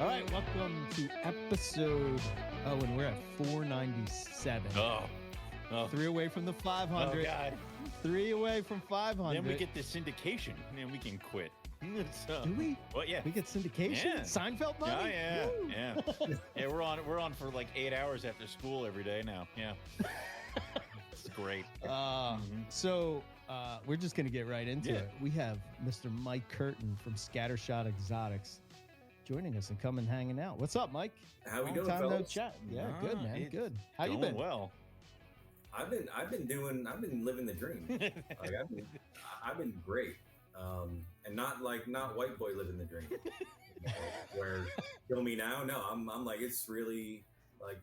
All right, welcome to episode. Oh, and we're at 497. Oh. 3 away from the 500. Oh, God. 3 away from 500. Then we get the syndication, and we can quit. So, do we? Well, yeah. We get syndication? Yeah. Seinfeld money? Oh, yeah. Woo. Yeah. Yeah, we're on for like 8 hours after school every day now. Yeah. It's great. So we're just going to get right into it. We have Mr. Mike Curtin from Scattershot Exotics joining us and coming hanging out. What's up, Mike? How we Long doing, time no fellas? chat. Yeah, good, man. Good. How you Going been? well. I've been living the dream. Like I've been great. And not white boy living the dream. You know, where kill me now. No, I'm like, it's really like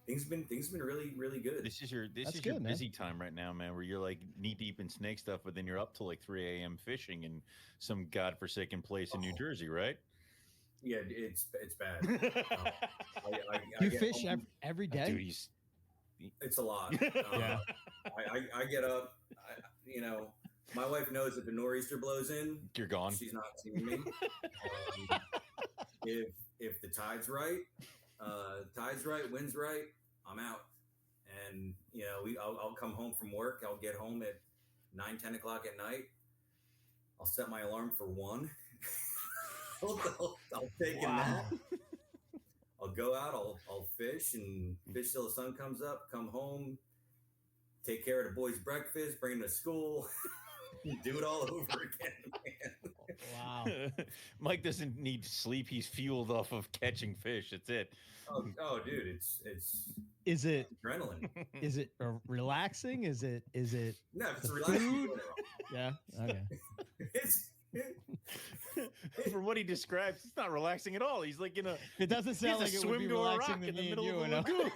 things been really, really good. This is your good, busy time right now, man, where you're like knee deep in snake stuff, but then you're up till like 3 a.m. fishing in some godforsaken place in New Jersey, right? Yeah, it's bad. You fish every day? Dude, it's a lot. Yeah. I get up, my wife knows if a nor'easter blows in, You're gone. She's not seeing me. If the tide's right, wind's right, I'm out. And I'll come home from work. I'll get home at 9-10 o'clock at night. I'll set my alarm for 1. I'll take a nap. I'll go out. I'll fish and fish till the sun comes up. Come home, take care of the boys' breakfast, bring them to school. Do it all over again, man. Wow. Mike doesn't need sleep. He's fueled off of catching fish. That's it. Oh, dude, it's Is it adrenaline. Is it relaxing? Is it No, it's the relaxing. food? Yeah. Okay. It's From what he describes, it's not relaxing at all. He's like, It doesn't sound like he has it to would be swim to a relaxing rock to in the me and middle you. of a lagoon.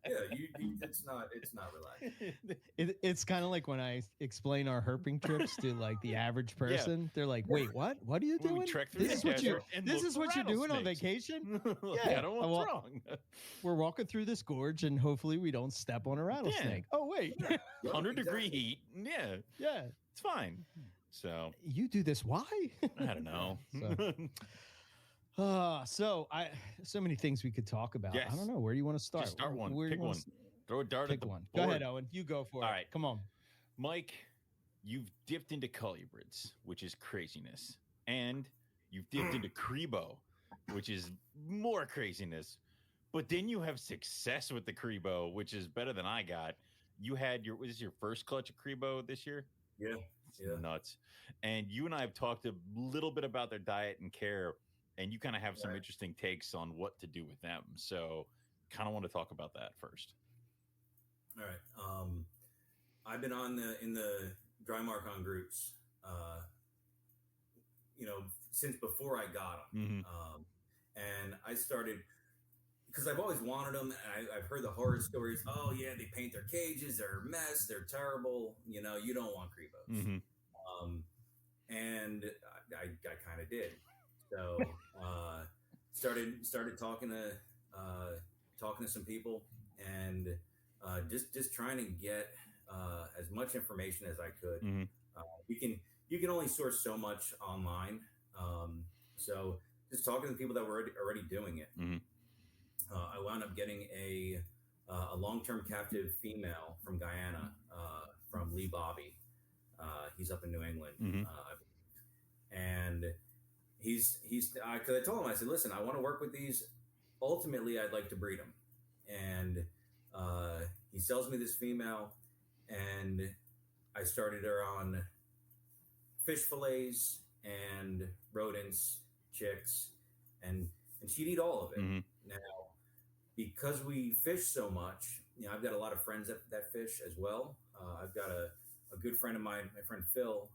it's not relaxing. It's kind of like when I explain our herping trips to like the average person. They're like, "Wait, what? What are you When we doing? trek through This is the what you. desert and This look is for what you're doing on rattlesnakes." vacation." Yeah, I don't know what's wrong. We're walking through this gorge, and hopefully we don't step on a rattlesnake. Oh wait, 100-degre heat. Yeah, yeah, it's fine. So you do this? Why? I don't know. So many things we could talk about. Yes. I don't know. Where do you want to start? Just start one. Where do Pick you wanna one. Throw a dart Pick at the one. board. Go ahead, Owen. You go for it. All right. Come on. Mike, you've dipped into colubrids, which is craziness, and you've dipped into Crebo, which is more craziness. But then you have success with the Crebo, which is better than I got. You had was this your first clutch of Crebo this year? Yeah. Nuts. And you and I have talked a little bit about their diet and care, and you kind of have some interesting takes on what to do with them. So kind of want to talk about that first. All right. I've been in the dry mark on groups, since before I got them. Mm-hmm. And I started because I've always wanted them, and I've heard the horror stories. Oh yeah, they paint their cages, they're a mess, they're terrible. You don't want Crebos. Mm-hmm. And I kind of did. So started talking to some people, and just trying to get as much information as I could. Mm-hmm. You can only source so much online. So just talking to people that were already doing it. Mm-hmm. I wound up getting a long-term captive female from Guyana, from Lee Bobby. He's up in New England, mm-hmm. I believe. And because I told him, I said, listen, I want to work with these. Ultimately, I'd like to breed them. And he sells me this female, and I started her on fish fillets and rodents, chicks, and she'd eat all of it. Mm-hmm. Now, because we fish so much, I've got a lot of friends that fish as well. I've got a good friend of mine, my friend Phil.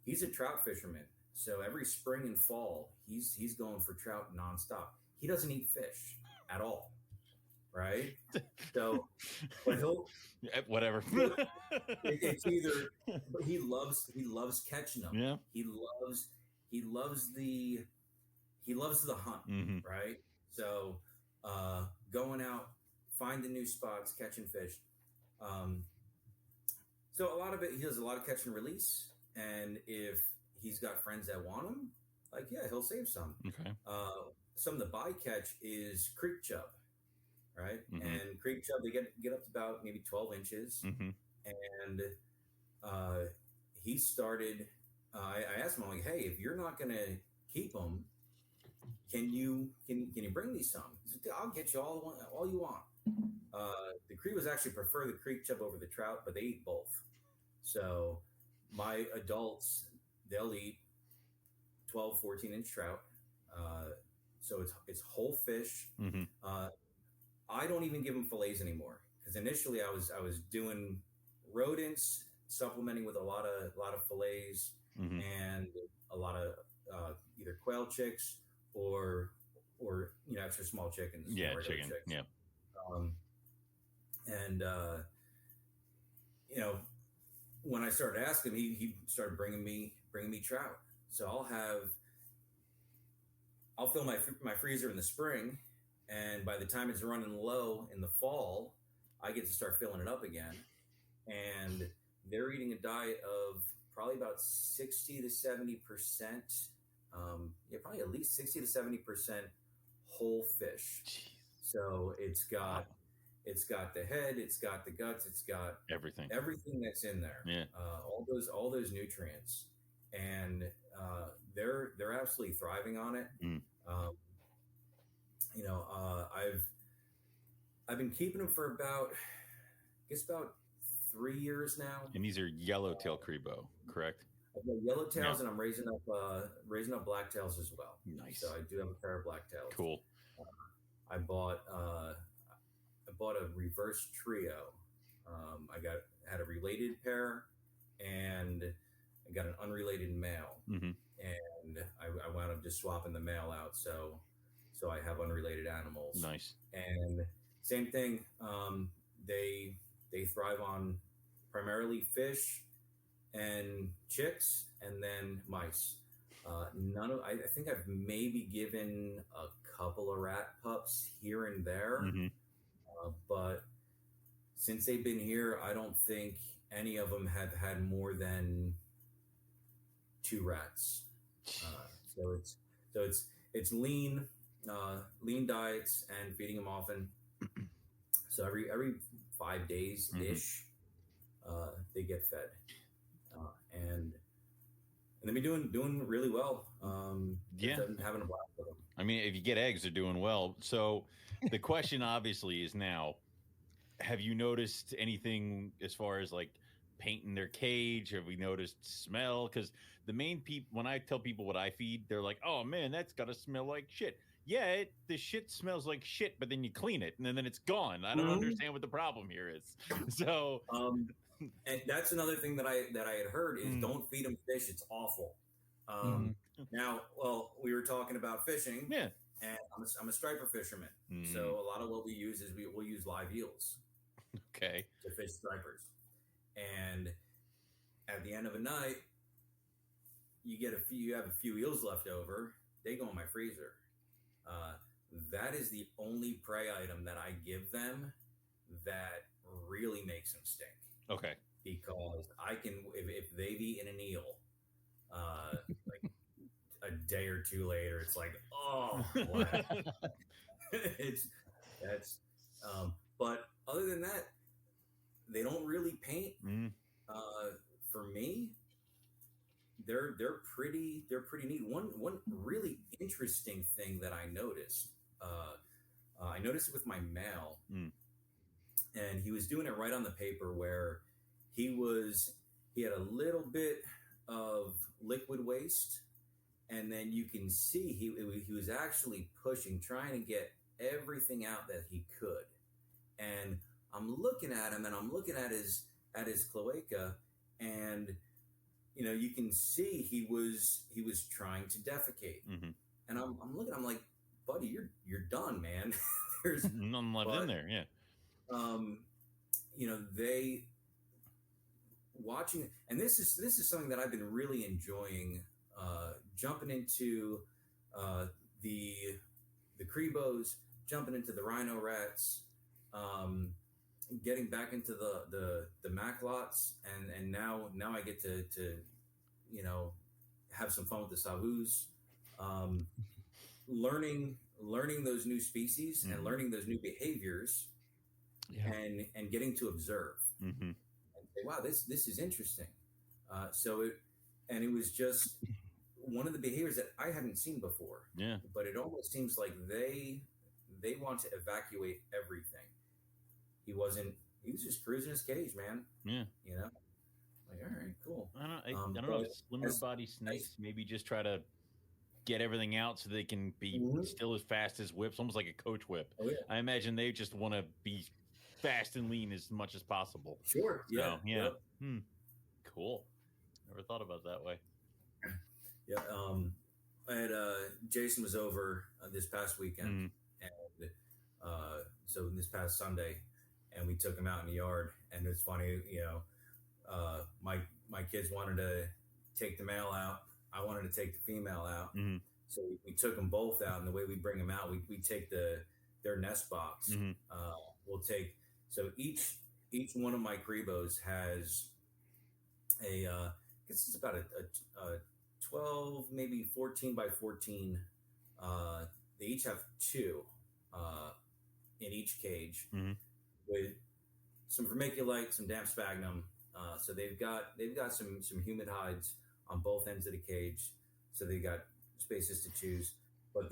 He's a trout fisherman. So every spring and fall, he's going for trout nonstop. He doesn't eat fish at all, right? So, but Whatever. it's either, but he loves catching them. Yeah. He loves the hunt, Mm-hmm. right? So going out, finding new spots, catching fish. So a lot of it, he does a lot of catch and release. And if he's got friends that want him, like, yeah, he'll save some. Okay. Some of the bycatch is creek chub, right? Mm-hmm. And creek chub, they get up to about maybe 12 inches. Mm-hmm. And he started, I asked him, I'm like, hey, if you're not going to keep them, can you bring me some? He said, I'll get you all you want. The Crebos actually prefer the creek chub over the trout, but they eat both. So my adults, they'll eat 12, 14-inch trout. So it's whole fish. Mm-hmm. I don't even give them fillets anymore, because initially I was doing rodents, supplementing with a lot of fillets, Mm-hmm. and a lot of either quail chicks or extra small chickens. Yeah, regular chicken. chicks. Yeah. And when I started asking him, he started bringing me trout. So I'll fill my freezer in the spring, and by the time it's running low in the fall, I get to start filling it up again. And they're eating a diet of probably about 60 to 70%. Probably at least 60 to 70% whole fish. Jeez. So it's got the head, it's got the guts, it's got everything that's in there. Yeah. All those nutrients, and they're absolutely thriving on it. Mm. I've been keeping them for about 3 years now. And these are yellowtail Crebo, correct? I've got yellowtails, and I'm raising up blacktails as well. Nice. So I do have a pair of blacktails. Cool. I bought a reverse trio. I had a related pair, and I got an unrelated male. Mm-hmm. And I wound up just swapping the male out, so I have unrelated animals. Nice. And same thing. They thrive on primarily fish and chicks, and then mice. I think I've maybe given a couple of rat pups here and there, Mm-hmm. But since they've been here, I don't think any of them have had more than 2 rats. So it's lean diets and feeding them often. So every 5 days ish, they get fed, and they've been doing really well. Yeah, having a blast with them. I mean, if you get eggs, they're doing well. So the question obviously is now, have you noticed anything as far as like painting their cage? Have we noticed smell? Because the main when I tell people what I feed, they're like, "Oh man, that's got to smell like shit." Yeah, the shit smells like shit, but then you clean it and then it's gone. I don't understand what the problem here is. So, and that's another thing that I had heard is don't feed them fish. It's awful. Now, well, we were talking about fishing. Yeah. And I'm a striper fisherman. So a lot of what we use is we'll use live eels. Okay. To fish stripers. And at the end of a night, you have a few eels left over. They go in my freezer. That is the only prey item that I give them that really makes them stink. Okay. Because I can, if they've eaten an eel, like a day or two later, it's like, oh, but other than that, they don't really paint. For me, they're pretty neat. One really interesting thing that I noticed, I noticed it with my male, and he was doing it right on the paper where he had a little bit of liquid waste, and then you can see he was actually trying to get everything out that he could. And I'm looking at him, and I'm looking at his cloaca, and you can see he was trying to defecate. And I'm looking, I'm like, buddy, you're done, man. There's none left in there. Yeah. They watching, and this is something that I've been really enjoying, jumping into the Crebos, jumping into the rhino rats, getting back into the Mac lots, and now I get to have some fun with the sahus, um, learning those new species and learning those new behaviors, and getting to observe and say, wow, this is interesting. It was just one of the behaviors that I hadn't seen before. Yeah. But it almost seems like they want to evacuate everything. He was just cruising his cage, man. Yeah. You know, like, all right, cool. I don't know. Slimmer body snakes maybe just try to get everything out so they can be still as fast as whips, almost like a coach whip. Oh, yeah. I imagine they just want to be fast and lean as much as possible. Sure. So, Yeah. yeah. Yep. Cool. Never thought about that way. Yeah. I had Jason was over this past weekend, and so this past Sunday, and we took him out in the yard. And it's funny, my kids wanted to take the male out. I wanted to take the female out. So we took them both out, and the way we bring them out, we take their nest box. We'll take, so each one of my Crebos has I guess it's about a 12, maybe 14 by 14. They each have two in each cage with some vermiculite, some damp sphagnum. So they've got some humid hides on both ends of the cage. So they got spaces to choose. But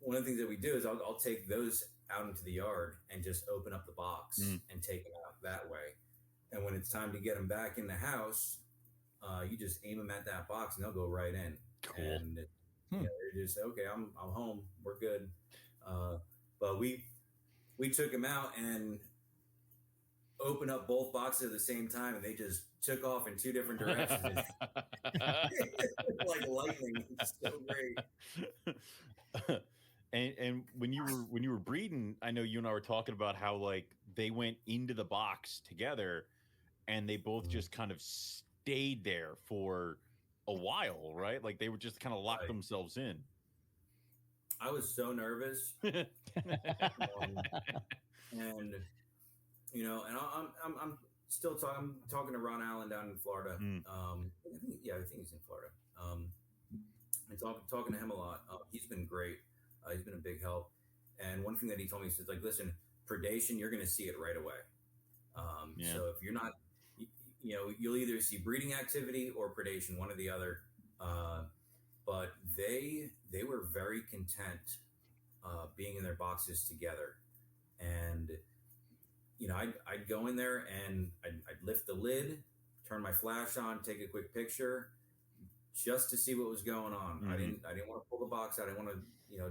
one of the things that we do is I'll take those out into the yard and just open up the box and take them out that way. And when it's time to get them back in the house, you just aim them at that box and they'll go right in. Cool. And they're just, okay, I'm home. We're good. But we took them out and opened up both boxes at the same time, and they just took off in two different directions. Like lightning. It's so great. And when you were breeding, I know you and I were talking about how like they went into the box together, and they both just kind of stayed there for a while, right? Like they were just kind of locked themselves in. I was so nervous, and I'm still talking to Ron Allen down in Florida. I think he's in Florida. And talking to him a lot. He's been great. He's been a big help. And one thing that he told me, he says, like, listen, predation, you're going to see it right away. So if you're not, you'll either see breeding activity or predation, one or the other. But they were very content being in their boxes together. And, I'd go in there and I'd lift the lid, turn my flash on, take a quick picture just to see what was going on. I didn't want to pull the box out. I didn't want to,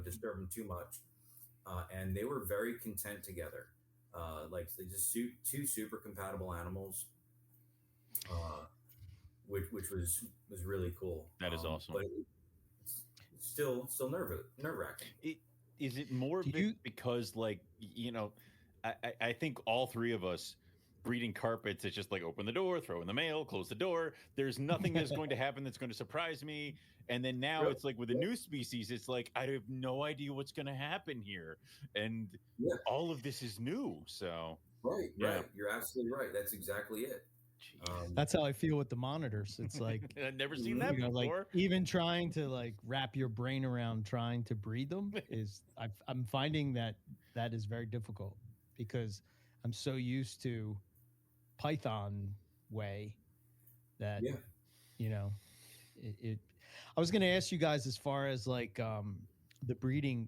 disturb them too much. And they were very content together. Like they just two super compatible animals, which was really cool. That is awesome. But it's still nerve-wracking. Is it more because like, I think all three of us breeding carpets, it's just like open the door, throw in the mail, close the door. There's nothing that's going to happen that's going to surprise me. And then now it's like with a new species, it's like I have no idea what's going to happen here. And all of this is new. So right. You're absolutely right. That's exactly it. That's how I feel with the monitors. It's like I've never seen that before. Like even trying to like wrap your brain around trying to breed them is I'm finding that is very difficult because I'm so used to Python way that it I was going to ask you guys as far as like the breeding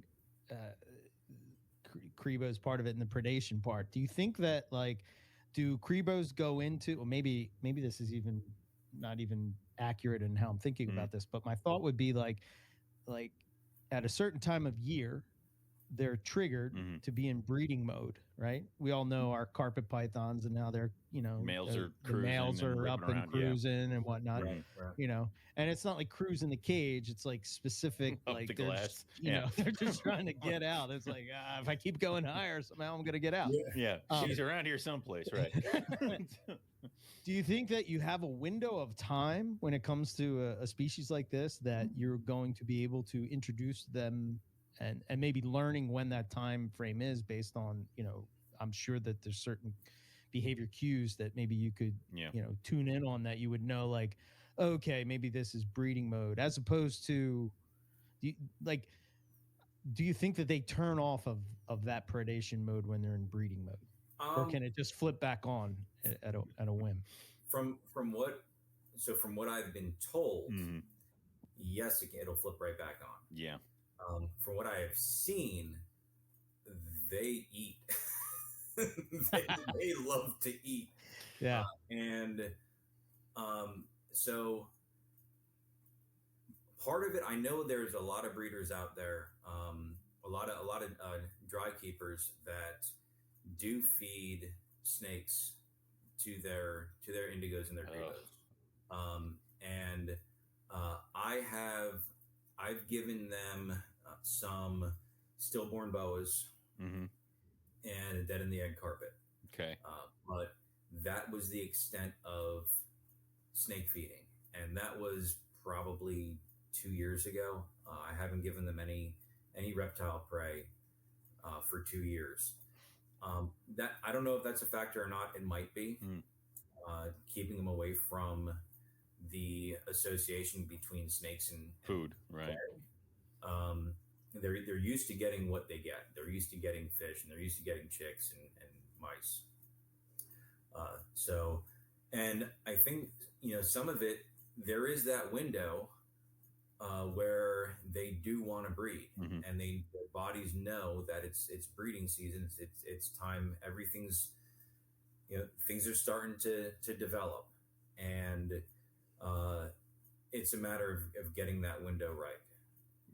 Crebo is part of it and the predation part. Do you think that like do Crebos go into, or maybe this is even not even accurate in how I'm thinking about this, but my thought would be like at a certain time of year, they're triggered to be in breeding mode, right? We all know our carpet pythons and now they're, males are the males are up and cruising and whatnot, Right. And it's not like cruising the cage. It's like specific, up like the they're glass. just, they're just trying to get out. It's like, if I keep going higher, somehow I'm going to get out. Yeah. She's around here someplace, right? Do you think that you have a window of time when it comes to a species like this that you're going to be able to introduce them and maybe learning when that time frame is based on, I'm sure that there's certain behavior cues that maybe you could, tune in on that you would know like, okay, maybe this is breeding mode, as opposed to, do you, like, do you think that they turn off of that predation mode when they're in breeding mode, or can it just flip back on at a whim? From what I've been told, yes, it'll flip right back on. Yeah. From what I have seen, they eat. they love to eat. Yeah. And so part of it, I know there's a lot of breeders out there, a lot of dry keepers that do feed snakes to their indigos and their Crebos. And I've given them some stillborn boas and a dead in the egg carpet. Okay. But that was the extent of snake feeding, and that was probably 2 years ago. I haven't given them any reptile prey for 2 years. That I don't know if that's a factor or not. It might be keeping them away from the association between snakes and food, right? They're used to getting what they get. They're used to getting fish, and they're used to getting chicks and mice. So, and I think, some of it, there is that window where they do want to breed, and their bodies know that it's breeding season. It's time. Everything's, things are starting to develop, and it's a matter of getting that window right.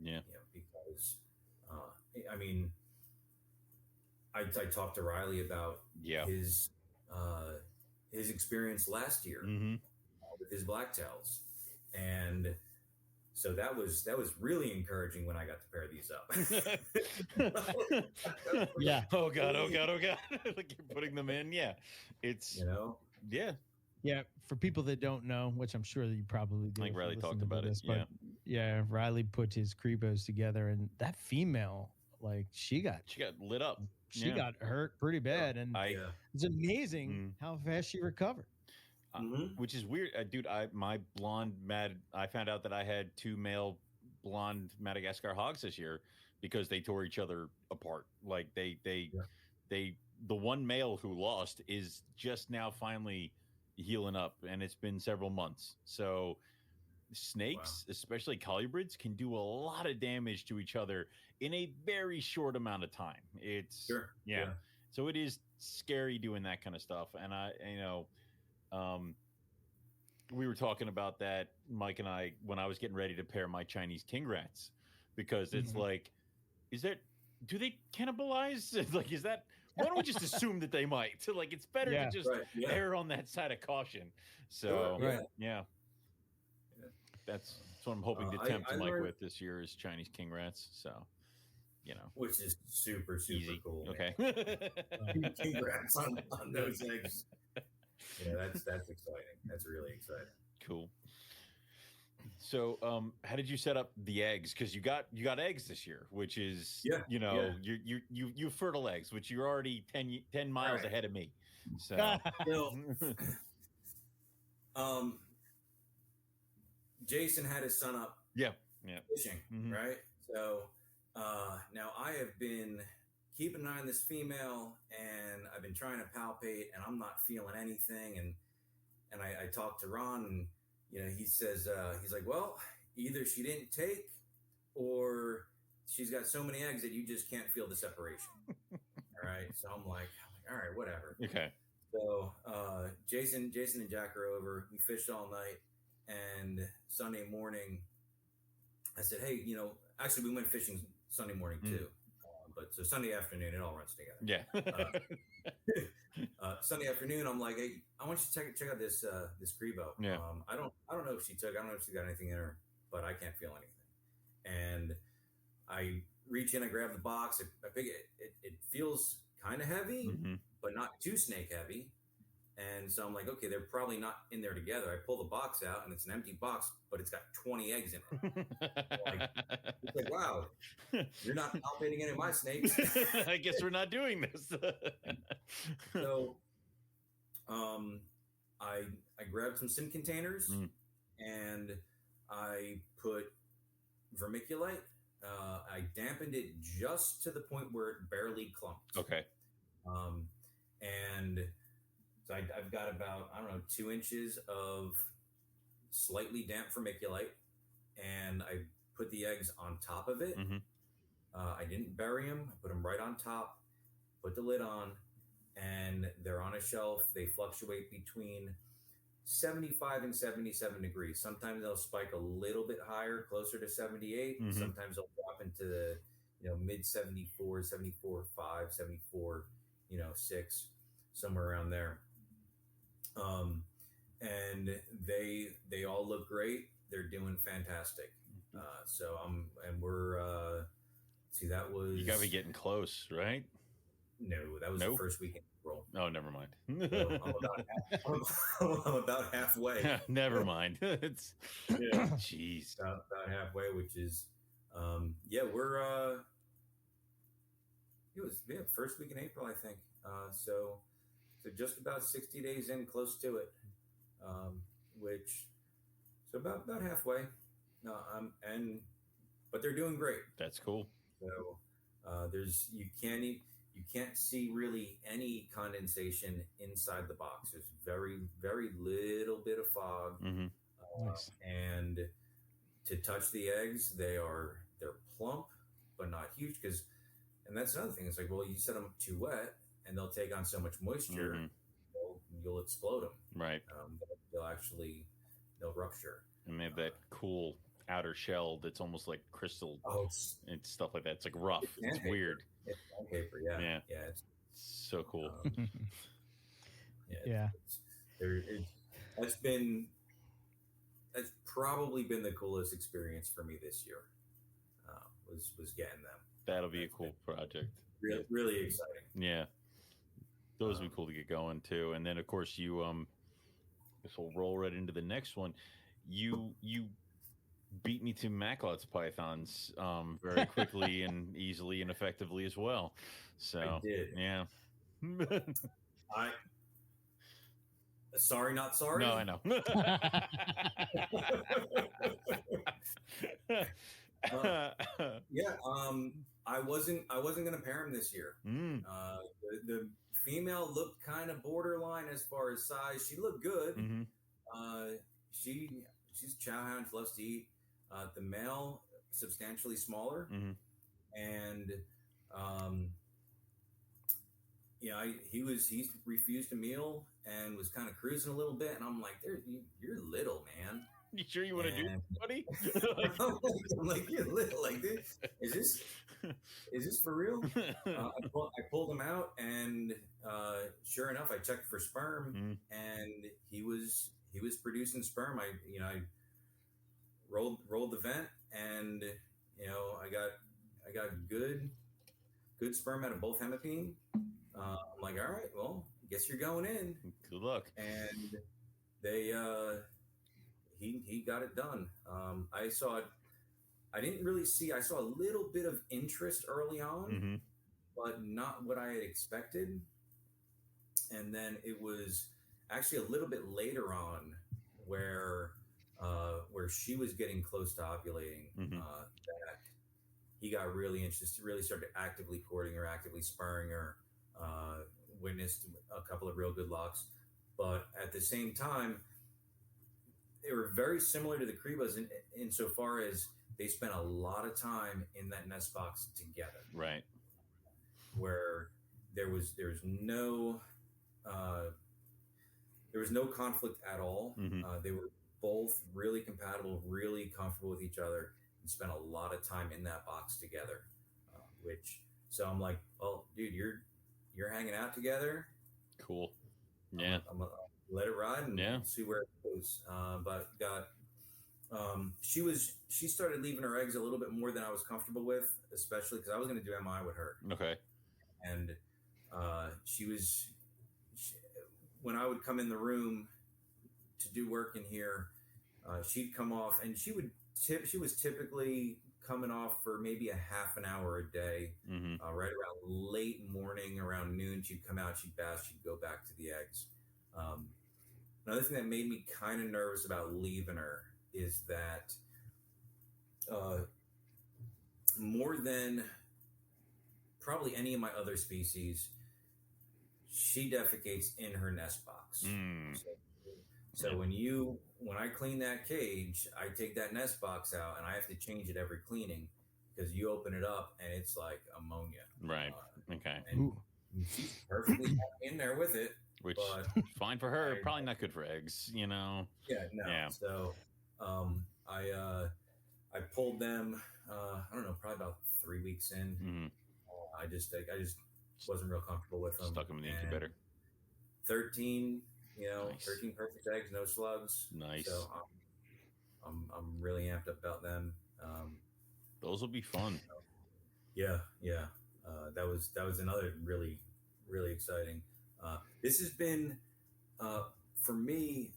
Yeah. Because I mean, I talked to Riley about his experience last year with his blacktails, and so that was really encouraging when I got to pair these up. Yeah. Oh god. Like you're putting them in. Yeah. It's Yeah. Yeah, for people that don't know, which I'm sure that you probably do. I think Riley talked about it. But yeah, Riley put his Crebos together, and that female, like, she got lit up. She got hurt pretty bad, and it's amazing how fast she recovered. Which is weird, dude. I found out that I had 2 male blonde Madagascar hogs this year because they tore each other apart. Like the one male who lost is just now finally healing up, and it's been several months. So snakes, especially colubrids, can do a lot of damage to each other in a very short amount of time. It's so it is scary doing that kind of stuff. And we were talking about that, Mike and I, when I was getting ready to pair my Chinese king rats, because it's like, do they cannibalize? Like, is that, why don't we just assume that they might? So, like, it's better to just err on that side of caution. So, that's what I'm hoping to tempt Mike with this year is Chinese king rats. So, which is super easy. Cool. Okay. Congrats on those eggs. Yeah, that's exciting. That's really exciting. Cool. So, how did you set up the eggs? Because you got eggs this year, which is you fertile eggs, which you're already 10 miles ahead of me. So, Jason had his son up. Fishing, right? So now I have been keeping an eye on this female, and I've been trying to palpate, and I'm not feeling anything. And I talked to Ron, and he says, he's like, well, either she didn't take, or she's got so many eggs that you just can't feel the separation. All right. So I'm like, all right, whatever. Okay. So Jason and Jack are over. We fished all night, and Sunday morning, I said, hey, actually we went fishing Sunday morning too. But so Sunday afternoon, it all runs together. Yeah. Sunday afternoon, I'm like, hey, I want you to check out this Crebo. Yeah. I don't know if she took. I don't know if she got anything in her, but I can't feel anything. And I reach in, I grab the box. I pick it. It feels kind of heavy, but not too snake heavy. And so I'm like, okay, they're probably not in there together. I pull the box out, and it's an empty box, but it's got 20 eggs in it. It's like, wow, you're not palpating any of my snakes. I guess we're not doing this. So I grabbed some sim containers, and I put vermiculite. I dampened it just to the point where it barely clumped. Okay. And so I've got about, I don't know, 2 inches of slightly damp vermiculite, and I put the eggs on top of it. Mm-hmm. I didn't bury them. I put them right on top, put the lid on, and they're on a shelf. They fluctuate between 75 and 77 degrees. Sometimes they'll spike a little bit higher, closer to 78. Mm-hmm. Sometimes they'll drop into the, mid 74, 74, 5, 74, 6, somewhere around there. And they all look great. They're doing fantastic. So we're see, that was, you gotta be getting close, right? No, that was the first week in April. Oh, never mind. So I'm about halfway. Never mind. It's jeez, about halfway, which is we're it was first week in April, I think. So just about 60 days in, close to it. Which so about halfway. But they're doing great. That's cool. So you can't see really any condensation inside the box. There's very, very little bit of fog. Mm-hmm. Nice. And to touch the eggs, they're plump, but not huge. And that's another thing. It's like, well, you set them too wet, and they'll take on so much moisture, you'll explode them. Right. They'll rupture. And they have that cool outer shell that's almost like crystal and stuff like that. It's like rough. It's weird. It's sandpaper, yeah. It's so cool. That's probably been the coolest experience for me this year. Was getting them. That'll be a cool project. Really, really exciting. Yeah, those would be cool to get going too. And then of course you this will roll right into the next one. You beat me to Macklot's pythons very quickly and easily and effectively as well. So I did. Yeah. Sorry, not sorry. No, I know. I wasn't going to pair him this year. The female looked kind of borderline as far as size. She looked good. Mm-hmm. She's a chow hound. She loves to eat. The male substantially smaller, mm-hmm. and he refused a meal and was kind of cruising a little bit, and I'm like, you're little, man. You sure you want to do this, buddy? I'm like, you're little. Like, is this for real? I pulled him out, and sure enough, I checked for sperm, and he was producing sperm. I rolled the vent, and I got good sperm out of both hemipene. I'm like, all right, well, guess you're going in. Good luck. And they he got it done. I saw a little bit of interest early on, mm-hmm. but not what I had expected. And then it was actually a little bit later on where she was getting close to ovulating, mm-hmm. that he got really interested, really started actively courting her, actively spurring her, witnessed a couple of real good locks. But at the same time, they were very similar to the Crebos insofar as they spent a lot of time in that nest box together. Right. Where there was no conflict at all. Mm-hmm. They were both really compatible, really comfortable with each other, and spent a lot of time in that box together. So I'm like, well, dude, you're hanging out together. Cool. Yeah. I'm gonna let it ride and see where it goes. But she started leaving her eggs a little bit more than I was comfortable with, especially because I was going to do MI with her. Okay. And when I would come in the room to do work in here, she'd come off, and she was typically coming off for maybe a half an hour a day, mm-hmm. Right around late morning, around noon. She'd come out, she'd bath, she'd go back to the eggs. another thing that made me kind of nervous about leaving her is that more than probably any of my other species, she defecates in her nest box. So when I clean that cage, I take that nest box out and I have to change it every cleaning because you open it up and it's like ammonia. Right. Okay. And she's perfectly happy in there with it. Which but fine for her, probably not good for eggs, you know. Yeah, no. Yeah. So I pulled them. I don't know, probably about 3 weeks in. Mm-hmm. I just wasn't real comfortable with them. Stuck them in the incubator. 13, Nice. 13 perfect eggs, no slugs. Nice. So I'm really amped up about them. Those will be fun. Yeah. That was another really, really exciting. This has been for me.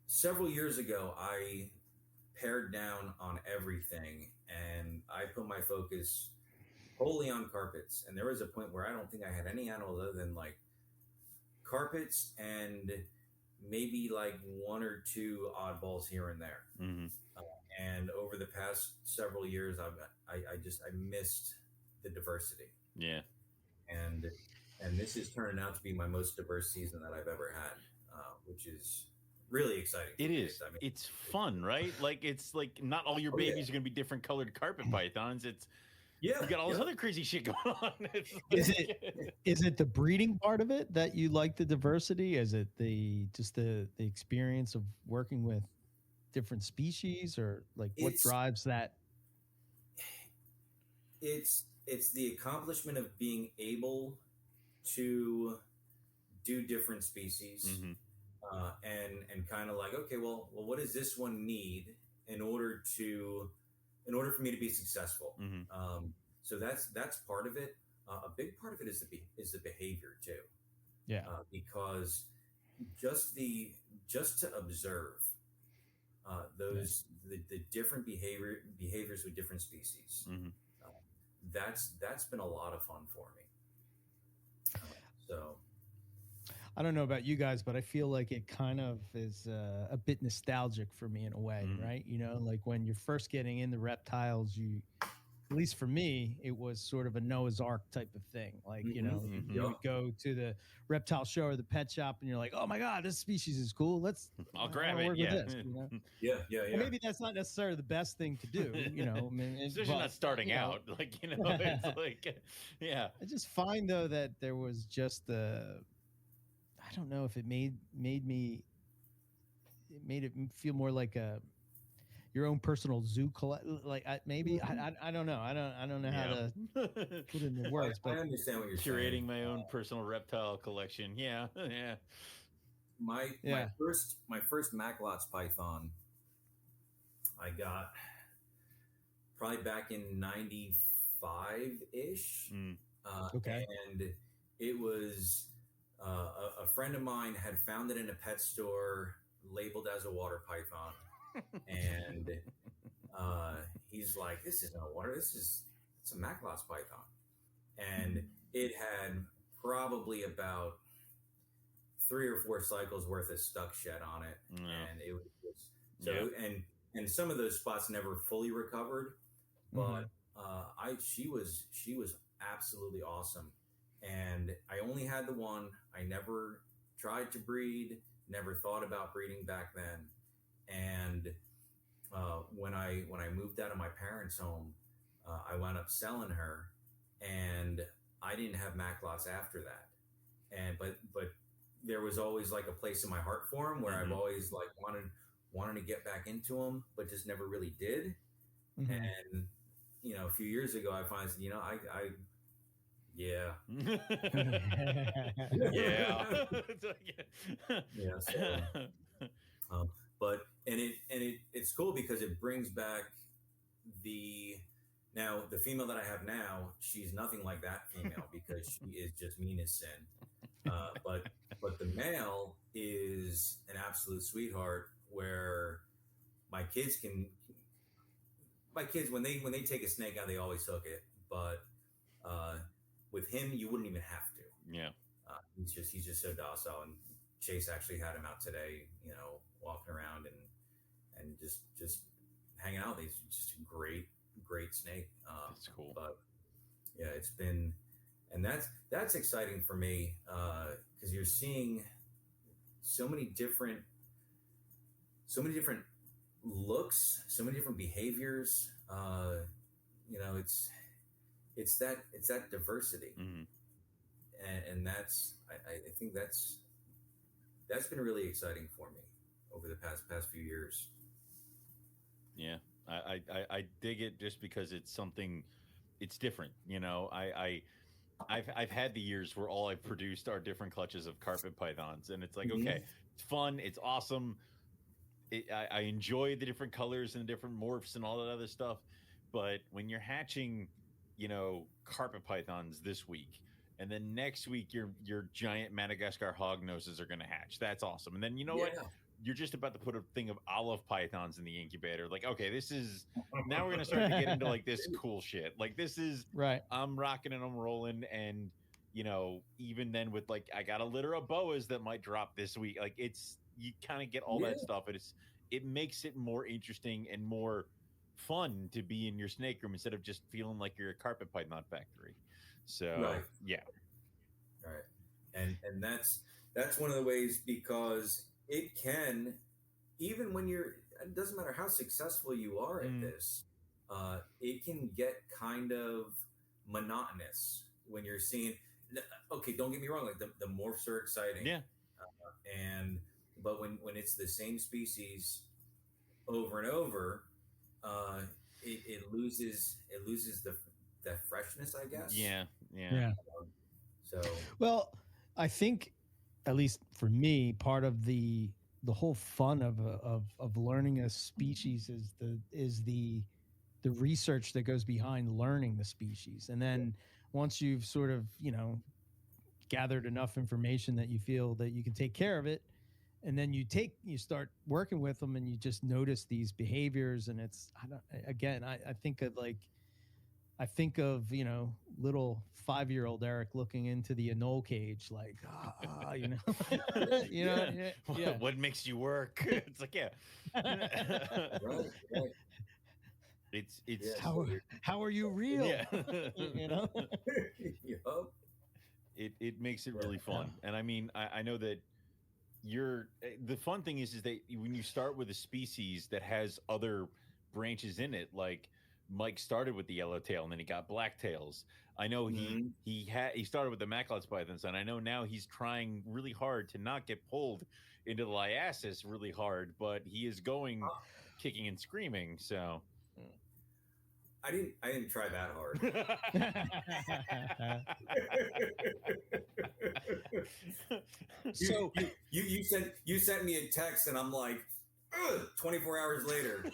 Several years ago, I pared down on everything, and I put my focus wholly on carpets. And there was a point where I don't think I had any animals other than like carpets and maybe like one or two oddballs here and there. Mm-hmm. And over the past several years, I missed the diversity. Yeah. And this is turning out to be my most diverse season that I've ever had, which is really exciting. It is. I mean, it's fun, right? Like it's like not all your babies are going to be different colored carpet pythons. It's you got all this other crazy shit going on. Is it the breeding part of it that you like the diversity? Is it the experience of working with different species, or like what drives that? It's the accomplishment of being able to do different species. Mm-hmm. And kind of like, okay, well, what does this one need in order for me to be successful? Mm-hmm. So that's part of it. A big part of it is the behavior too. Yeah. Because just to observe the different behaviors with different species. Mm-hmm. That's been a lot of fun for me. So. I don't know about you guys, but I feel like it kind of is a bit nostalgic for me in a way, right? Like when you're first getting into reptiles, at least for me, it was sort of a Noah's Ark type of thing. Like, you would go to the reptile show or the pet shop and you're like, oh my God, this species is cool. I'll grab it. Yeah. With this, Yeah. Well, maybe that's not necessarily the best thing to do, I mean, especially not starting out. Like, it's like, yeah. I just find though that there was just I don't know if it made it feel more like your own personal zoo like I don't know. I don't know how to put it in words, but I understand what you're curating saying. my own personal reptile collection. Yeah. My first Maclots python I got probably back in 95-ish. Okay. And it was a friend of mine had found it in a pet store labeled as a water python. And he's like, this isn't a water, it's a Maclots python. And it had probably about 3 or 4 cycles worth of stuck shed on it. And it was just, so, and some of those spots never fully recovered, but she was absolutely awesome. And I only had the one. I never tried to breed, never thought about breeding back then. And when I moved out of my parents' home, I wound up selling her, and I didn't have Maclots after that. And but there was always like a place in my heart for them where I've always like wanted to get back into them, but just never really did. And a few years ago, I finally said, yeah. So, but it's cool because it brings back the female that I have now. She's nothing like that female because she is just mean as sin. But the male is an absolute sweetheart. Where my kids when they take a snake out, they always hook it. But with him, you wouldn't even have to. Yeah. He's just so docile. And Chase actually had him out today, walking around and just hanging out. He's just a great snake. That's cool. But yeah, it's been, and that's exciting for me because you're seeing so many different looks, so many different behaviors. It's that diversity, Mm-hmm. and I think that's been really exciting for me over the past few years. Yeah, I dig it just because it's something, it's different. I've had the years where all I've produced are different clutches of carpet pythons, and it's like, Mhm. okay, it's fun, it's awesome. I enjoy the different colors and the different morphs and all that other stuff. But when you're hatching, carpet pythons this week, and then next week your giant Madagascar hog noses are going to hatch. That's awesome. And then you know what? Yeah. You're just about to put a thing of olive pythons in the incubator. Like, okay, this is now we're going to start to get into like this cool shit. Like this is Right. I'm rocking and I'm rolling, and even then with like I got a litter of boas that might drop this week. Like it's you kind of get all Yeah. that stuff, and it makes it more interesting and more fun to be in your snake room instead of just feeling like you're a carpet python factory. So Right. yeah, Right. And that's one of the ways, because it can, even when it doesn't matter how successful you are at this, it can get kind of monotonous when you're seeing. Okay, don't get me wrong. Like the morphs are exciting. yeah, But when it's the same species over and over, it loses the freshness, I guess. yeah. So Well, I think, at least for me, part of the whole fun of learning a species is the research that goes behind learning the species, and then once you've sort of gathered enough information that you feel that you can take care of it, and then you start working with them, and you just notice these behaviors, and it's I think of little 5-year-old Eric looking into the anole cage, like yeah. What makes you work? It's like right. It's Yeah. How are you real? yeah. Yup. It makes it really fun, and I mean I know that the fun thing is that when you start with a species that has other branches in it, like Mike started with the yellowtail and then he got blacktails. I know Mhm. he started with the Macklot's pythons, and I know now he's trying really hard to not get pulled into the liasis really hard, but he is going kicking and screaming. So I didn't try that hard. So you sent me a text, and I'm like, 24 hours later.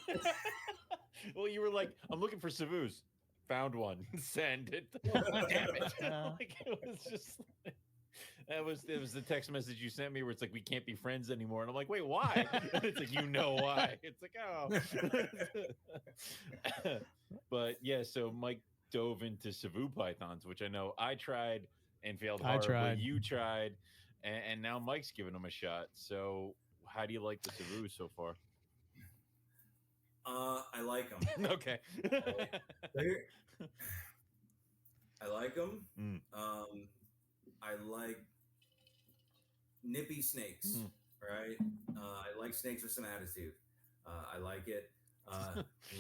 well, you were like, I'm looking for Cephus. Found one. Send it. Damn it. Like, it was just it was the text message you sent me where it's like, we can't be friends anymore. And I'm like, wait, why? And it's like, why. It's like, oh. But yeah, so Mike dove into Cephus pythons, which I know I tried and failed I hard, tried. but you tried, and now Mike's giving them a shot. So how do you like the Cephus so far? I like them. Okay. I like them. Mm. I like nippy snakes, right? I like snakes with some attitude. I like it.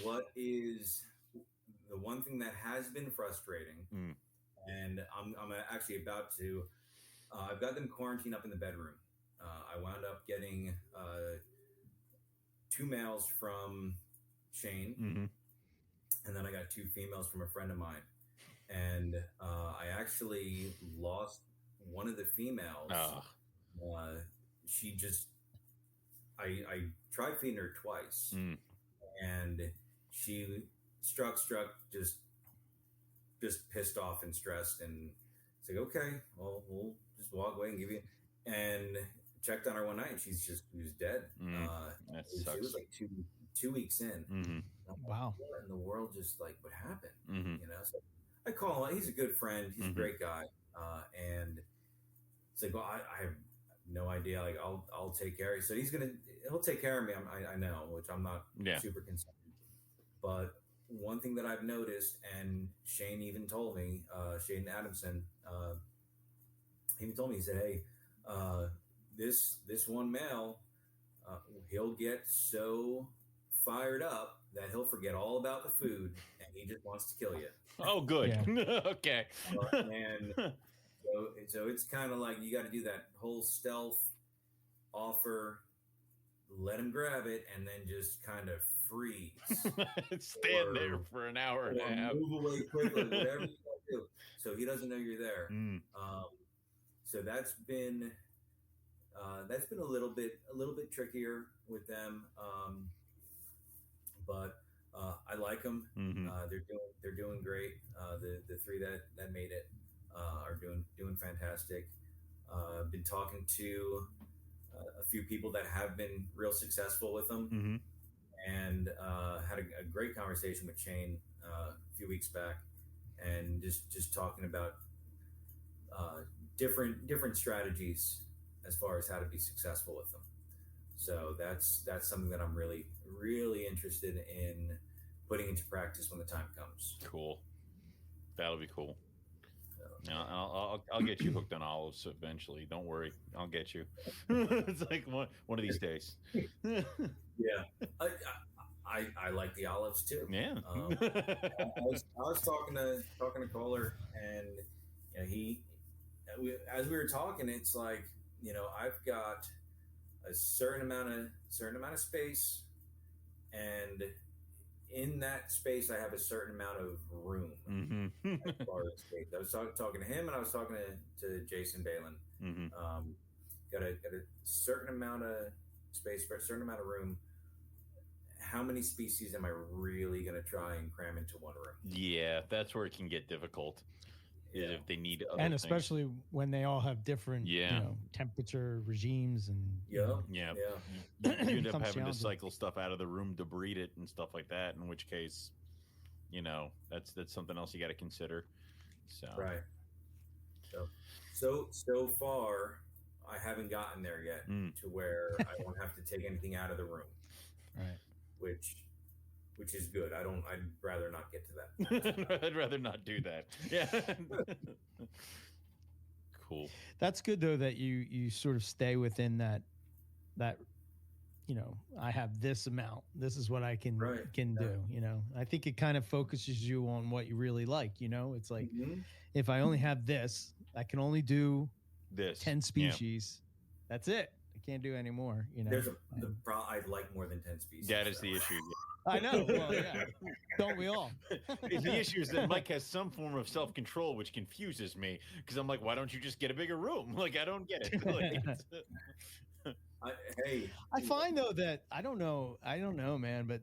What is the one thing that has been frustrating, and I'm actually about to, I've got them quarantined up in the bedroom. I wound up getting 2 males from Shane, and then I got 2 females from a friend of mine. And I actually lost one of the females. She just, I tried feeding her twice, and she struck, just pissed off and stressed, and it's like, okay, well, we'll just walk away and give you. And checked on her one night, and she was dead. That sucks. It was like two weeks in. Wow. Like, what in the world just like what happened? So I call him. He's a good friend. He's a great guy. And He's like, well, I have no idea. Like, I'll take care of you. So he'll take care of me. I know, which I'm not super concerned. But one thing that I've noticed, and Shane even told me, Shane Adamson, he even told me, he said, hey, this one male, he'll get so fired up that he'll forget all about the food and he just wants to kill you. Oh, good. Yeah. Okay. And so it's kind of like you got to do that whole stealth offer, let him grab it, and then just kind of freeze. Stand there for an hour and a half. Move away quickly, whatever you got to do, so he doesn't know you're there. So that's been a little bit trickier with them, but I like them. They're doing great. The three that made it are doing fantastic. I've been talking to a few people that have been real successful with them, and had a great conversation with Shane a few weeks back, and just talking about different strategies as far as how to be successful with them. So that's something that I'm really interested in putting into practice when the time comes. Cool. That'll be cool. I'll get you hooked on olives eventually. Don't worry, I'll get you. It's like one of these days. Yeah, I like the olives too. Yeah. I was talking to Kohler, and as we were talking, it's like, I've got a certain amount of space, and in that space I have a certain amount of room. As far as space. I was talking to him, and I was talking to Jason Balin. Got a certain amount of space for a certain amount of room. How many species am I really going to try and cram into one room? Yeah, that's where it can get difficult. Yeah. If they need other and especially things. When they all have different temperature regimes and you end up having to cycle stuff out of the room to breed it and stuff like that, in which case that's something else you got to consider. So right. So far I haven't gotten there yet to where I won't have to take anything out of the room, right? Which is good. I'd rather not get to that. I'd rather not do that. Yeah. Cool. That's good though, that you sort of stay within that I have this amount. This is what I can do. I think it kind of focuses you on what you really like. It's like if I only have this, I can only do this 10 species. Yeah. That's it. I can't do any more. I'd like more than 10 species. That is the issue. I know. Well, yeah. Don't we all? The issue is that Mike has some form of self-control, which confuses me, because I'm like, why don't you just get a bigger room? Like, I don't get it. I find though that I don't know, man, but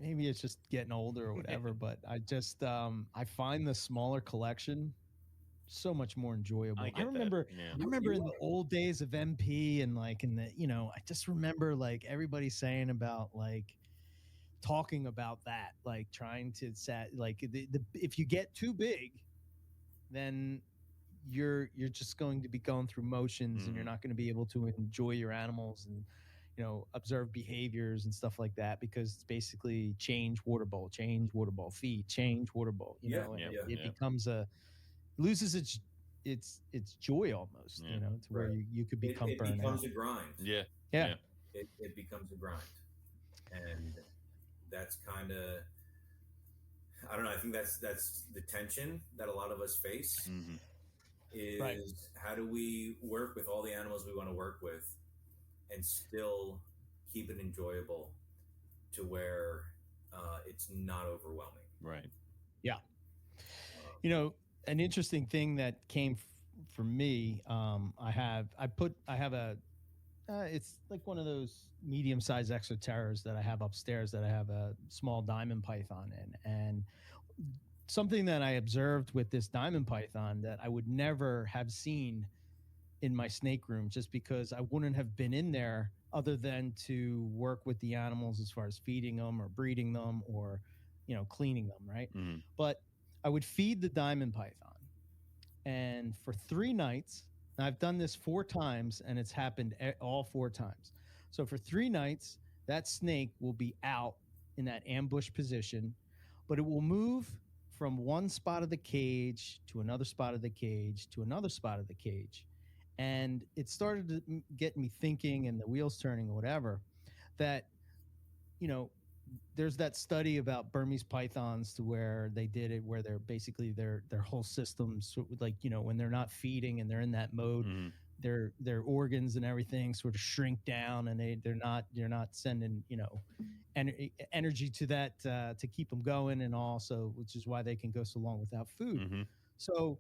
maybe it's just getting older or whatever. But I just I find the smaller collection so much more enjoyable. I remember in the old days of MP and like in the I just remember like everybody saying about like talking about that, like trying to set like the if you get too big, then you're just going to be going through motions and you're not going to be able to enjoy your animals and observe behaviors and stuff like that, because it's basically change water bowl, feed, change water bowl. It becomes loses its joy almost, to where you could become it burnt out. becomes a grind. Yeah. It becomes a grind, and that's kind of, I don't know. I think that's the tension that a lot of us face. Is how do we work with all the animals we want to work with and still keep it enjoyable to where it's not overwhelming. Right. Yeah. An interesting thing that came for me, I have a it's like one of those medium-sized exoterrors that I have upstairs that I have a small diamond python in. And something that I observed with this diamond python that I would never have seen in my snake room, just because I wouldn't have been in there other than to work with the animals as far as feeding them or breeding them or, cleaning them. Right. But I would feed the diamond python, and for 3 nights Now, I've done this 4 times, and it's happened all 4 times. So for 3 nights, that snake will be out in that ambush position, but it will move from one spot of the cage to another spot of the cage to another spot of the cage. And it started to get me thinking, and the wheels turning or whatever, that, you know, there's that study about Burmese pythons to where they did it, where they're basically their whole systems, like, you know, when they're not feeding and they're in that mode, their organs and everything sort of shrink down, and you're not sending, you know, energy to that to keep them going, and also, which is why they can go so long without food. So,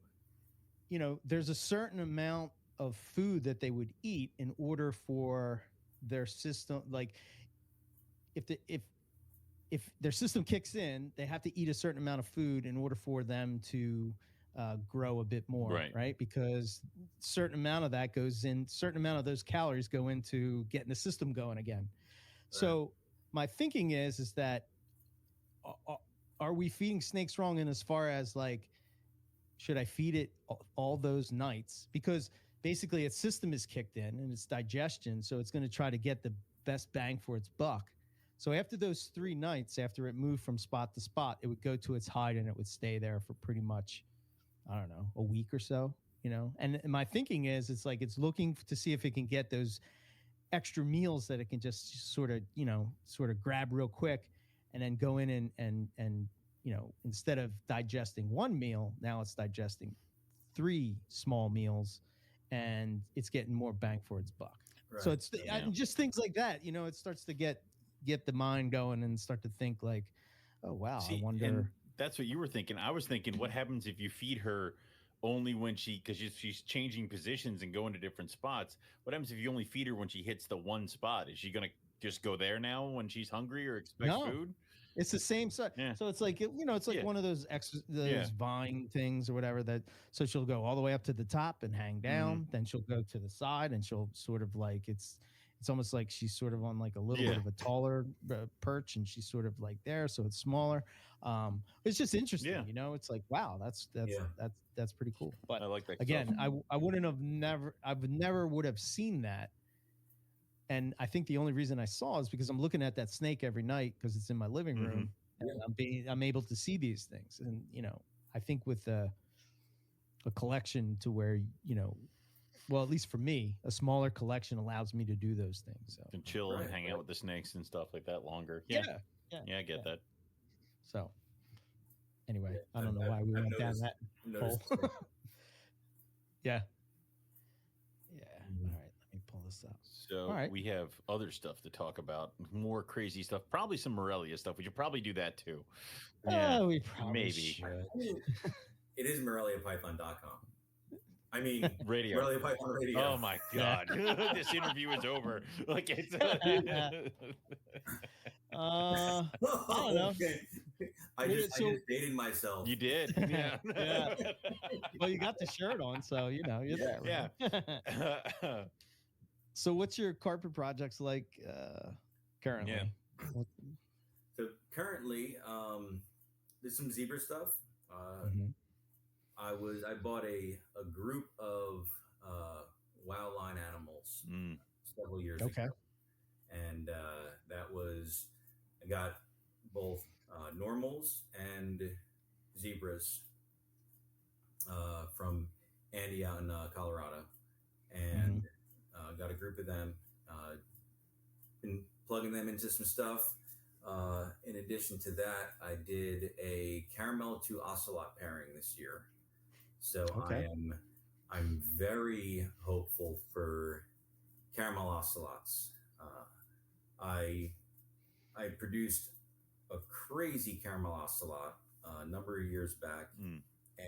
you know, there's a certain amount of food that they would eat in order for their system, like if their system kicks in, they have to eat a certain amount of food in order for them to grow a bit more, right? Because certain amount of that goes in, certain amount of those calories go into getting the system going again. Right. So my thinking is that are we feeding snakes wrong in as far as, like, should I feed it all those nights? Because basically its system is kicked in and it's digestion, so it's going to try to get the best bang for its buck. So after those 3 nights, after it moved from spot to spot, it would go to its hide and it would stay there for pretty much, I don't know, a week or so, you know? And my thinking is, it's like it's looking to see if it can get those extra meals that it can just sort of, you know, sort of grab real quick, and then go in and you know, instead of digesting 1 meal, now it's digesting 3 small meals, and it's getting more bang for its buck. Right. So it's just things like that, you know, it starts to get the mind going and start to think like, oh, wow, I wonder. That's what you were thinking. I was thinking, what happens if you feed her only when because she's changing positions and going to different spots? What happens if you only feed her when she hits the one spot? Is she going to just go there now when she's hungry or expects food? It's the same side. Yeah. So it's like, you know, it's like one of those vine things or whatever, that, so she'll go all the way up to the top and hang down. Then she'll go to the side and she'll sort of like, it's almost like she's sort of on like a little bit of a taller perch, and she's sort of like there. So it's smaller. It's just interesting, you know, it's like, wow, that's pretty cool. But I like that. Again, I wouldn't have never would have seen that. And I think the only reason I saw is because I'm looking at that snake every night because it's in my living room, and I'm able to see these things. And, you know, I think with a collection to where, you know, well, at least for me, a smaller collection allows me to do those things. So you can chill and hang out with the snakes and stuff like that longer. Yeah, I get that. So anyway, I don't know why we went down that hole. Yeah. All right, let me pull this up. So we have other stuff to talk about, more crazy stuff, probably some Morelia stuff. We should probably do that too. Yeah, we probably should. It is MoreliaPython.com. I mean, radio. Morelia Python Radio. Oh my God. This interview is over. Like it's I don't know. Okay. I just dated myself. You did. Yeah. Yeah. Well, you got the shirt on, so you know you're there. Yeah. So what's your carpet projects like currently? Yeah. So currently, there's some zebra stuff. I bought a group of wildline animals several years ago, and that was, I got both normals and zebras from Andy out in Colorado, and got a group of them. Been plugging them into some stuff. In addition to that, I did a caramel to ocelot pairing this year. So I'm very hopeful for caramel ocelots. I produced a crazy caramel ocelot a number of years back,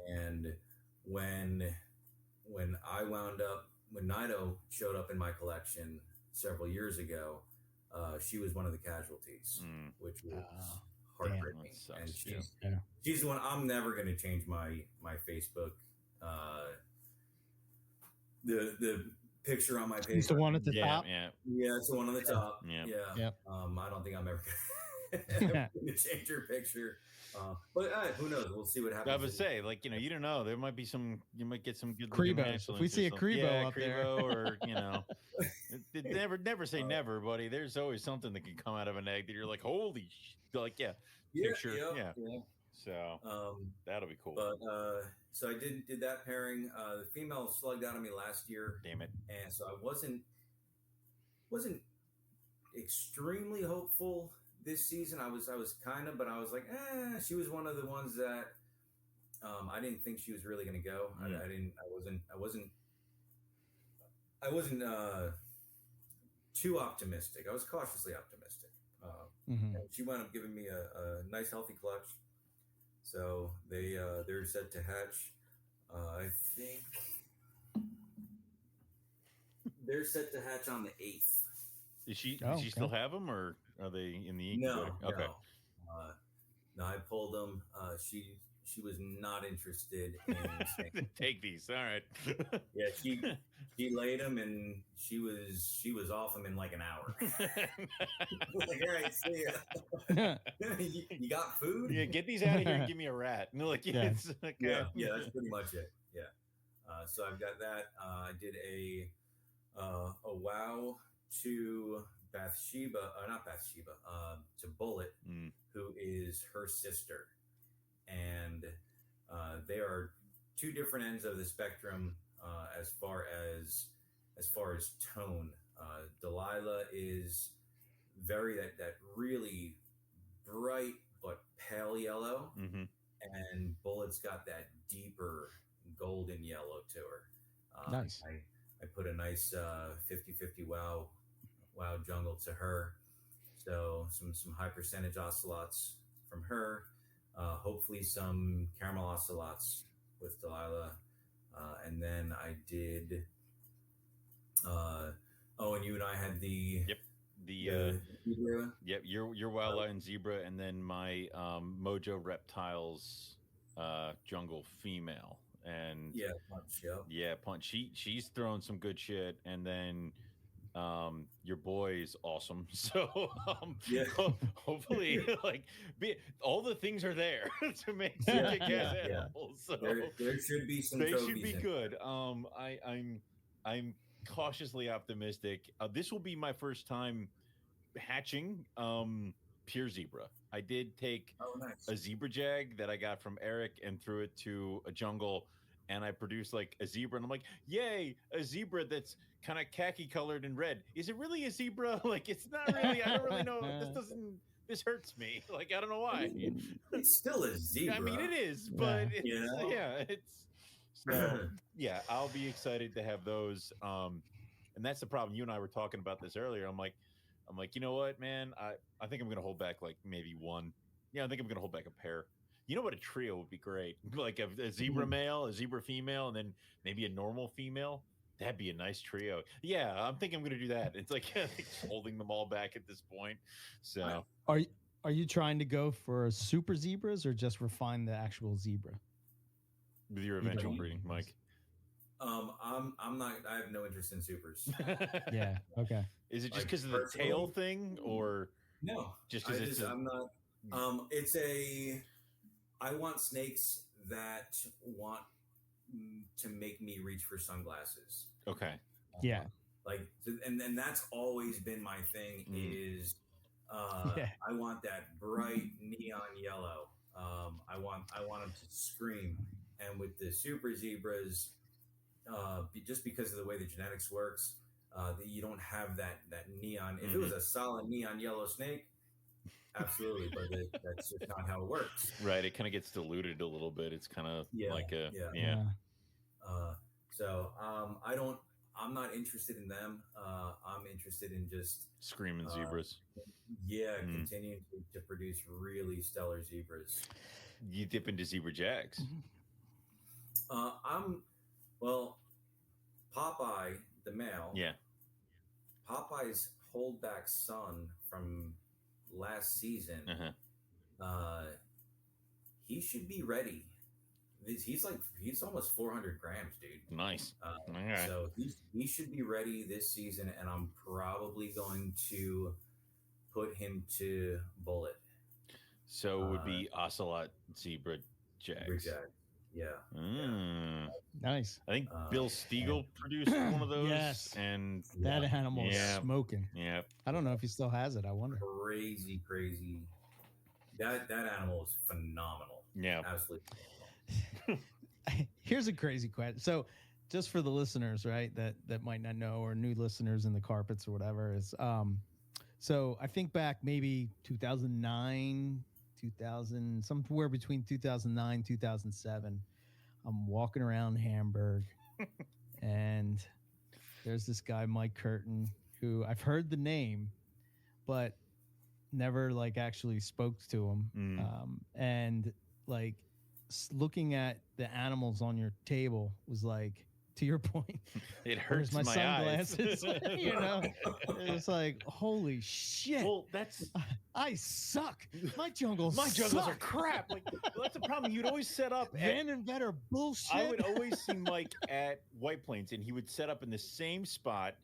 and when Nido showed up in my collection several years ago, she was one of the casualties, which was heartbreaking. And she's the one. I'm never going to change my Facebook. The picture on my page. It's the one at the top. Yeah, it's the one on the top. Yeah. I don't think I'm ever to change her picture. But who knows? We'll see what happens. I would say, like, you don't know. There might be you might get some good Crebo. hatchlings. If we see a Crebo up there, or never say never, buddy. There's always something that can come out of an egg that you're like, holy, picture, yeah. So that'll be cool. But so I did that pairing. The female slugged out on me last year. Damn it! And so I wasn't extremely hopeful this season. I was kind of, but I was like, she was one of the ones that I didn't think she was really going to go. I wasn't too optimistic. I was cautiously optimistic. And she wound up giving me a nice healthy clutch. So they're set to hatch. I think they're set to hatch on the 8th. Does she still have them, or are they in the incubator? No, okay. No, I pulled them. She was not interested in take these. All right. Yeah, she laid them, and she was off them in like an hour. Like, all right, see ya. You got food? Yeah, get these out of here and give me a rat. No, like, yeah, that's pretty much it. Yeah. So I've got that. I did a wow to Bathsheba, not Bathsheba, to Bullet, who is her sister, and they are two different ends of the spectrum as far as tone. Delilah is very that really bright but pale yellow, and Bullet's got that deeper golden yellow to her. Nice. I put a nice 50-50 wow jungle to her. So some high percentage ocelots from her. Hopefully some caramel ocelots with Delilah. And then I did and you and I had the zebra. Yep, your wildlion zebra, and then my Mojo reptiles jungle female. And Punch. She's throwing some good shit, and then your boy's awesome. So hopefully, like, all the things are there to make some kick-ass animals. So there should be some. They should be good. I'm cautiously optimistic. This will be my first time hatching pure zebra. I did take a zebra jag that I got from Eric and threw it to a jungle, and I produced like a zebra, and I'm like, yay, a zebra that's kind of khaki colored and red. Is it really a zebra? Like, it's not really. I don't really know. This hurts me. Like, I don't know why. It's still a zebra. I mean, it is, but I'll be excited to have those. And that's the problem. You and I were talking about this earlier. I'm like, you know what, man? I think I'm gonna hold back like maybe one. Yeah, I think I'm gonna hold back a pair. You know what? A trio would be great. Like a zebra male, a zebra female, and then maybe a normal female. That'd be a nice trio. Yeah, I'm thinking I'm gonna do that. It's like holding them all back at this point. So are you trying to go for super zebras or just refine the actual zebra with your eventual breeding, Mike? I'm not. I have no interest in supers. Yeah. Okay. Is it just because of the tail thing, or no? Just because I'm not. I want snakes that want to make me reach for sunglasses. Okay. Yeah. And that's always been my thing. Is I want that bright neon yellow. I want them to scream. And with the super zebras, just because of the way the genetics works, you don't have that neon. If it was a solid neon yellow snake, absolutely, but that's just not how it works. Right, it kind of gets diluted a little bit. It's kind of like a So I'm not interested in them. I'm interested in just screaming zebras. Continuing to produce really stellar zebras. You dip into zebra jags. Popeye, the male. Yeah. Popeye's holdback son from last season. He should be ready. He's almost 400 grams, dude. Nice. Right. So he should be ready this season, and I'm probably going to put him to bullet. So it would be ocelot, zebra, jags. Jag. Yeah. Nice. I think Bill Stiegel produced one of those. Yes. And that animal is smoking. Yeah. I don't know if he still has it. I wonder. Crazy. That animal is phenomenal. Yeah. Absolutely. Here's a crazy question. So, just for the listeners, right, that might not know, or new listeners in the carpets or whatever, is so I think back maybe 2009, 2000, somewhere between 2009, 2007. I'm walking around Hamburg, and there's this guy, Mike Curtin, who I've heard the name, but never like actually spoke to him. And like looking at the animals on your table was like, to your point, it hurts my sunglasses. Eyes. You know, it's like, holy shit. Well, I suck. My jungles are crap. Like, that's the problem. You'd always set up Van and Vetter bullshit. I would always see Mike at White Plains, and he would set up in the same spot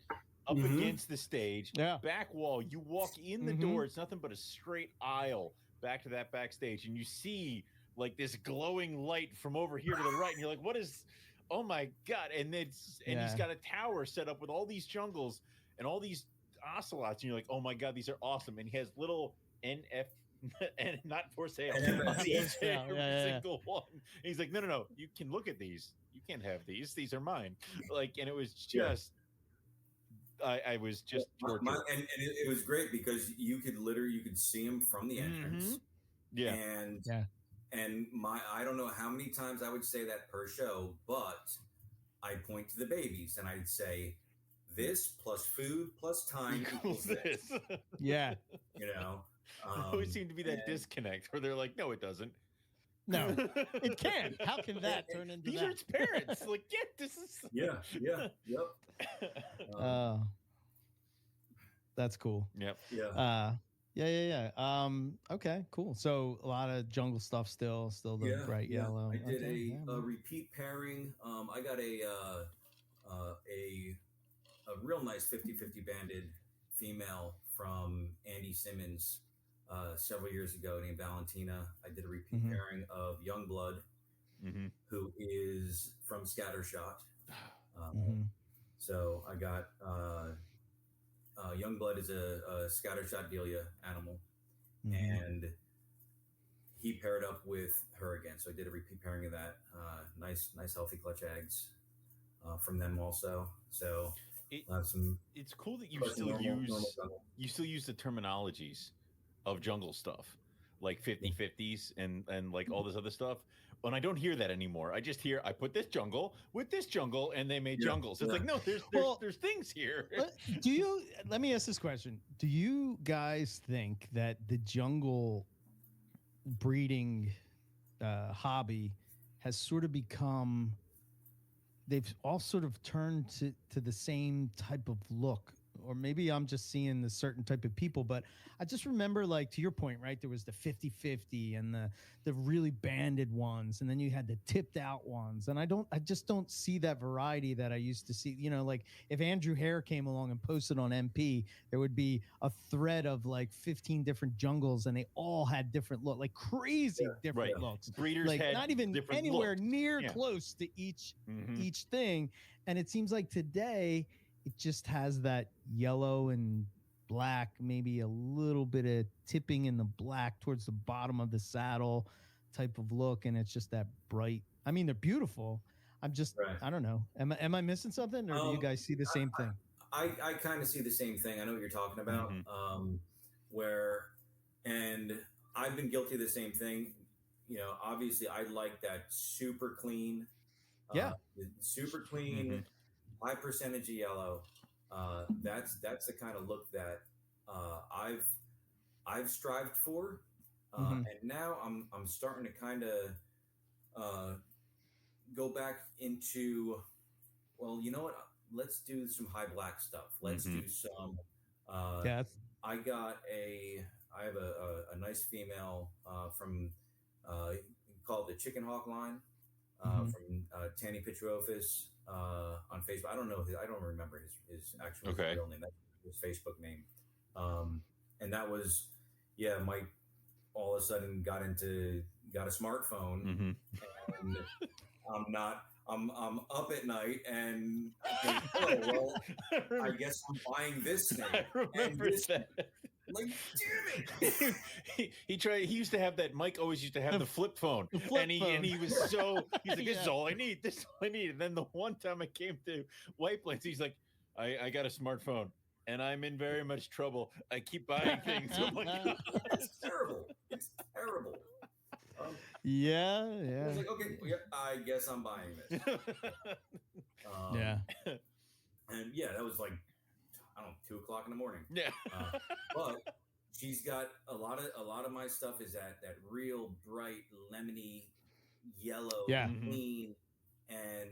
up against the stage. Yeah. Back wall. You walk in the door. It's nothing but a straight aisle back to that backstage, and you see like this glowing light from over here to the right, and you're like, what is... Oh my God. And he's got a tower set up with all these jungles and all these ocelots. And you're like, oh my God, these are awesome. And he has little NF and not for sale. Single one. And he's like, no. You can look at these. You can't have these. These are mine. Like, and it was just, I was just tortured. And it was great because you could see him from the entrance. Yeah. And I don't know how many times I would say that per show, but I'd point to the babies and I'd say, this plus food plus time equals this. Yeah. You know? There always seemed to be that disconnect where they're like, no, it doesn't. No, it can. How can that turn into These that? are its parents. Like, this is... Yep. That's cool. Yep. Yeah. Okay, cool. So a lot of jungle stuff still the bright yellow. I did a repeat pairing. I got a real nice 50-50 banded female from Andy Simmons several years ago named Valentina. I did a repeat pairing of Youngblood, who is from Scattershot. So I got Youngblood is a Scattershot Delia animal, and he paired up with her again. So I did a repeat pairing of that. Nice healthy clutch eggs from them also. So it's cool that you still use the terminologies of jungle stuff, like 50-50s and like all this other stuff. And I don't hear that anymore. I just hear, I put this jungle with this jungle and they made jungles. It's like, no, there's things here. Let me ask this question. Do you guys think that the jungle breeding hobby has sort of become, they've all sort of turned to the same type of look? Or maybe I'm just seeing the certain type of people, but I just remember, like, to your point, right? There was the 50-50 and the really banded ones, and then you had the tipped out ones. And I just don't see that variety that I used to see. You know, like if Andrew Hare came along and posted on MP, there would be a thread of like 15 different jungles, and they all had different look, like crazy different looks. Breeders like had not even anywhere looks. Near close to each thing. And it seems like today it just has that yellow and black, maybe a little bit of tipping in the black towards the bottom of the saddle type of look. And it's just that bright. I mean, they're beautiful. I'm just, I don't know. Am I missing something, or do you guys see the same thing? I kind of see the same thing. I know what you're talking about. And I've been guilty of the same thing. You know, obviously I like that super clean, super clean, high percentage of yellow. That's the kind of look that I've strived for, and now I'm starting to kind of go back into, well, you know what? Let's do some high black stuff. Let's do some. I have a nice female from called the Chicken Hawk line from Tanny Pitruofis on Facebook. I don't remember his actual real name. That's his Facebook name. and that was, yeah, Mike all of a sudden got a smartphone, and I'm up at night and I think, oh well, I guess I'm buying this thing. I remember that. Like, damn it! He tried. He used to have that. Mike always used to have the flip phone, and he was so he's like, this is all I need. This is all I need. And then the one time I came to White Plains, he's like, I got a smartphone, and I'm in very much trouble. I keep buying things. I'm like, it's terrible. It's terrible. Yeah. I was like, okay, I guess I'm buying this. Yeah. And yeah, that was like, I don't know, 2:00 in the morning. Yeah. But she's got a lot of my stuff is that real bright lemony yellow, clean. And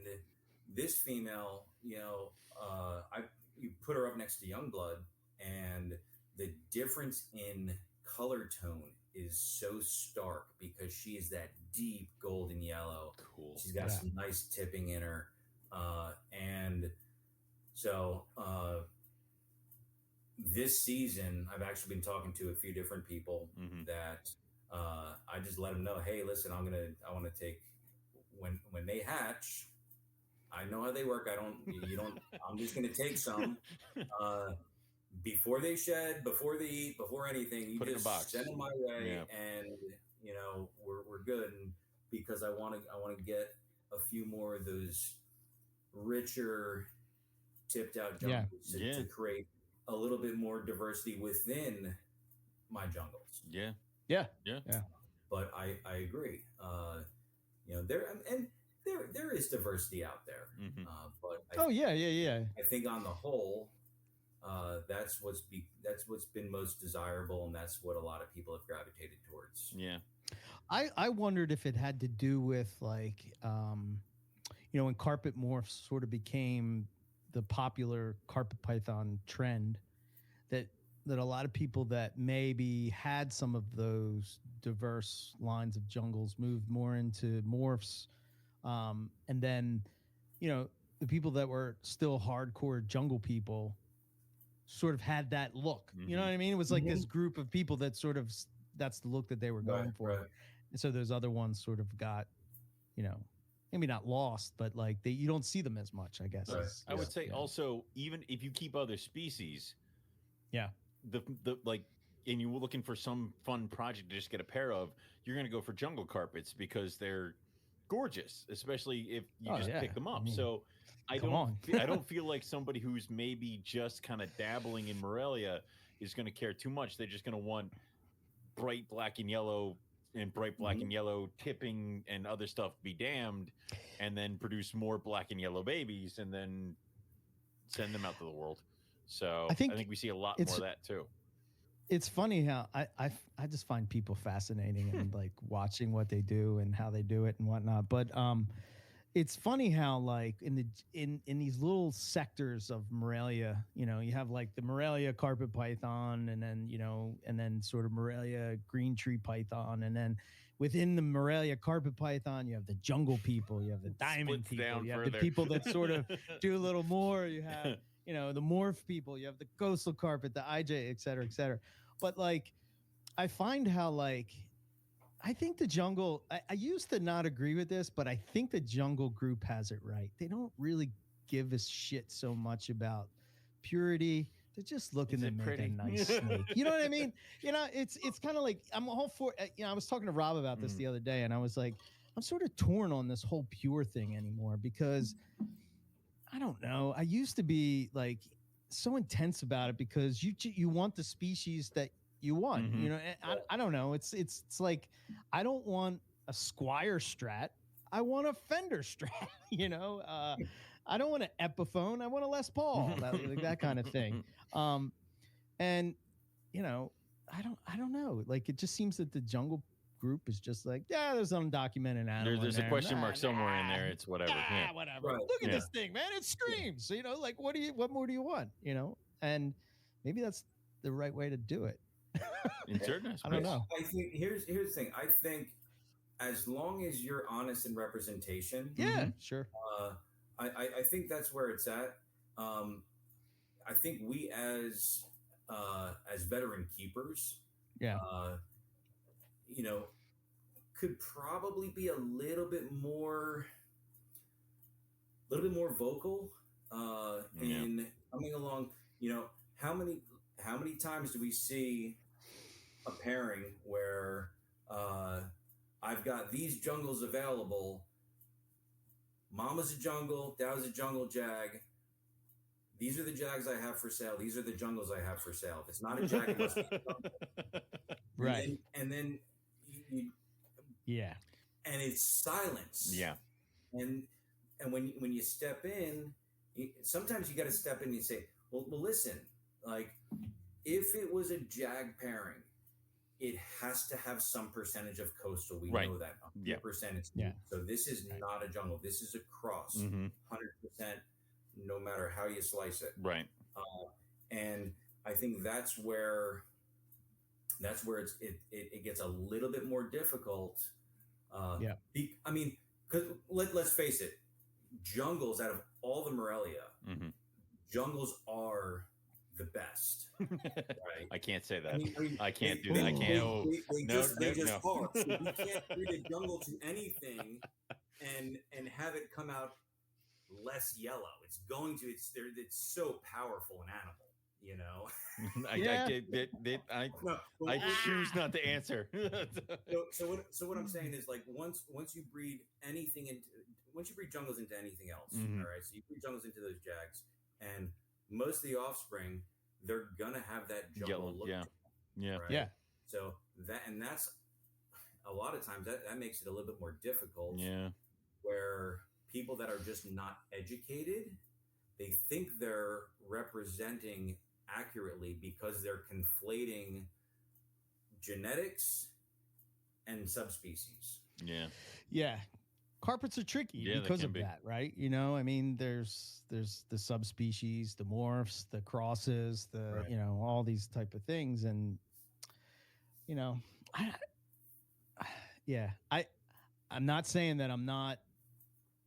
this female, you put her up next to Youngblood, and the difference in color tone is so stark because she is that deep golden yellow. Cool. She's got some nice tipping in her, and so this season I've actually been talking to a few different people that I just let them know, hey, listen, I want to take when they hatch. I know how they work. I'm just going to take some before they shed, before they eat, before anything. You put just it in a box. Send them my way, and we're good. And because I want to get a few more of those richer, tipped out jungles to create a little bit more diversity within my jungles. Yeah. But I agree. There is diversity out there. But I think on the whole, that's what's been most desirable, and that's what a lot of people have gravitated towards. Yeah. I wondered if it had to do with like, when carpet morphs sort of became the popular carpet python trend, that a lot of people that maybe had some of those diverse lines of jungles moved more into morphs. And then, the people that were still hardcore jungle people sort of had that look. You know what I mean? It was like this group of people that sort of, that's the look that they were going for. Right. And so those other ones sort of got, maybe not lost, but like you don't see them as much, I guess. Right. I would say also, even if you keep other species, the like, and you're looking for some fun project to just get a pair of, you're going to go for jungle carpets because they're gorgeous, especially if you pick them up. So I don't feel like somebody who's maybe just kind of dabbling in Morelia is going to care too much. They're just going to want bright black and yellow and bright black and yellow tipping and other stuff be damned, and then produce more black and yellow babies and then send them out to the world. So I think we see a lot more of that too. It's funny how I just find people fascinating and like watching what they do and how they do it and whatnot. But it's funny how like in these little sectors of Morelia, you have like the Morelia carpet python, and then sort of Morelia green tree python, and then within the Morelia carpet python, you have the jungle people, you have the diamond people, you have the people that sort of do a little more. You have the morph people, you have the coastal carpet, the IJ, et cetera, et cetera. But like, I find how like, I think the jungle, I used to not agree with this, but I think the jungle group has it right. They don't really give a shit so much about purity. They're just looking to make a nice snake. You know what I mean? It's kind of like, I'm all for, I was talking to Rob about this the other day, and I was like, I'm sort of torn on this whole pure thing anymore, because I don't know. I used to be like so intense about it because you want the species that you want, I don't know. It's like, I don't want a Squire strat. I want a Fender strat, I don't want an Epiphone. I want a Les Paul, that kind of thing. And I don't know. Like, it just seems that the jungle group is just like, there's undocumented animal. There's a question mark somewhere in there. It's whatever. Whatever. Right. Look at this thing, man. It screams. Like, what more do you want? And maybe that's the right way to do it. In certain aspects. I don't know. I think here's the thing. I think as long as you're honest in representation, sure. I think that's where it's at. I think we as as veteran keepers, Yeah. you know, could probably be a little bit more vocal in coming along. You know, how many times do we see a pairing where I've got these jungles available? Mama's a jungle, Dad's a jungle jag. These are the jags I have for sale. These are the jungles I have for sale. If it's not a jag, it must be a jungle. Right. And then yeah. And it's silence. Yeah. And when you step in, sometimes you got to step in and say, well, listen, like if it was a jag pairing, it has to have some percentage of coastal. We know that 100%. Yeah. So this is not a jungle. This is a cross, 100%, no matter how you slice it. Right. And I think that's where it gets a little bit more difficult. I mean, because let's face it, jungles out of all the Morelia, jungles are the best. Right? I can't say that. I mean, I can't do that. I can't. They just are. So you can't treat a jungle to anything and have it come out less yellow. It's so powerful an animal, you know. I choose not to answer. So what I'm saying is, like, once you breed jungles into anything else, all right. So you breed jungles into those jags, and most of the offspring, they're gonna have that jungle look. Right? So that's a lot of times that makes it a little bit more difficult. Yeah. Where people that are just not educated, they think they're representing accurately because they're conflating genetics and subspecies. Yeah. Carpets are tricky because of that, right? You know, I mean, there's the subspecies, the morphs, the crosses, you know, all these type of things. And, you know, I'm not saying that I'm not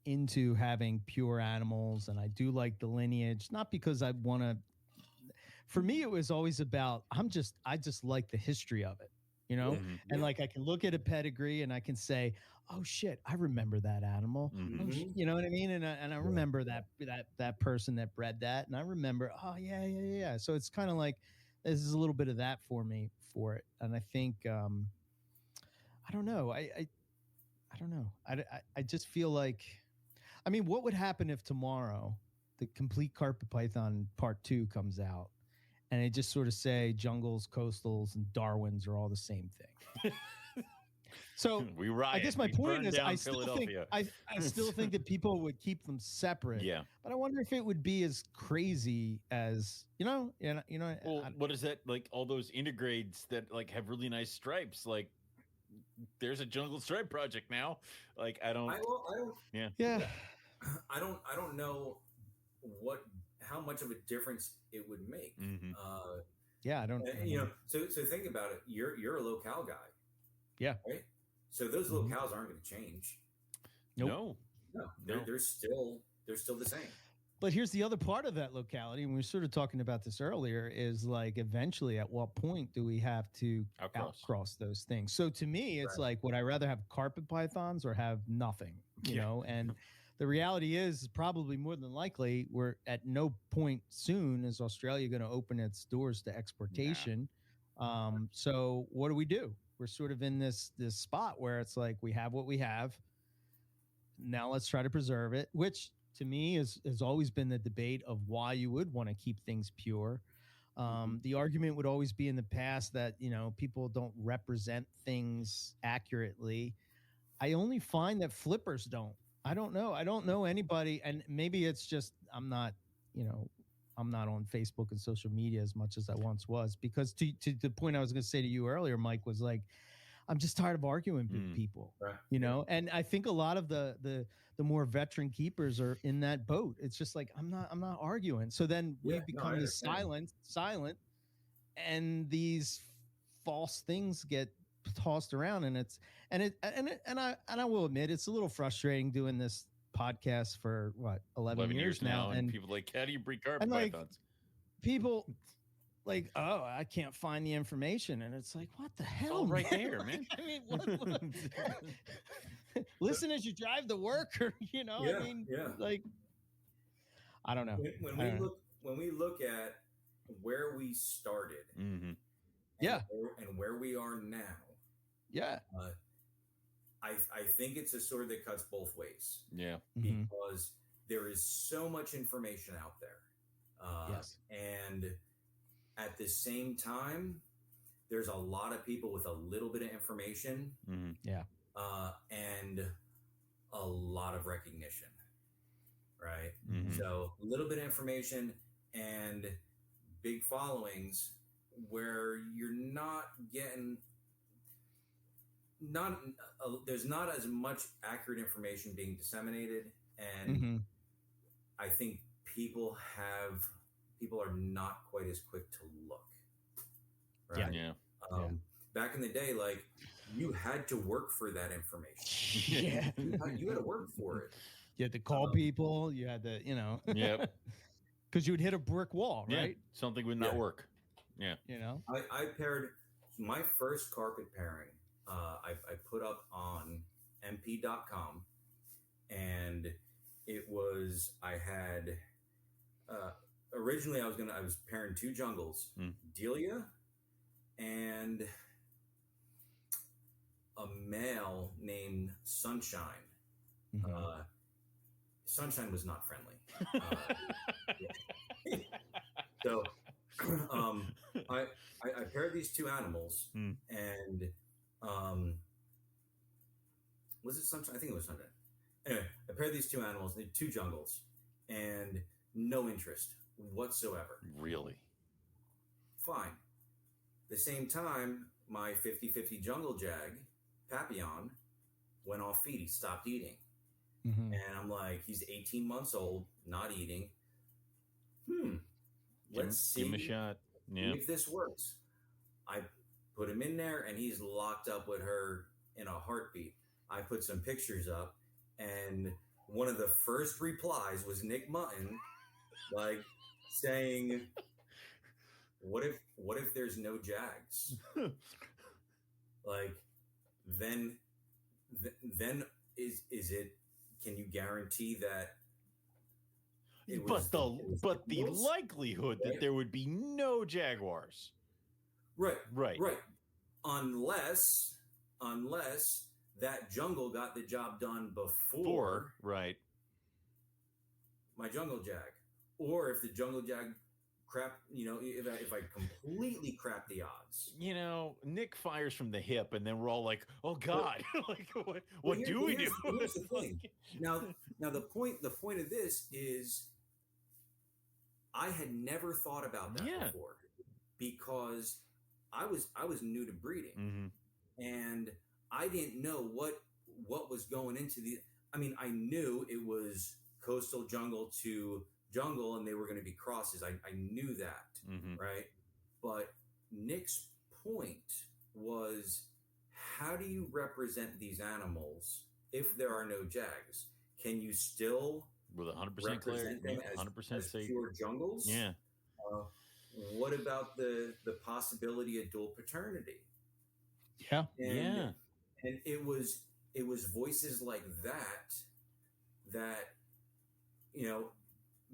into having pure animals, and I do like the lineage, not because I want to. For me, it was always about I just like the history of it, you know, and like I can look at a pedigree and I can say, oh shit, I remember that animal, you know what I mean, and I remember that person that bred that, and I remember, oh yeah. So it's kind of like this is a little bit of that for me for it, and I think I don't know, I don't know, I just feel like. I mean, what would happen if tomorrow the complete Carpet Python Part 2 comes out and they just sort of say jungles, coastals, and Darwins are all the same thing? So we riot. I guess my point is I still think that people would keep them separate. Yeah. But I wonder if it would be as crazy as, you know. Well, what is that, like all those integrades that like have really nice stripes, like there's a jungle stripe project now. Like I don't know how much of a difference it would make. I don't. You know, so think about it. You're a locale guy. Yeah. Right. So those locales aren't going to change. Nope. No. They're still the same. But here's the other part of that locality, and we were sort of talking about this earlier, is like eventually at what point do we have to outcross those things? So to me, it's like, would I rather have carpet pythons or have nothing, you know? And the reality is probably more than likely we're at no point soon is Australia going to open its doors to exportation. So what do? We're sort of in this spot where it's like we have what we have. Now let's try to preserve it, which to me has always been the debate of why you would want to keep things pure. The argument would always be in the past that, you know, people don't represent things accurately. I only find that flippers don't. I don't know anybody, and maybe it's just I'm not on Facebook and social media as much as I once was, because to the point I was going to say to you earlier, Mike, was like, I'm just tired of arguing with people, you know? And I think a lot of the more veteran keepers are in that boat. It's just like, I'm not arguing. So then we become this silent, and these false things get tossed around, and I will admit it's a little frustrating doing this podcast for 11 years now, and people like, how do you breed carpet pythons? People, like, oh, I can't find the information, and it's like, what the hell, all right man? there, Like, man. I mean, what? Listen as you drive to work, or Yeah, I mean, yeah. like, I don't know. When we look at where we started, Mm-hmm. and where we are now, Yeah. I think it's a sword that cuts both ways. Yeah. Because there is so much information out there. Yes. And at the same time, there's a lot of people with a little bit of information. Mm-hmm. Yeah. And a lot of recognition. Right. Mm-hmm. So a little bit of information and big followings where you're not getting there's not as much accurate information being disseminated, and I think people are not quite as quick to look. Right. Yeah. Back in the day, like, you had to work for that information. Yeah. You had to work for it. You had to call people. You had to, Yep. Because you would hit a brick wall, right? Yeah. Something would not work. Yeah. I paired my first carpet pairing. I put up on mp.com, and it was, I had, originally I was pairing two jungles, Delia and a male named Sunshine. Sunshine was not friendly. So I paired these two animals, and was it Sunshine? I think it was Sunshine. Anyway, I paired these two animals, they two jungles, and no interest whatsoever. Really? Fine. At the same time, my 50-50 jungle jag, Papillon, went off feed. He stopped eating. And I'm like, he's 18 months old, not eating. Let's see. Give him a shot. Yeah. If this works. I put him in there, and he's locked up with her in a heartbeat. I put some pictures up, and one of the first replies was Nick Mutton, like, saying, what if there's no Jags? Like, then is it, can you guarantee that the likelihood that there would be no jaguars. Right. Right. Unless that jungle got the job done before right. my jungle jag. Or if the jungle jag crap, if I completely crap the odds. Nick fires from the hip, and then we're all like, "Oh God!" Like, what do we do? Here's the thing. Now the point of this is, I had never thought about that before, because I was new to breeding, and I didn't know what was going into the. I mean, I knew it was coastal jungle to jungle, and they were going to be crosses. I knew that, right? But Nick's point was, how do you represent these animals if there are no Jags? Can you still with 100% represent them as pure jungles? Yeah. What about the possibility of dual paternity? Yeah. And it was voices like that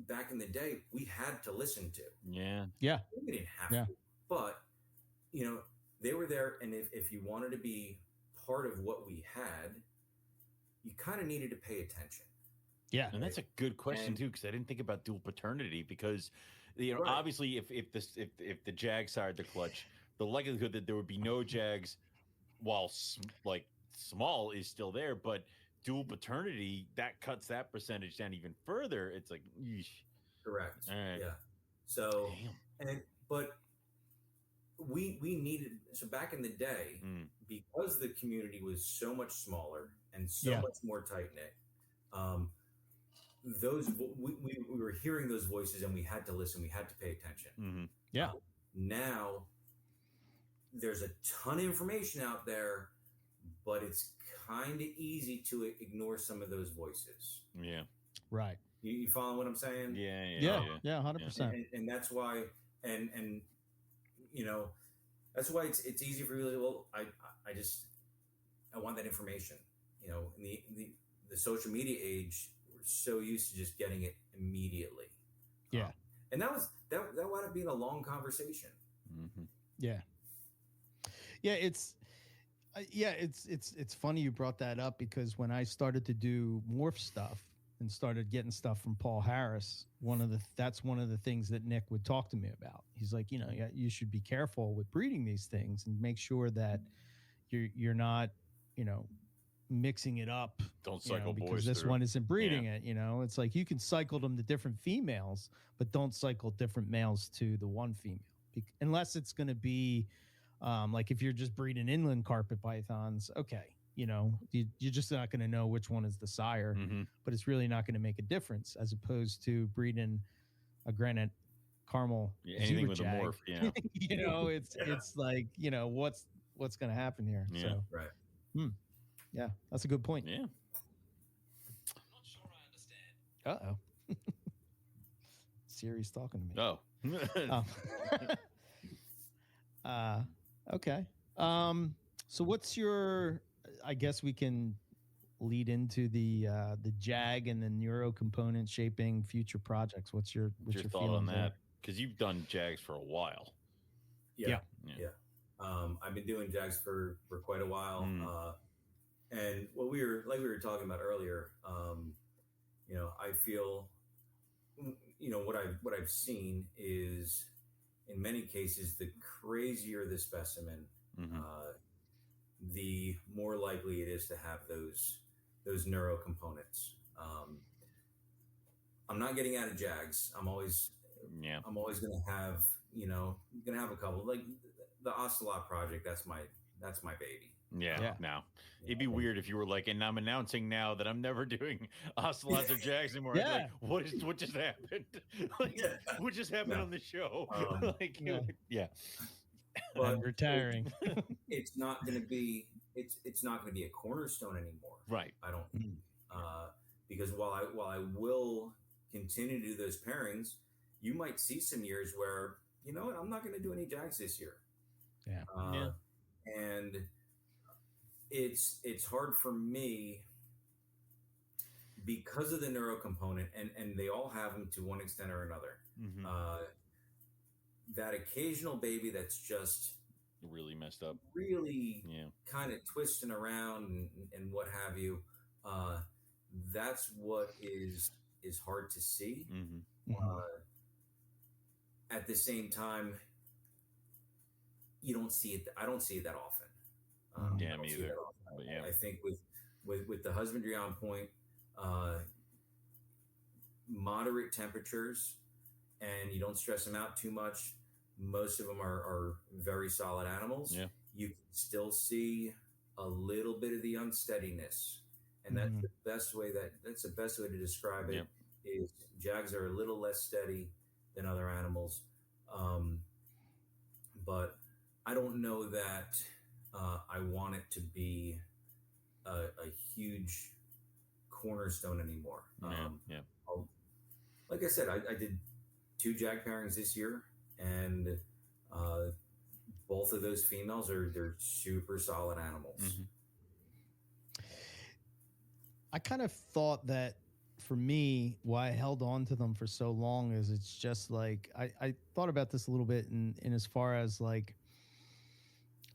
back in the day we had to listen to. Yeah. We didn't have to, but they were there, and if you wanted to be part of what we had, you kind of needed to pay attention. Yeah. And that's a good question too, because I didn't think about dual paternity, because obviously if the Jags sired the clutch, the likelihood that there would be no Jags while small is still there, but dual paternity, that cuts that percentage down even further. It's like, yeesh. Correct. All right. Yeah. So, but we needed, so back in the day, because the community was so much smaller and so much more tight knit, we were hearing those voices, and we had to listen. We had to pay attention. Now there's a ton of information out there, but it's kind of easy to ignore some of those voices. Yeah. Right. You follow what I'm saying? Yeah. 100%. And that's why, and you know, that's why it's easy for you. Well, I want that information. You know, in the social media age, we're so used to just getting it immediately. Yeah. And that wound up being a long conversation. Mm-hmm. Yeah. Yeah. It's funny you brought that up, because when I started to do morph stuff and started getting stuff from Paul Harris, that's one of the things that Nick would talk to me about. He's like, you should be careful with breeding these things and make sure that you're not, mixing it up. Don't cycle because boys this through. one isn't breeding it. It's like you can cycle them to different females, but don't cycle different males to the one female, unless it's going to be like if you're just breeding inland carpet pythons. Okay, you're just not going to know which one is the sire, but it's really not going to make a difference as opposed to breeding a granite caramel anything with jag. a morph. It's like what's going to happen here. Yeah. So Right. Yeah, that's a good point. Yeah. I'm not sure I understand. Siri's talking to me. Oh. Okay. So what's your? I guess we can lead into the Jag and the neuro component shaping future projects. What's your thought on that? Because you've done Jags for a while. Yeah. I've been doing Jags for quite a while. And what we were talking about earlier, I feel, what I've seen is, in many cases, the crazier the specimen, the more likely it is to have those neuro components. I'm not getting out of Jags. I'm always going to have, a couple. Like the Ocelot project. That's my baby. Yeah. Now it'd be weird if you were like, and I'm announcing now that I'm never doing ocelots or Jags anymore. Yeah. Like, what just happened? What just happened on the show? But I'm retiring. It's not going to be. It's not going to be a cornerstone anymore. Right. I don't. Because while I will continue to do those pairings, you might see some years where I'm not going to do any Jags this year. Yeah. And it's hard for me because of the neuro component, and they all have them to one extent or another. That occasional baby that's just really messed up, really kind of twisting around and what have you. That's what is hard to see. At the same time, you don't see it. I don't see it that often. Me either. But I think with the husbandry on point, moderate temperatures, and you don't stress them out too much. Most of them are very solid animals. Yeah. You can still see a little bit of the unsteadiness, and that's the best way to describe it. Is Jags are a little less steady than other animals, but I don't know that I want it to be a huge cornerstone anymore. Like I said, I did 2 Jag pairings this year, and both of those females they're super solid animals. I kind of thought that for me, why I held on to them for so long is it's just like I thought about this a little bit in as far as like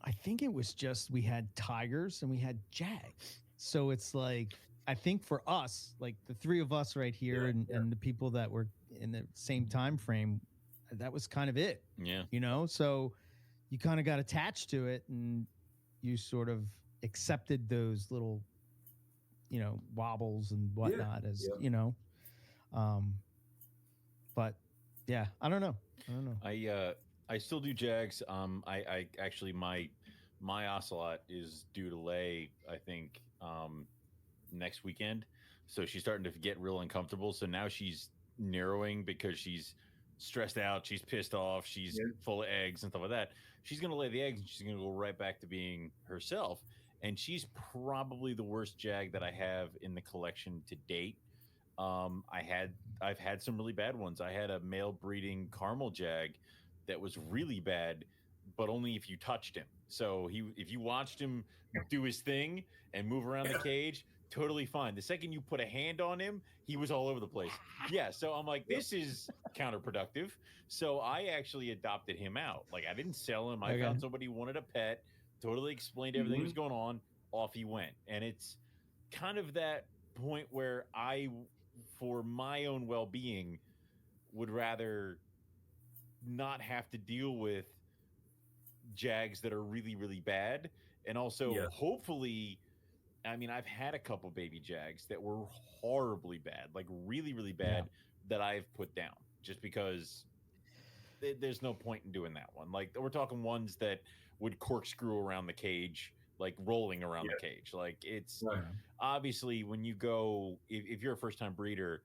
I think it was just we had tigers and we had Jags. So it's like I think for us, like the 3 of us right here and the people that were in the same time frame, that was kind of it. Yeah. So you kind of got attached to it and you sort of accepted those little wobbles and whatnot as but yeah, I don't know. I still do Jags. I actually my ocelot is due to lay, I think, next weekend. So she's starting to get real uncomfortable. So now she's narrowing because she's stressed out. She's pissed off. She's full of eggs and stuff like that. She's going to lay the eggs and she's going to go right back to being herself. And she's probably the worst Jag that I have in the collection to date. I've had some really bad ones. I had a male breeding caramel Jag that was really bad but only if you touched him. So if you watched him do his thing and move around the cage, totally fine. The second you put a hand on him, he was all over the place. Yeah, so I'm like, this is counterproductive. So I actually adopted him out. Like, I didn't sell him. I found somebody who wanted a pet, totally explained everything that was going on. Off he went. And it's kind of that point where I, for my own well-being, would rather not have to deal with Jags that are really, really bad. And also, hopefully, I mean, I've had a couple baby Jags that were horribly bad, like really, really bad, that I've put down just because there's no point in doing that one. Like, we're talking ones that would corkscrew around the cage, like rolling around the cage. Like, it's obviously when you go, if you're a first time breeder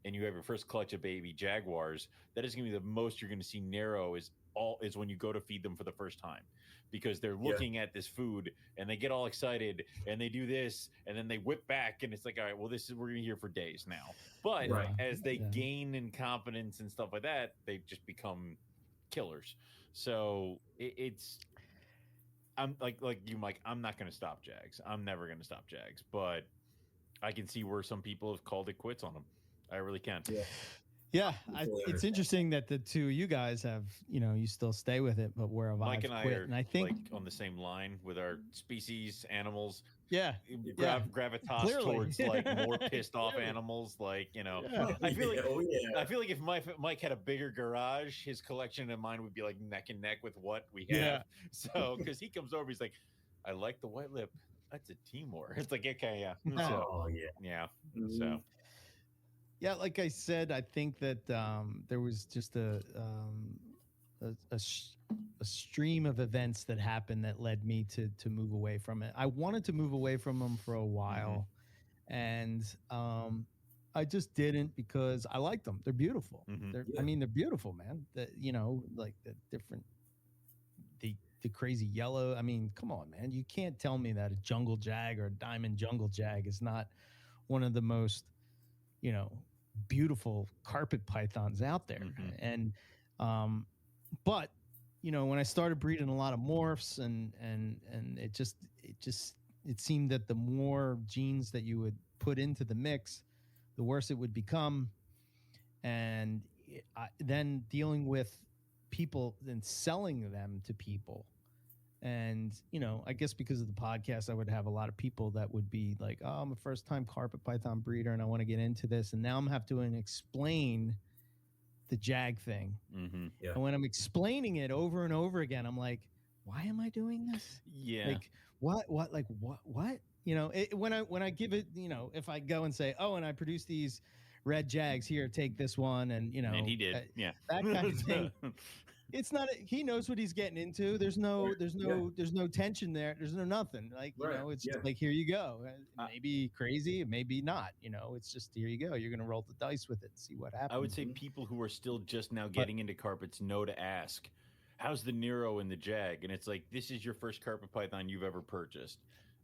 and you have your first clutch of baby Jaguars, that is going to be the most you're going to see narrow is when you go to feed them for the first time, because they're looking at this food and they get all excited and they do this and then they whip back and it's like, all right, well, we're going to be here for days now. But as they gain in confidence and stuff like that, they just become killers. So I'm like you, Mike, I'm not going to stop Jags. I'm never going to stop Jags, but I can see where some people have called it quits on them. I really can. Yeah, it's interesting that the two of you guys have, you still stay with it, but where Mike and I are, I think, like, on the same line with our species, animals. Yeah, gravitas towards like more pissed off animals. Like, I feel like if Mike had a bigger garage, his collection and mine would be like neck and neck with what we have. Yeah. So because he comes over, he's like, I like the white lip. That's a Timor. It's like, okay, yeah. So, yeah. So. Yeah, like I said, I think that there was just a stream of events that happened that led me to move away from it. I wanted to move away from them for a while, and I just didn't because I like them. They're beautiful. I mean, they're beautiful, man. Like the different, the crazy yellow. I mean, come on, man. You can't tell me that a jungle jag or a diamond jungle jag is not one of the most, beautiful carpet pythons out there. And but when I started breeding a lot of morphs and it seemed that the more genes that you would put into the mix, the worse it would become. And then dealing with people and selling them to people. And, I guess because of the podcast, I would have a lot of people that would be like, oh, I'm a first time carpet python breeder and I want to get into this. And now I'm having to explain the Jag thing. And when I'm explaining it over and over again, I'm like, why am I doing this? Yeah. Like, what? When I give it, if I go and say, oh, and I produce these red Jags here, take this one. And, and he did. That kind of thing. It's not. He knows what he's getting into. There's no tension there. There's no nothing. Like it's just like, here you go. Maybe crazy, maybe not. It's just, here you go. You're gonna roll the dice with it and see what happens. I would say people who are still just now getting into carpets know to ask, how's the Nero and the Jag? And it's like, this is your first carpet python you've ever purchased,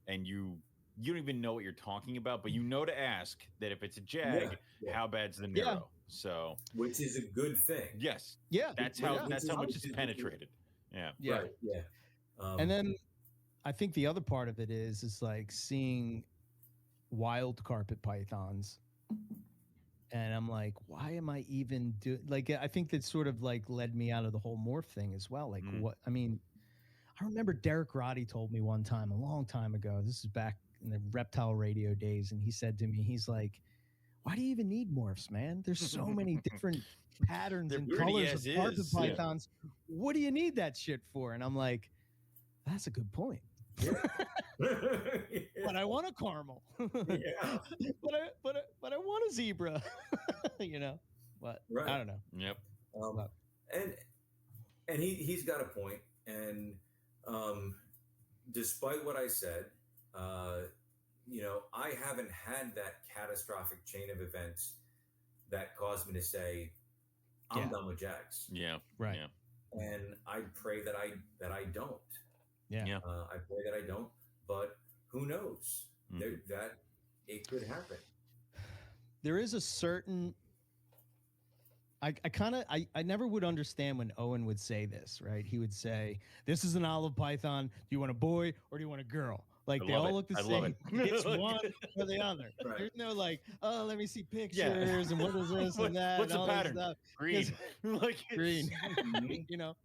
and you don't even know what you're talking about, but you know to ask that if it's a Jag, how bad's the Nero? Yeah. So, which is a good thing. Yes. Yeah. That's how much it's penetrated. Yeah. Yeah. Right. Yeah. And then I think the other part of it is like seeing wild carpet pythons. And I'm like, why am I even doing, like, I think that sort of like led me out of the whole morph thing as well. Like I remember Derek Roddy told me one time, a long time ago, this is back in the reptile radio days. And he said to me, he's like, why do you even need morphs, man? There's so many different patterns and colors of carpet pythons. What do you need that shit for? And I'm like, that's a good point. But I want a caramel. but I want a zebra. But I don't know. Yep. And he's got a point. And despite what I said, I haven't had that catastrophic chain of events that caused me to say, I'm done with Jags. Yeah. Right. Yeah. And I pray that I don't. Yeah. I pray that I don't, but who knows? That it could happen. There is a certain I never would understand when Owen would say this, right? He would say, "This is an olive python. Do you want a boy or do you want a girl?" Like they all look the same. It's one or the other. Right. There's no like, oh, let me see pictures and what is this and that. What's and the all pattern? This stuff. Green. Like Green. Mhm. You know.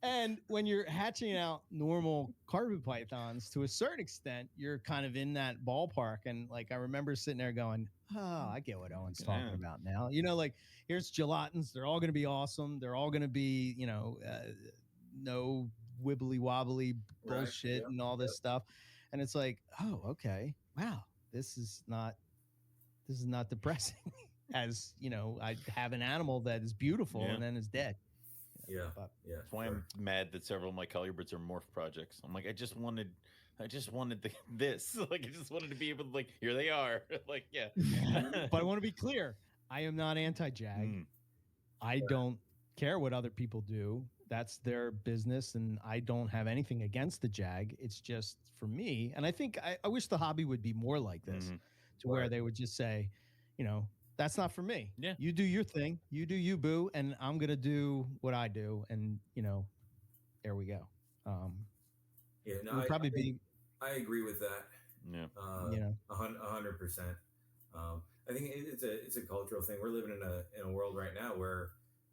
And when you're hatching out normal carpet pythons, to a certain extent, you're kind of in that ballpark. And like I remember sitting there going, "Oh, I get what Owen's talking about now." You know, like here's gelatins. They're all going to be awesome. They're all going to be, no wibbly wobbly bullshit and all this stuff. And it's like, oh, okay, wow, this is not depressing. As you know, I have an animal that is beautiful and then is dead. Yeah, But yeah. That's why I'm mad that several of my colubrids are morph projects. I'm like, I just wanted this. Like, I just wanted to be able to, like, here they are. Like, yeah. But I want to be clear. I am not anti-Jag. I don't care what other people do. That's their business, and I don't have anything against the Jag. It's just for me, and I think I wish the hobby would be more like this, to where they would just say, that's not for me. Yeah. You do your thing. You do you, boo, and I'm going to do what I do, and, there we go. Yeah, no, it would probably be... I agree with that. Yeah. 100%. I think it's a cultural thing. We're living in a world right now where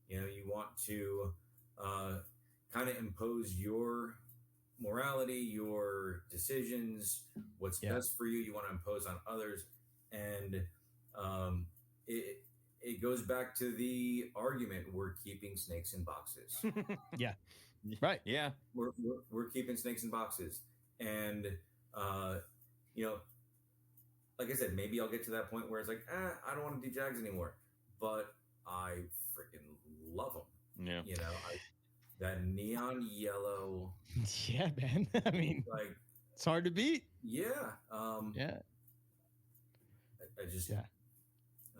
you want to kind of impose your morality, your decisions, what's best for you. You want to impose on others, and it goes back to the argument: we're keeping snakes in boxes. Yeah, right. Yeah, we're keeping snakes in boxes, and like I said, maybe I'll get to that point where it's like, I don't want to do Jags anymore, but I freaking love them. Yeah, that neon yellow. Yeah, man. I mean, like, it's hard to beat. Yeah. Yeah. I just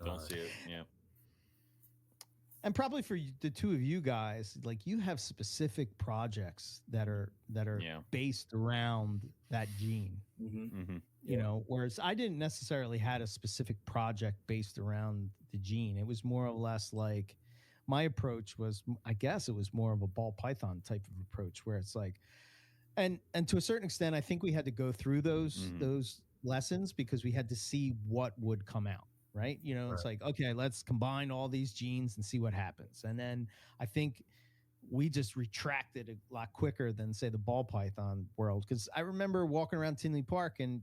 don't see it. Yeah. And probably for the two of you guys, like you have specific projects that are based around that gene. Whereas I didn't necessarily had a specific project based around the gene. It was more or less like my approach was, I guess it was more of a ball python type of approach, where it's like, and to a certain extent, I think we had to go through those lessons because we had to see what would come out. Right. It's like, okay, let's combine all these genes and see what happens. And then I think we just retracted a lot quicker than, say, the ball python world. Because I remember walking around Tinley Park and,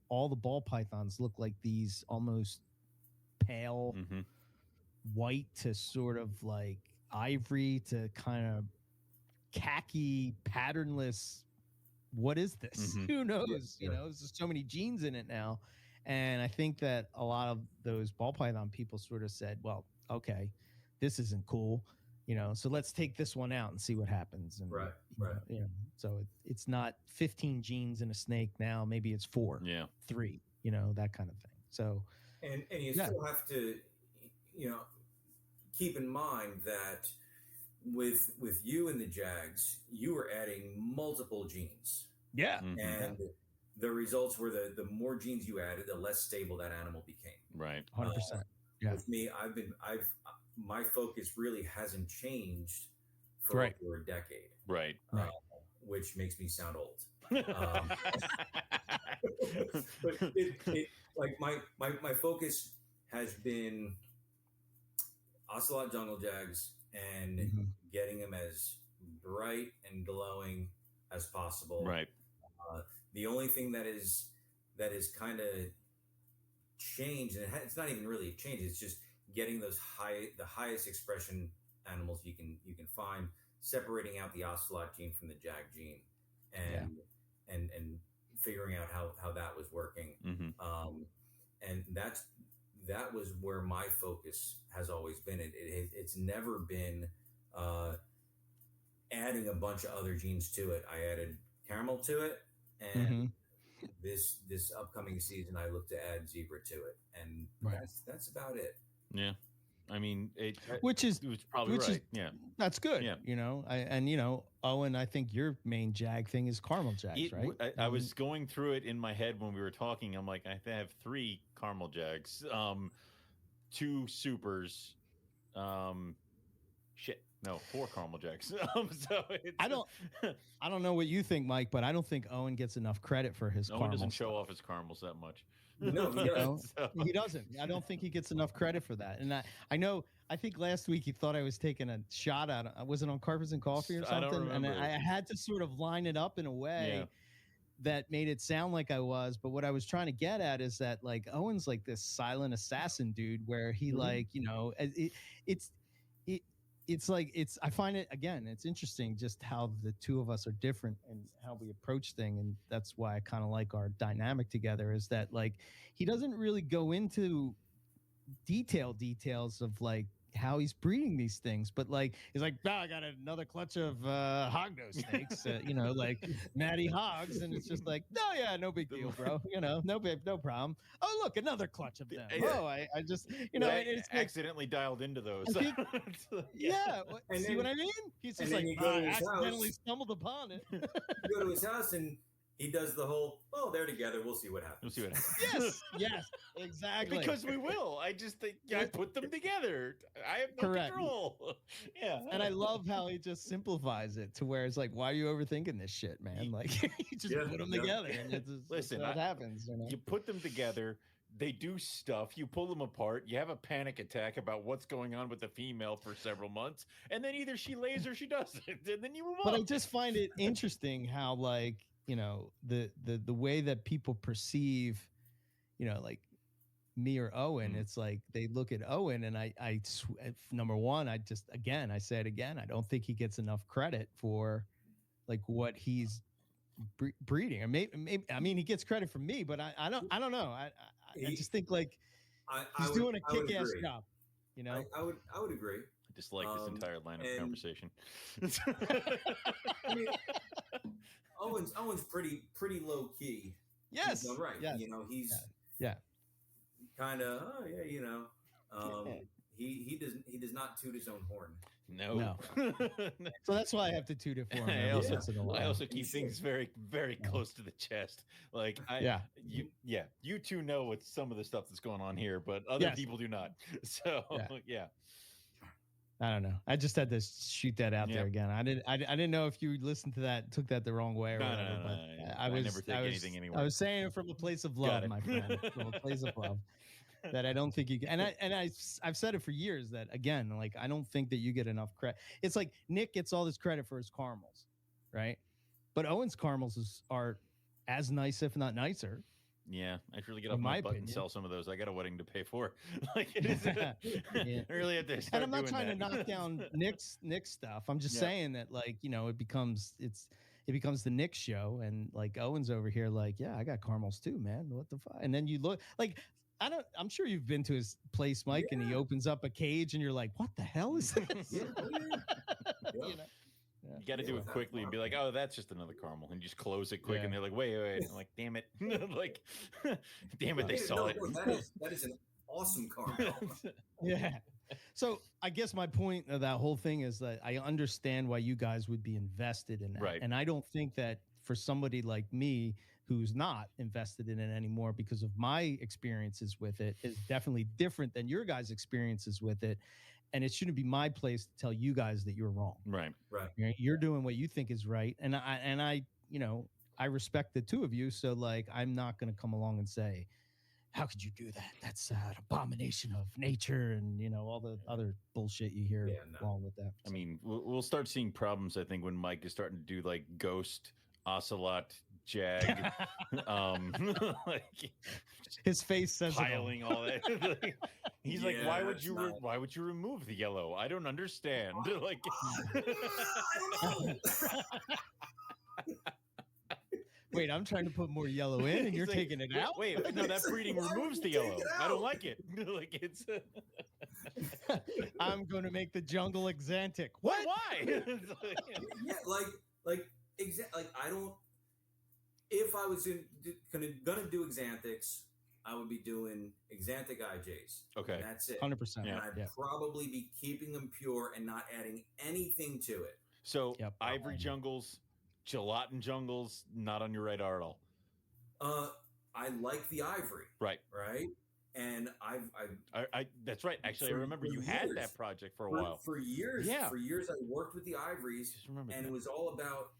all the ball pythons look like these almost pale white to sort of like ivory to kind of khaki patternless. What is this? Who knows? There's just so many genes in it now. And I think that a lot of those ball python people sort of said, well, okay, this isn't cool, so let's take this one out and see what happens. And, so it's not 15 genes in a snake now. Maybe it's 4, 3, that kind of thing. So, and you still have to, keep in mind that with you and the Jags, you were adding multiple genes. Yeah. And the results were the more genes you added, the less stable that animal became. Right. 100%. With me, my focus really hasn't changed for over a decade. Right. Which makes me sound old. But like my focus has been ocelot jungle Jags and getting them as bright and glowing as possible. Right. The only thing that is kind of changed, and it's not even really a change, it's just getting the highest expression animals you can find, separating out the ocelot gene from the Jag gene, and figuring out how that was working. And that was where my focus has always been. It's never been adding a bunch of other genes to it. I added caramel to it, and this upcoming season I look to add zebra to it, and that's about it. Yeah, I mean, it was probably right. That's good. Yeah, Owen, I think your main Jag thing is caramel Jags, right? I was going through it in my head when we were talking. I'm like, I have 3 caramel Jags, 2 supers, Shit. No, 4 caramel Jags. So it's, I don't know what you think, Mike, but I don't think Owen gets enough credit for his Owen caramel doesn't show stuff. off his caramels that much. No, he doesn't. So- He doesn't. I don't think he gets enough credit for that. And I think last week he thought I was taking a shot at him. Was it on Carpets and Coffee or I don't something? And remember. I had to sort of line it up in a way Yeah. that made it sound like I was. But what I was trying to get at is that like Owen's like this silent assassin dude where he like, you know, I find it, again, it's interesting just how the two of us are different and how we approach things. And that's why I kind of like our dynamic together, is that like he doesn't really go into details of like how he's breeding these things, but like he's like, I got another clutch of hognose snakes, you know, like Matty Hogs, and it's just like, oh yeah, no big deal, bro, you know, no problem. Oh look, another clutch of them. Oh, I just, you know, it's like, accidentally dialed into those. I think, yeah, And see then- what I mean? He's and just then like, you go to I his accidentally house. stumbled upon it. You go to his house and he does the whole, oh, they're together. We'll see what happens. We'll see what happens. Yes, exactly. Because we will. I just think I put them together. I have no Correct. control. Yeah. And I love how he just simplifies it to where it's like, why are you overthinking this shit, man? Like, you just Yeah, put them yeah. together, and it's just, Listen, what happens. You know? You put them together. They do stuff. You pull them apart. You have a panic attack about what's going on with the female for several months, and then either she lays or she doesn't, and then you move But on. I just find it interesting how, like, you know, the way that people perceive, you know, like me or Owen, it's like they look at Owen, and number one, I say it again, I don't think he gets enough credit for like what he's breeding. Or maybe I mean, he gets credit from me, but I don't know. I just think like he's doing a kick-ass job. You know, I would agree. I dislike this entire line of and- conversation. I mean, Owen's pretty low key. yes, He's done right. yes. You know, he's Yeah. kind of you know. He does not toot his own horn. No. So that's why I have to toot it for him. I every also, once in a while. I also keep You should. things very, very close to the chest. Like, you two know what some of the stuff that's going on here, but other Yes. people do not. So, yeah. I don't know. I just had to shoot that out there Yep. again. I didn't know if you listened to that, took that the wrong way or No, whatever. no, but no. I was never take anything anywhere. I was saying it from a place of love, it. my friend, from a place of love. That I don't think you can, I've said it for years that, again, like, I don't think that you get enough credit. It's like Nick gets all this credit for his caramels, right? But Owen's caramels are as nice, if not nicer. Yeah, I should really get In off my my butt and opinion. sell some of those. I got a wedding to pay for. Like, it is, Yeah. I really have to start And I'm not doing trying that. to knock down Nick's stuff. I'm just Yeah. saying that, like, you know, it becomes the Nick show, and like Owen's over here, like, yeah, I got caramels too, man. What the fuck? And then you look like, I'm sure you've been to his place, Mike, and he opens up a cage, and you're like, what the hell is this? Yeah. You know? You got to do it without quickly and be like, oh, that's just another caramel, and just close it quick. Yeah. And they're like, wait. I'm like, damn it. Like, damn it, they Yeah, saw no, it. no, that is an awesome caramel. Yeah. So I guess my point of that whole thing is that I understand why you guys would be invested in that. Right. And I don't think that for somebody like me who's not invested in it anymore because of my experiences with it is definitely different than your guys' experiences with it. And it shouldn't be my place to tell you guys that you're wrong. Right. Right. You're doing what you think is right. And I, you know, I respect the two of you. So like, I'm not going to come along and say, how could you do that? That's an abomination of nature, and you know, all the other bullshit you hear along with that. I mean, we'll start seeing problems, I think, when Mike is starting to do like ghost, ocelot, jag, like His face says it all. piling all that. He's like, Yeah, why would that's you not- why would you remove the yellow? I don't understand. Like, I don't know. Wait, I'm trying to put more yellow in, and he's you're like, taking it out. Wait, no, that breeding Why would removes you the take yellow. it I don't out? like it. Like, it's I'm going to make the jungle exantic. why? Why? Yeah, like I don't. If I was gonna do Xanthics, I would be doing Xanthic IJs. Okay. That's it. 100%. And Yeah. I'd probably be keeping them pure and not adding anything to it. So Yep. ivory jungles, gelatin jungles, not on your radar at all. I like the ivory, Right. right? And that's right. Actually, I remember you had that project for a while. For years, Yeah. for years, I worked with the ivories, and it was all about.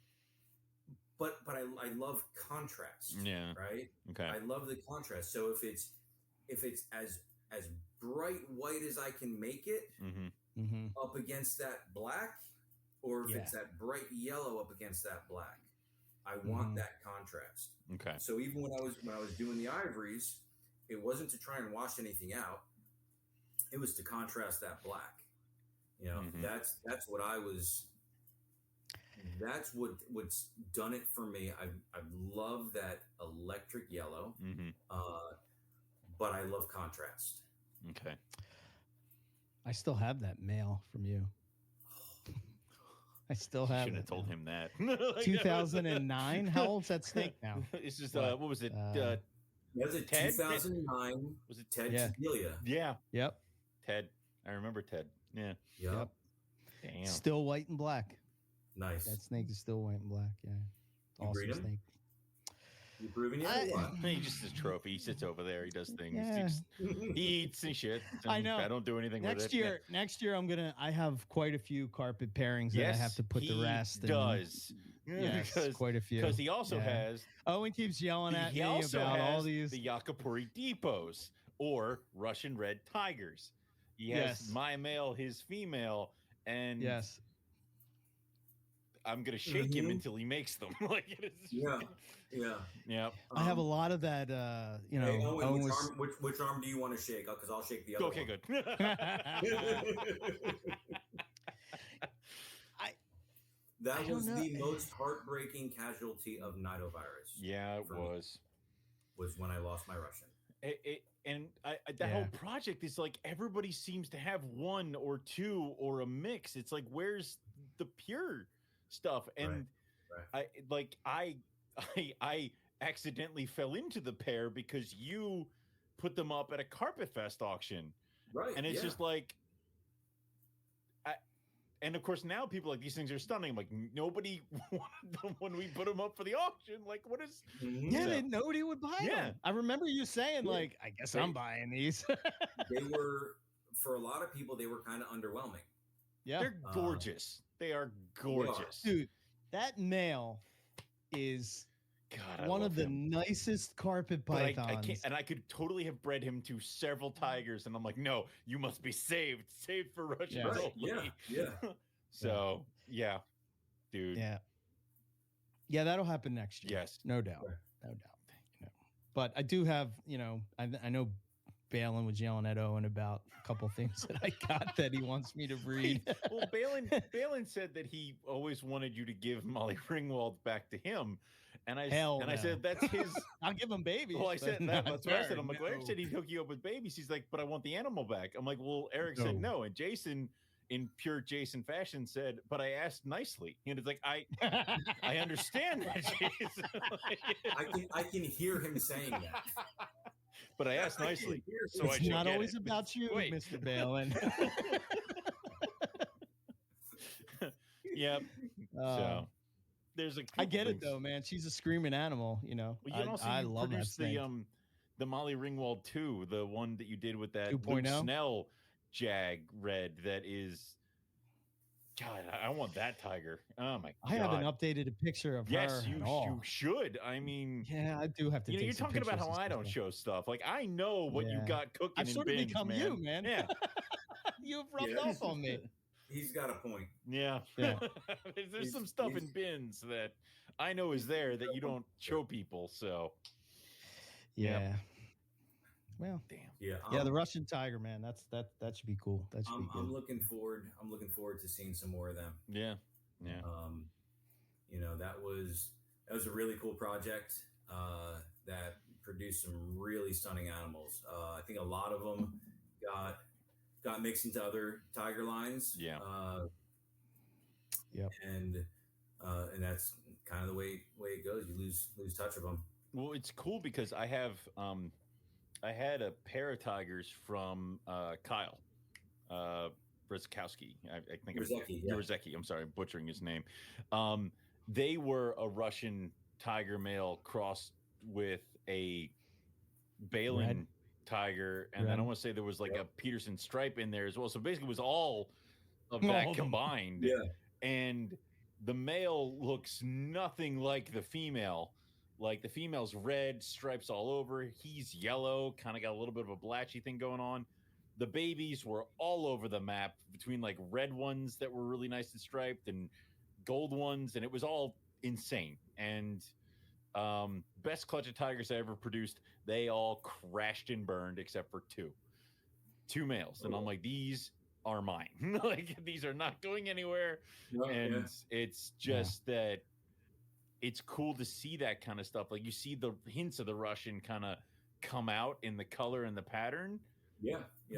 But I love contrast. Yeah. Right. Okay. I love the contrast. So if it's as bright white as I can make it up against that black, or if it's that bright yellow up against that black, I want that contrast. Okay. So even when I was doing the ivories, it wasn't to try and wash anything out. It was to contrast that black. You know, that's what I was. That's what's done it for me. I love that electric yellow, but I love contrast. Okay. I still have that mail from you. I still have. Should have told him that. 2009. How old's that snake now? It's just what was it? Was it Ted? 2009? Was it Ted? Yeah. Yeah. Yep. Ted. I remember Ted. Yeah. Yep. Damn. Still white and black. Nice. That snake is still white and black. Yeah. Awesome snake. You proving yet? He's just a trophy. He sits over there. He does things. Yeah. He eats and shit. And I know. I don't do anything next with year, it. Next year, I have quite a few carpet pairings that I have to put the rest. Does. Yes, quite a few. Because he also has. Owen keeps yelling at me also about has all these. The Yakapuri depots or Russian red tigers. He has my male, his female, and yes. I'm gonna shake him until he makes them. Like it is. Yeah. I have a lot lot of that. You know, hey, Owen, was... which arm do you want to shake? Because I'll shake the other. Okay, one. Good. That was the most heartbreaking casualty of nidovirus. Yeah, it was. Was when I lost my Russian. That whole project is like everybody seems to have one or two or a mix. It's like, where's the pure stuff? And I accidentally fell into the pair because you put them up at a Carpet Fest auction. Right. And it's just like, and of course now people are like, these things are stunning. I'm like, nobody wanted them when we put them up for the auction. Like, what is? Yeah, nobody would buy them. I remember you saying like, I guess I'm buying these. They were, for a lot of people, they were kind of underwhelming. Yeah, they're gorgeous. They are gorgeous, dude. That male is one of the nicest carpet pythons. I can't, and I could totally have bred him to several tigers, and I'm like, no, you must be saved for Russians only. Yeah. So dude. Yeah, that'll happen next year. Yes, no doubt, no doubt. You know, but I do have, you know, I know Balin was yelling at Owen about a couple things that I got that he wants me to breed. Well, Balin said that he always wanted you to give Molly Ringwald back to him. And I said, that's his. I'll give him babies. Well, I said that's what I said. I'm like, well, Eric said he'd hook you up with babies. He's like, but I want the animal back. I'm like, well, Eric said no. And Jason, in pure Jason fashion, said, but I asked nicely. And it's like, I understand that, Jason. I can hear him saying that. But I asked nicely. So it's not always about you, Mr. Balin. Yep. So there's I get it though, man. She's a screaming animal, you know. Well, I love that snake. The Molly Ringwald 2, the one that you did with that 2.0 Luke Snell Jag red. That is, God, I want that tiger. Oh my God! I haven't updated a picture of her. Yes, you should. I mean, yeah, I do have to. You're talking about how I don't show stuff. Like I know what you got cooking. I've sort of become man. you, man. Yeah, you've rubbed off on me. He's got a point. Yeah. There's some stuff in bins that I know is there that you don't show people. So, yeah. Well, damn. Yeah. The Russian tiger, man. That should be cool. That should be good. I'm looking forward to seeing some more of them. Yeah. You know, that was a really cool project that produced some really stunning animals. I think a lot of them got mixed into other tiger lines. Yeah. And that's kind of the way it goes. You lose touch of them. Well, it's cool because I had a pair of tigers from Kyle Brzezowski. I think Brzezowski. I'm sorry, I'm butchering his name. They were a Russian tiger male crossed with a Balin tiger, and then I Red. want to say there was like Yep. a Peterson stripe in there as well. So basically, it was all of that All of them. combined. Yeah. And the male looks nothing like the female. Like the female's red, stripes all over. He's yellow, kind of got a little bit of a blatchy thing going on. The babies were all over the map between like red ones that were really nice and striped and gold ones, and it was all insane. And best clutch of tigers I ever produced. They all crashed and burned except for two males, and I'm like, these are mine. Like these are not going anywhere. Yeah, And it's just that it's cool to see that kind of stuff. Like you see the hints of the Russian kind of come out in the color and the pattern, yeah.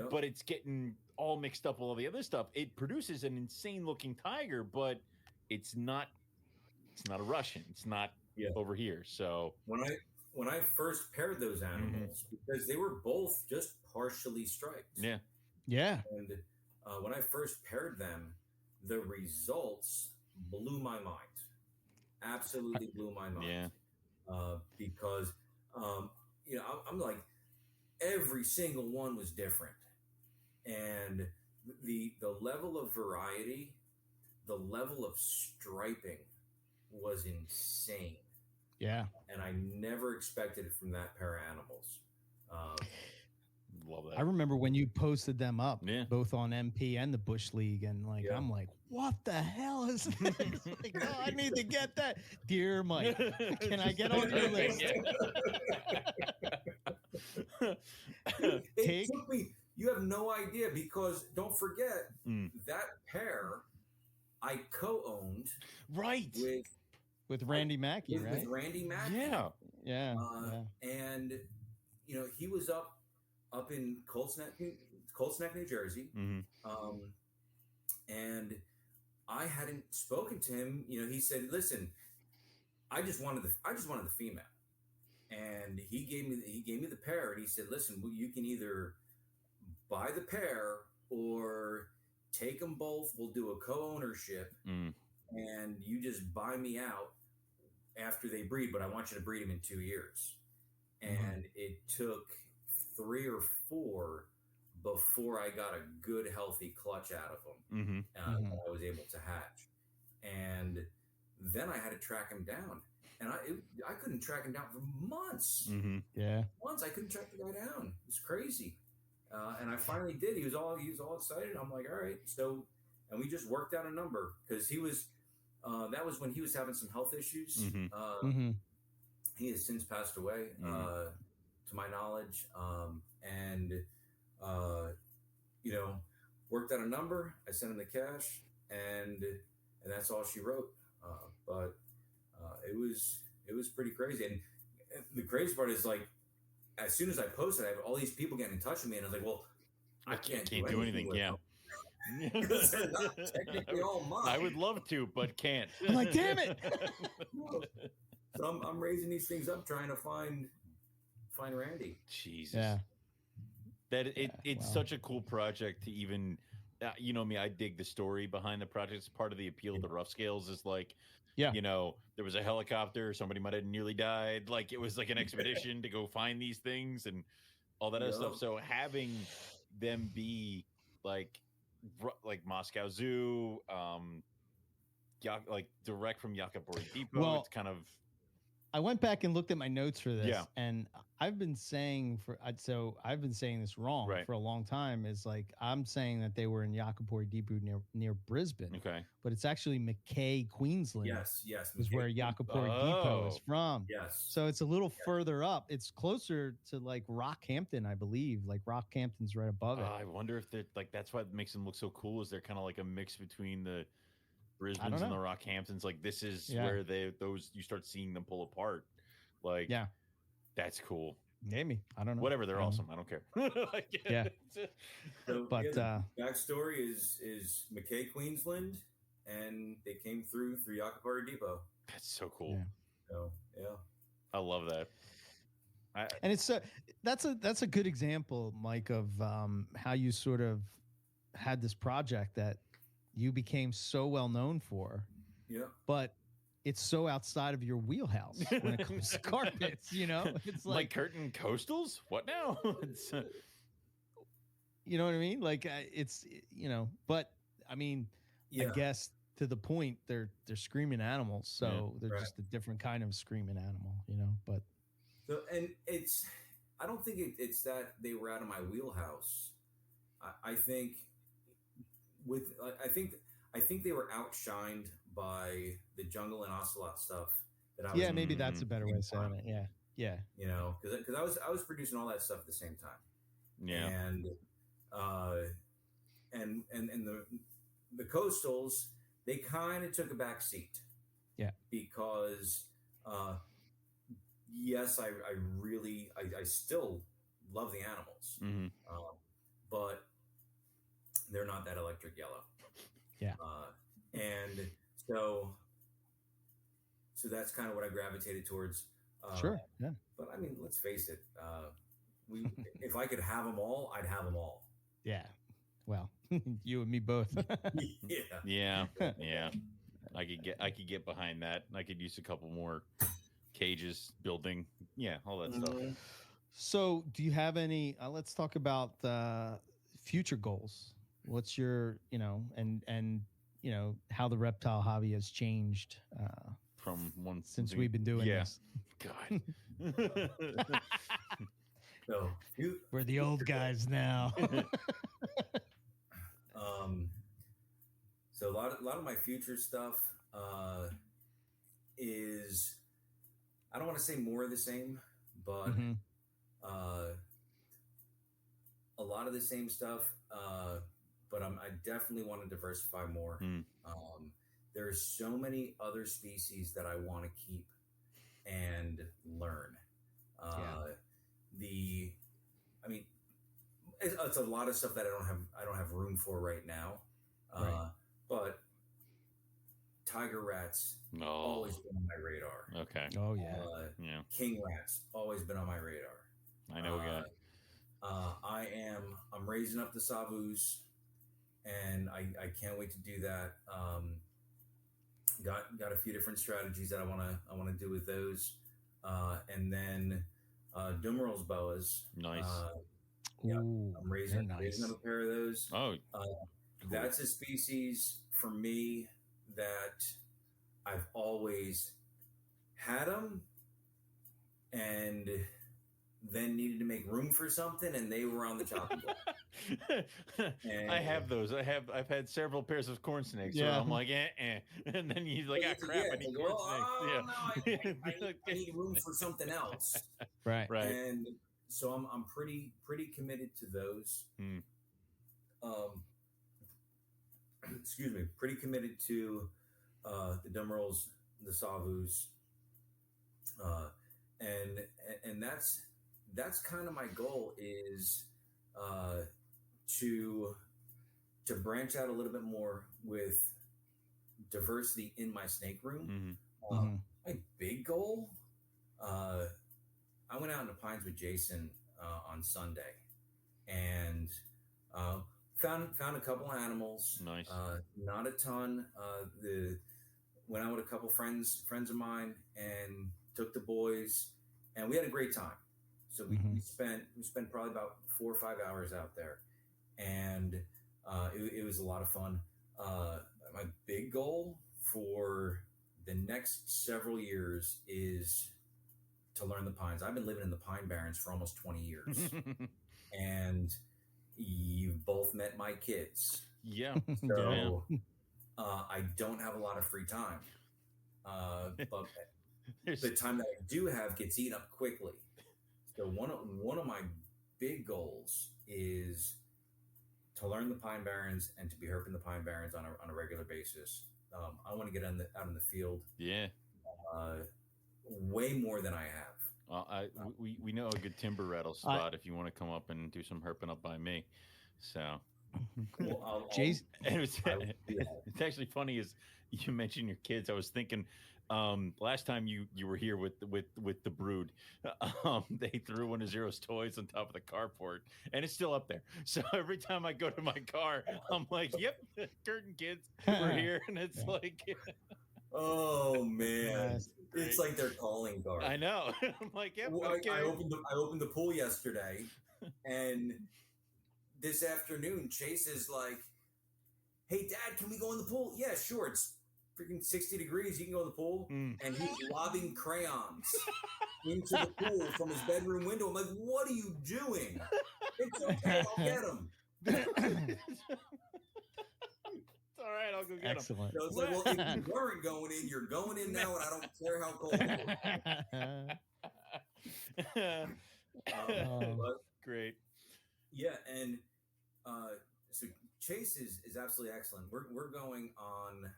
but it's getting all mixed up with all the other stuff. It produces an insane looking tiger, but it's not a Russian. It's not over here. So when I first paired those animals, because they were both just partially striped. Yeah. And when I first paired them, the results blew my mind. Absolutely blew my mind. Yeah. Because I'm like, every single one was different, and the level of variety, the level of striping was insane. Yeah. And I never expected it from that pair of animals. Love that. I remember when you posted them up, Yeah. both on MP and the Bush League, and like I'm like, what the hell is this? Like, oh, I need to get that. Dear Mike, can I get on your list? It took me, you have no idea, because don't forget that pair I co-owned right with Randy Mackey, right? With Randy Mackey. Yeah. And he was up in Colts Neck, New Jersey. And I hadn't spoken to him. He said, "Listen, I just wanted the female." And he gave me the pair, and he said, "Listen, you can either buy the pair or take them both. We'll do a co-ownership, and you just buy me out after they breed. But I want you to breed them in 2 years." And it took 3 or 4 before I got a good, healthy clutch out of them. That I was able to hatch. And then I had to track him down. And I couldn't track him down for months. Months I couldn't track the guy down. It was crazy. And I finally did. He was all excited. I'm like, all right. So, and we just worked out a number, because he was, that was when he was having some health issues. He has since passed away, to my knowledge. Worked out a number. I sent him the cash, and that's all she wrote. But it was pretty crazy. And the crazy part is, like, as soon as I posted, I have all these people getting in touch with me, and I was like, well, I can't do anything with them. Because they're not technically all mine. I would love to, but can't. I'm like, damn it. So I'm raising these things up, trying to find Randy. Jesus. Yeah. It's such a cool project to even, me, I dig the story behind the project. It's part of the appeal of the rough scales is like, there was a helicopter, somebody might have nearly died. Like it was like an expedition to go find these things and all that other stuff. So having them be like Moscow Zoo, like direct from Yakapuri Depot, it's kind of. I went back and looked at my notes for this, and I've been saying this wrong for a long time. Is like I'm saying that they were in Yakapuri Depot near Brisbane, but it's actually Mackay, Queensland. Yes, is where Yakapuri Depot is from. Yes, so it's a little further up. It's closer to like Rockhampton, I believe. Like Rockhampton's right above it. I wonder if they're like that's what makes them look so cool. Is they're kind of like a mix between the Brisbane's and the Rockhamptons. Like this is where you start seeing them pull apart. Like that's cool. Maybe I don't know. Whatever, they're awesome. I don't care. So, but backstory is Mackay, Queensland, and they came through Yakapuri Depot. That's so cool. So I love that. And it's that's a good example, Mike, of how you sort of had this project that you became so well known for. Yeah. But it's so outside of your wheelhouse when it comes to carpets. It's like curtain coastals. What now? It's, you know what I mean? Like it's but I mean, I guess to the point they're screaming animals, so they're just a different kind of screaming animal, But so, and I don't think it's that they were out of my wheelhouse. I think I think they were outshined by the jungle and ocelot stuff that I was. Maybe that's a better way of saying it. Yeah. Because I was producing all that stuff at the same time. Yeah. And the coastals, they kind of took a back seat. Yeah. Because yes, I still love the animals, but they're not that electric yellow. Yeah. And so that's kind of what I gravitated towards. Sure. Yeah. But I mean, let's face it. If I could have them all, I'd have them all. Yeah. Well, you and me both. Yeah. I could get behind that. I could use a couple more cages, building. Yeah, all that stuff. So, do you have any? Let's talk about future goals. What's your, and how the reptile hobby has changed from one since we've been doing this. God. So we're the old guys now. So a lot of my future stuff is, I don't want to say more of the same, but a lot of the same stuff. But I definitely want to diversify more. There's so many other species that I want to keep and learn. It's a lot of stuff that I don't have room for right now. But tiger rats always been on my radar. Okay. Oh yeah. King rats always been on my radar. I know a guy. I'm raising up the Cephus, and I can't wait to do that. Got a few different strategies that I want to do with those, and then Dumeral's boas. Nice. Ooh, I'm raising up a pair of those. Oh, cool. That's a species for me that I've always had them, and then needed to make room for something, and they were on the chopping block. I have those. I've had several pairs of corn snakes. Yeah. So I'm like, and then he's like, crap, I need corn snakes. No, I need room for something else. Right. And so I'm pretty committed to those. Excuse me, pretty committed to the Dumerals, the Cephus, and that's kind of my goal, is to branch out a little bit more with diversity in my snake room. My big goal, I went out in the pines with Jason on Sunday, and found a couple animals. Nice. Not a ton. Went out with a couple friends of mine and took the boys, and we had a great time. So we spent probably about 4 or 5 hours out there, and it was a lot of fun. My big goal for the next several years is to learn the pines. I've been living in the Pine Barrens for almost 20 years, and you've both met my kids. Yeah. So I don't have a lot of free time, but the time that I do have gets eaten up quickly. So one of my big goals is to learn the Pine Barrens and to be herping the Pine Barrens on a regular basis. I want to get out in the field. Yeah. Way more than I have. We know a good timber rattle spot if you want to come up and do some herping up by me. So, well, Jason, it's actually funny as you mentioned your kids. I was thinking, last time you were here with the brood, they threw one of Zero's toys on top of the carport, and it's still up there. So every time I go to my car, I'm like, "Yep, Curtin kids, we're here," and it's like. Oh man, Nice. it's like their calling card. I know. I'm like, yep, Well, okay. I opened the pool yesterday, and this afternoon, Chase is like, "Hey, Dad, can we go in the pool?" Yeah, sure. It's freaking 60 degrees. You can go in the pool, and he's lobbing crayons into the pool from his bedroom window. I'm like, "What are you doing?" It's okay. I'll get him. It's all right. I'll go get Excellent. So it's like, well, if you weren't going in, you're going in now, and I don't care how cold it was. But, Great. yeah, and so Chase is absolutely excellent. We're going on.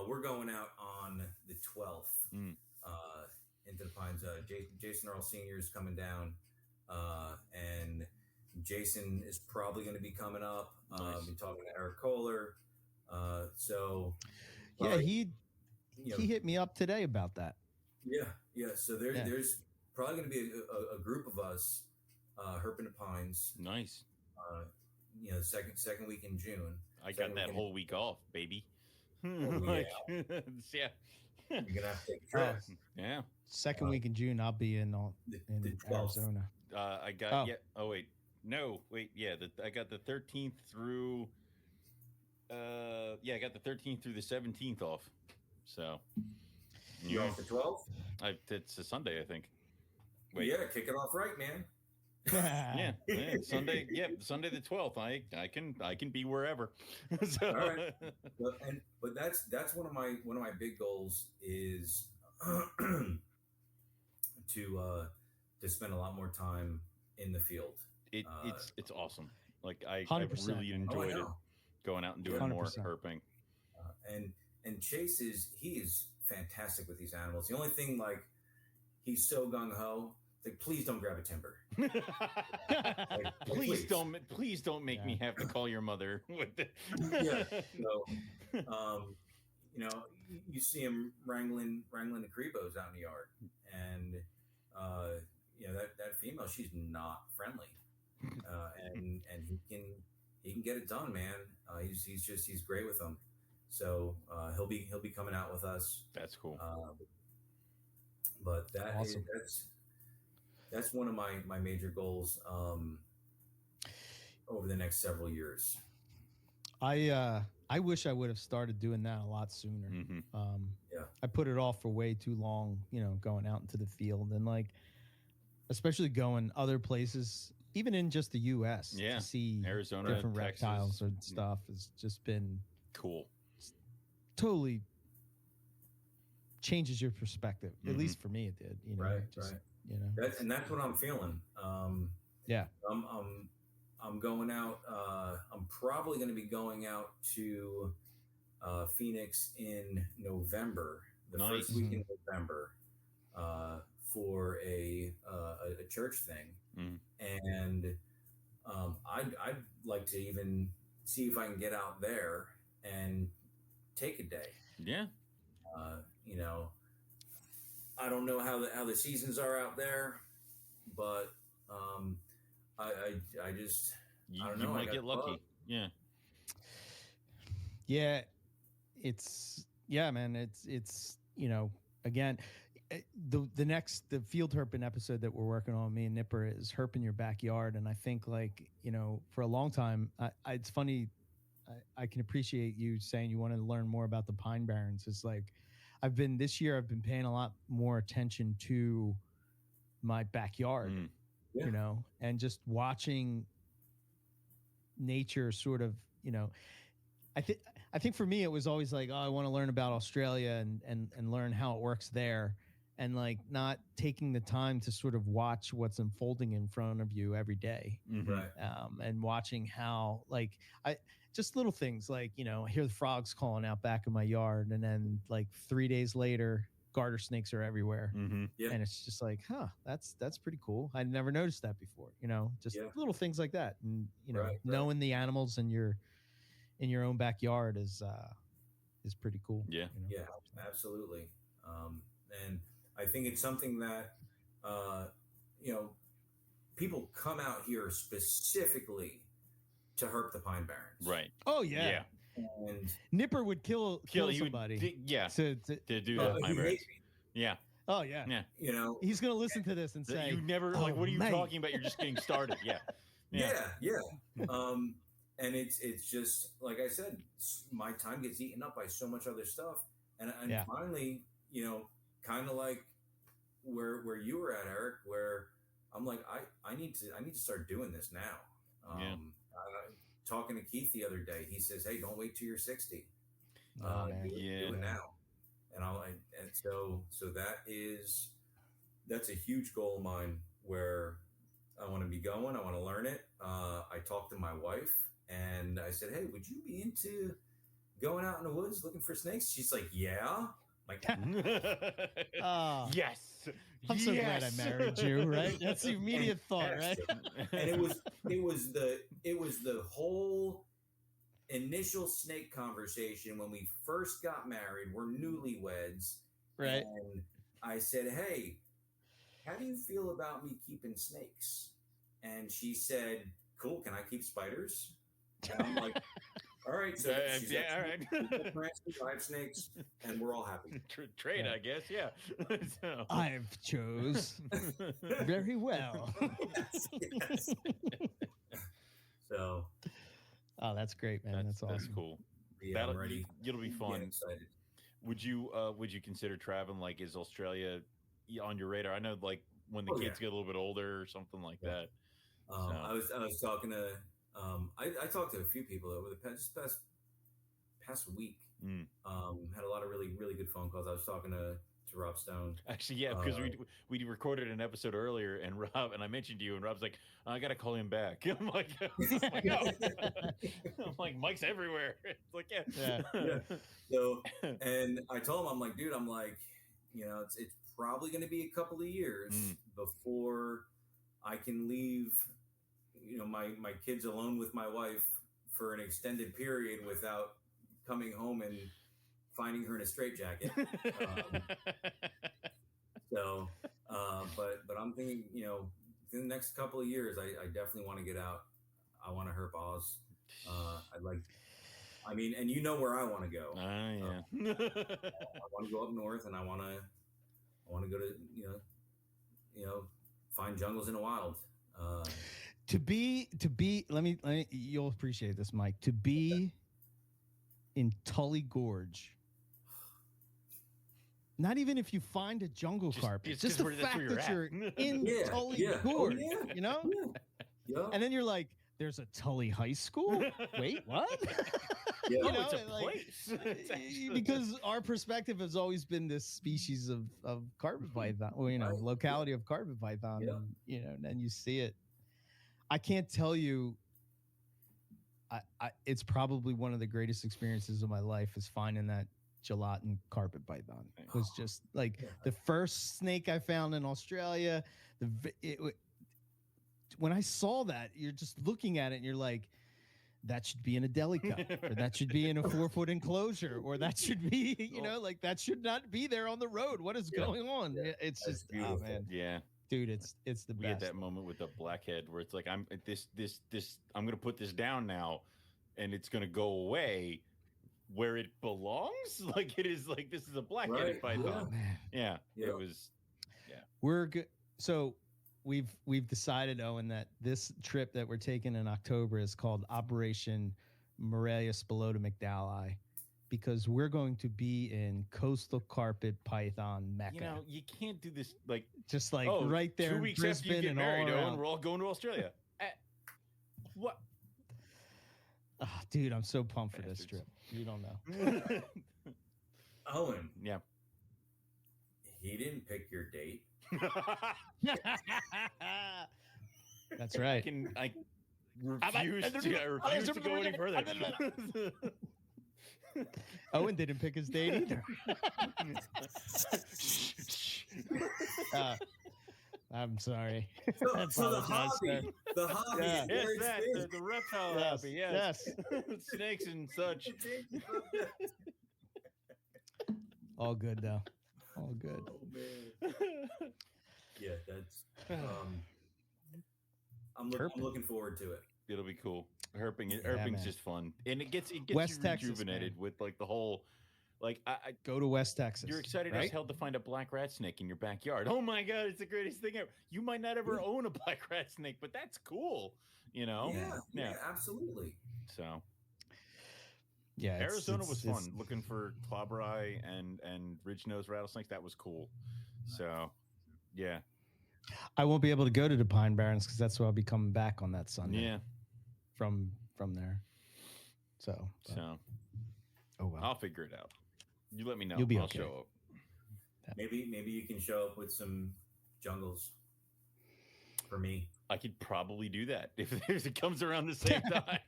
We're going out on the 12th into the Pines. Jason Earl Sr. is coming down, and Jason is probably going to be coming up. Nice. Been talking to Eric Kohler. So yeah, he hit me up today about that. Yeah. So there's probably going to be a group of us, herping the Pines. Nice. Second week in June. I got that whole week off, baby. Oh, Like, yeah. Yeah. You're gonna have to take a trip. Yeah. Second week in June, I'll be in the 12th. Arizona. I got Oh wait, no, wait. Yeah, I got the 13th through. I got the 13th through the 17th off. So You off the 12th? It's a Sunday, I think. Wait. Yeah, kick it off right, man. yeah, Sunday. Yeah, Sunday the 12th. I can be wherever. So. All right. But that's one of my big goals is to spend a lot more time in the field. It's awesome. Like I 100%. really enjoyed it going out and doing 100%. more herping. And Chase he is fantastic with these animals. The only thing, like, he's so gung ho. Like, please don't grab a timber. Please don't make me have to call your mother with it. Yeah. So, you see him wrangling the Crebos out in the yard, and that female, she's not friendly, and he can get it done, man. He's great with them. So he'll be coming out with us. That's cool. But awesome. That's one of my major goals over the next several years. I wish I would have started doing that a lot sooner. Mm-hmm. I put it off for way too long, going out into the field, and like, especially going other places, even in just the U.S. to see Arizona, different Texas. reptiles and stuff has just been cool. Totally changes your perspective. At least for me, it did. Right. That's what I'm feeling. I'm going out. I'm probably going to be going out to Phoenix in November, the first week in November, for a church thing, and I'd like to even see if I can get out there and take a day. Yeah. I don't know how the seasons are out there, but I don't know. You might get lucky. Yeah. Yeah. Man. It's again, the field herping episode that we're working on, me and Nipper, is herping your backyard. And I think, like, for a long time, it's funny. I can appreciate you saying you want to learn more about the Pine Barrens. It's like, this year I've been paying a lot more attention to my backyard, and just watching nature sort of, I think for me, it was always like, oh, I want to learn about Australia and learn how it works there. And like not taking the time to sort of watch what's unfolding in front of you every day. Right. And watching how, like, just little things like, I hear the frogs calling out back in my yard, and then like 3 days later, garter snakes are everywhere. Yeah. And it's just like, that's pretty cool. I'd never noticed that before, just little things like that. And, knowing the animals in your own backyard is pretty cool. Yeah. Yeah, absolutely. And I think it's something that, people come out here specifically to herp the Pine Barrens. Right. Oh yeah. And Nipper would kill somebody. To do that. he hates me. Yeah. Oh yeah. Yeah. You know, He's gonna listen to this and say, you never like, what are you talking about? You're just getting started. Yeah. And it's just like I said, my time gets eaten up by so much other stuff, and finally, you know, kind of like where you were at, Eric, where I'm like, I need to start doing this now. Talking to Keith the other day, he says, "Hey, don't wait till you're 60. Do it now." And so that's a huge goal of mine where I want to be going. I want to learn it. I talked to my wife and I said, "Hey, would you be into going out in the woods looking for snakes?" She's like, "Yeah." Like, yes. I'm so glad I married you. Right? That's the immediate thought, right? And it was the whole initial snake conversation when we first got married. We're newlyweds, right? And I said, "Hey, how do you feel about me keeping snakes?" And she said, "Cool, can I keep spiders?" And I'm like, "All right." So all right. 5 snakes, and we're all happy. Trade, I guess. Yeah. So. I've chose very well. Yes. So. Oh, that's great, man. That's awesome. That's cool. Yeah, I'm ready. It'll be fun. Yeah, excited. Would you consider traveling? Like, is Australia on your radar? I know, like, when the kids get a little bit older or something like that. I was talking to I talked to a few people over the past week. Had a lot of really, really good phone calls. I was talking to Rob Stone. Actually, yeah, because we recorded an episode earlier, and I mentioned you, and Rob's like, "I got to call him back." I'm like, "Oh." I'm like, Mike's everywhere. It's like, yeah. So, and I told him, I'm like, dude, you know, it's probably going to be a couple of years before I can leave, you know, my kids alone with my wife for an extended period without coming home and finding her in a straitjacket. But I'm thinking, you know, in the next couple of years, I definitely want to get out. I want to herp Oz. And you know where I want to go. Yeah. I want to go up north, and I want to go to, you know, find jungles in the wild. To be, let me, you'll appreciate this, Mike. To be in Tully Gorge. Not even if you find a jungle carpet, just the fact that you're in Tully Gorge, you know? Yeah. And then you're like, there's a Tully High School? Wait, what? Yeah. You know, it's a place. Because our perspective has always been this species of carpet python, or, you know, locality of carpet python. Yeah. And, you know, and then you see it. I can't tell you, it's probably one of the greatest experiences of my life is finding that gelatin carpet python. It was just like the first snake I found in Australia. When I saw that, you're just looking at it and you're like, that should be in a deli cup, or that should be in a 4-foot enclosure, or that should be, you know, like that should not be there on the road. What is going on? Yeah. It's That's just, beautiful. oh man, Yeah. dude, it's the best. We had that moment with the blackhead where it's like, I'm going to put this down now, and it's going to go away where it belongs. Like, it is like, this is a blackheaded python. Yeah. It was. Yeah. We're good. So we've decided, Owen, that this trip that we're taking in October is called Operation Morelia Spilota McDowell, because we're going to be in coastal carpet python mecca. You know, you can't do this like just like right there 2 in weeks Brisbane after you get and married, all Owen, we're all going to Australia. What? Oh, dude, I'm so pumped for this trip. You don't know. Owen. Yeah. He didn't pick your date. That's right. I refuse to go any further. Owen didn't pick his date either. I'm sorry. So the hobby. Yeah. Yes, the reptile hobby. Yes. Snakes and such. All good though. All good. Oh man. Yeah, that's. I'm looking forward to it. It'll be cool. Herping, Yeah, herping's man. just fun, and it gets West you Texas, rejuvenated man. with like the whole, like Go to West Texas. you're excited as right? hell to find a black rat snake in your backyard. Oh my god, it's the greatest thing ever. You might not ever own a black rat snake, but that's cool. You know? Yeah, absolutely. So Yeah, Arizona was fun. Looking for clobber eye and ridge nose rattlesnakes. That was cool. So yeah, I won't be able to go to the Pine Barrens because that's where I'll be coming back on that Sunday. yeah. From there. So. Oh well. I'll figure it out. You let me know. You'll be I'll okay. show up. Maybe you can show up with some jungles for me. I could probably do that if it comes around the same time.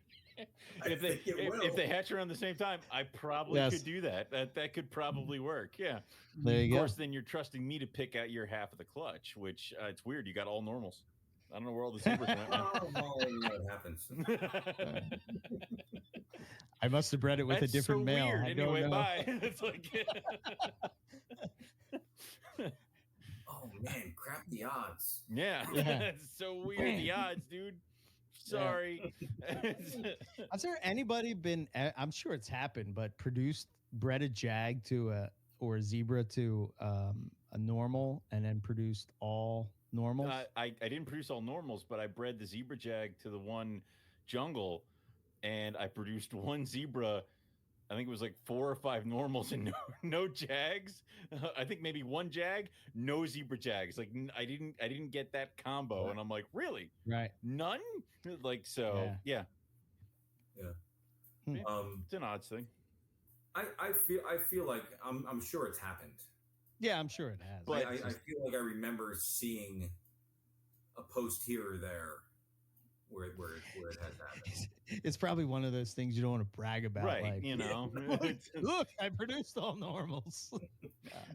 if they hatch around the same time, I probably could do that. That could probably work. Yeah. There you go. Of course, go. then you're trusting me to pick out your half of the clutch, which it's weird. You got all normals. I don't know where all the zebras went. Well, you know what happens. I must have bred it with a different male. Weird. I Anyway, don't know. bye. It's like. Oh man, crap the odds. Yeah. It's so weird. The odds, dude. Sorry. Has there anybody been? I'm sure it's happened, but bred a jag to or a zebra to a normal, and then produced all normals? I didn't produce all normals, but I bred the zebra jag to the one jungle, and I produced one zebra. I think it was like 4 or 5 normals and no jags. I think maybe one jag, no zebra jags. Like I didn't get that combo, and I'm like, really? Right? None? Like so? Yeah. It's an odds thing. I feel like I'm sure it's happened. Yeah, I'm sure it has. But I feel like I remember seeing a post here or there where it has happened. It's probably one of those things you don't want to brag about. Right, like, you know. Look, I produced all normals.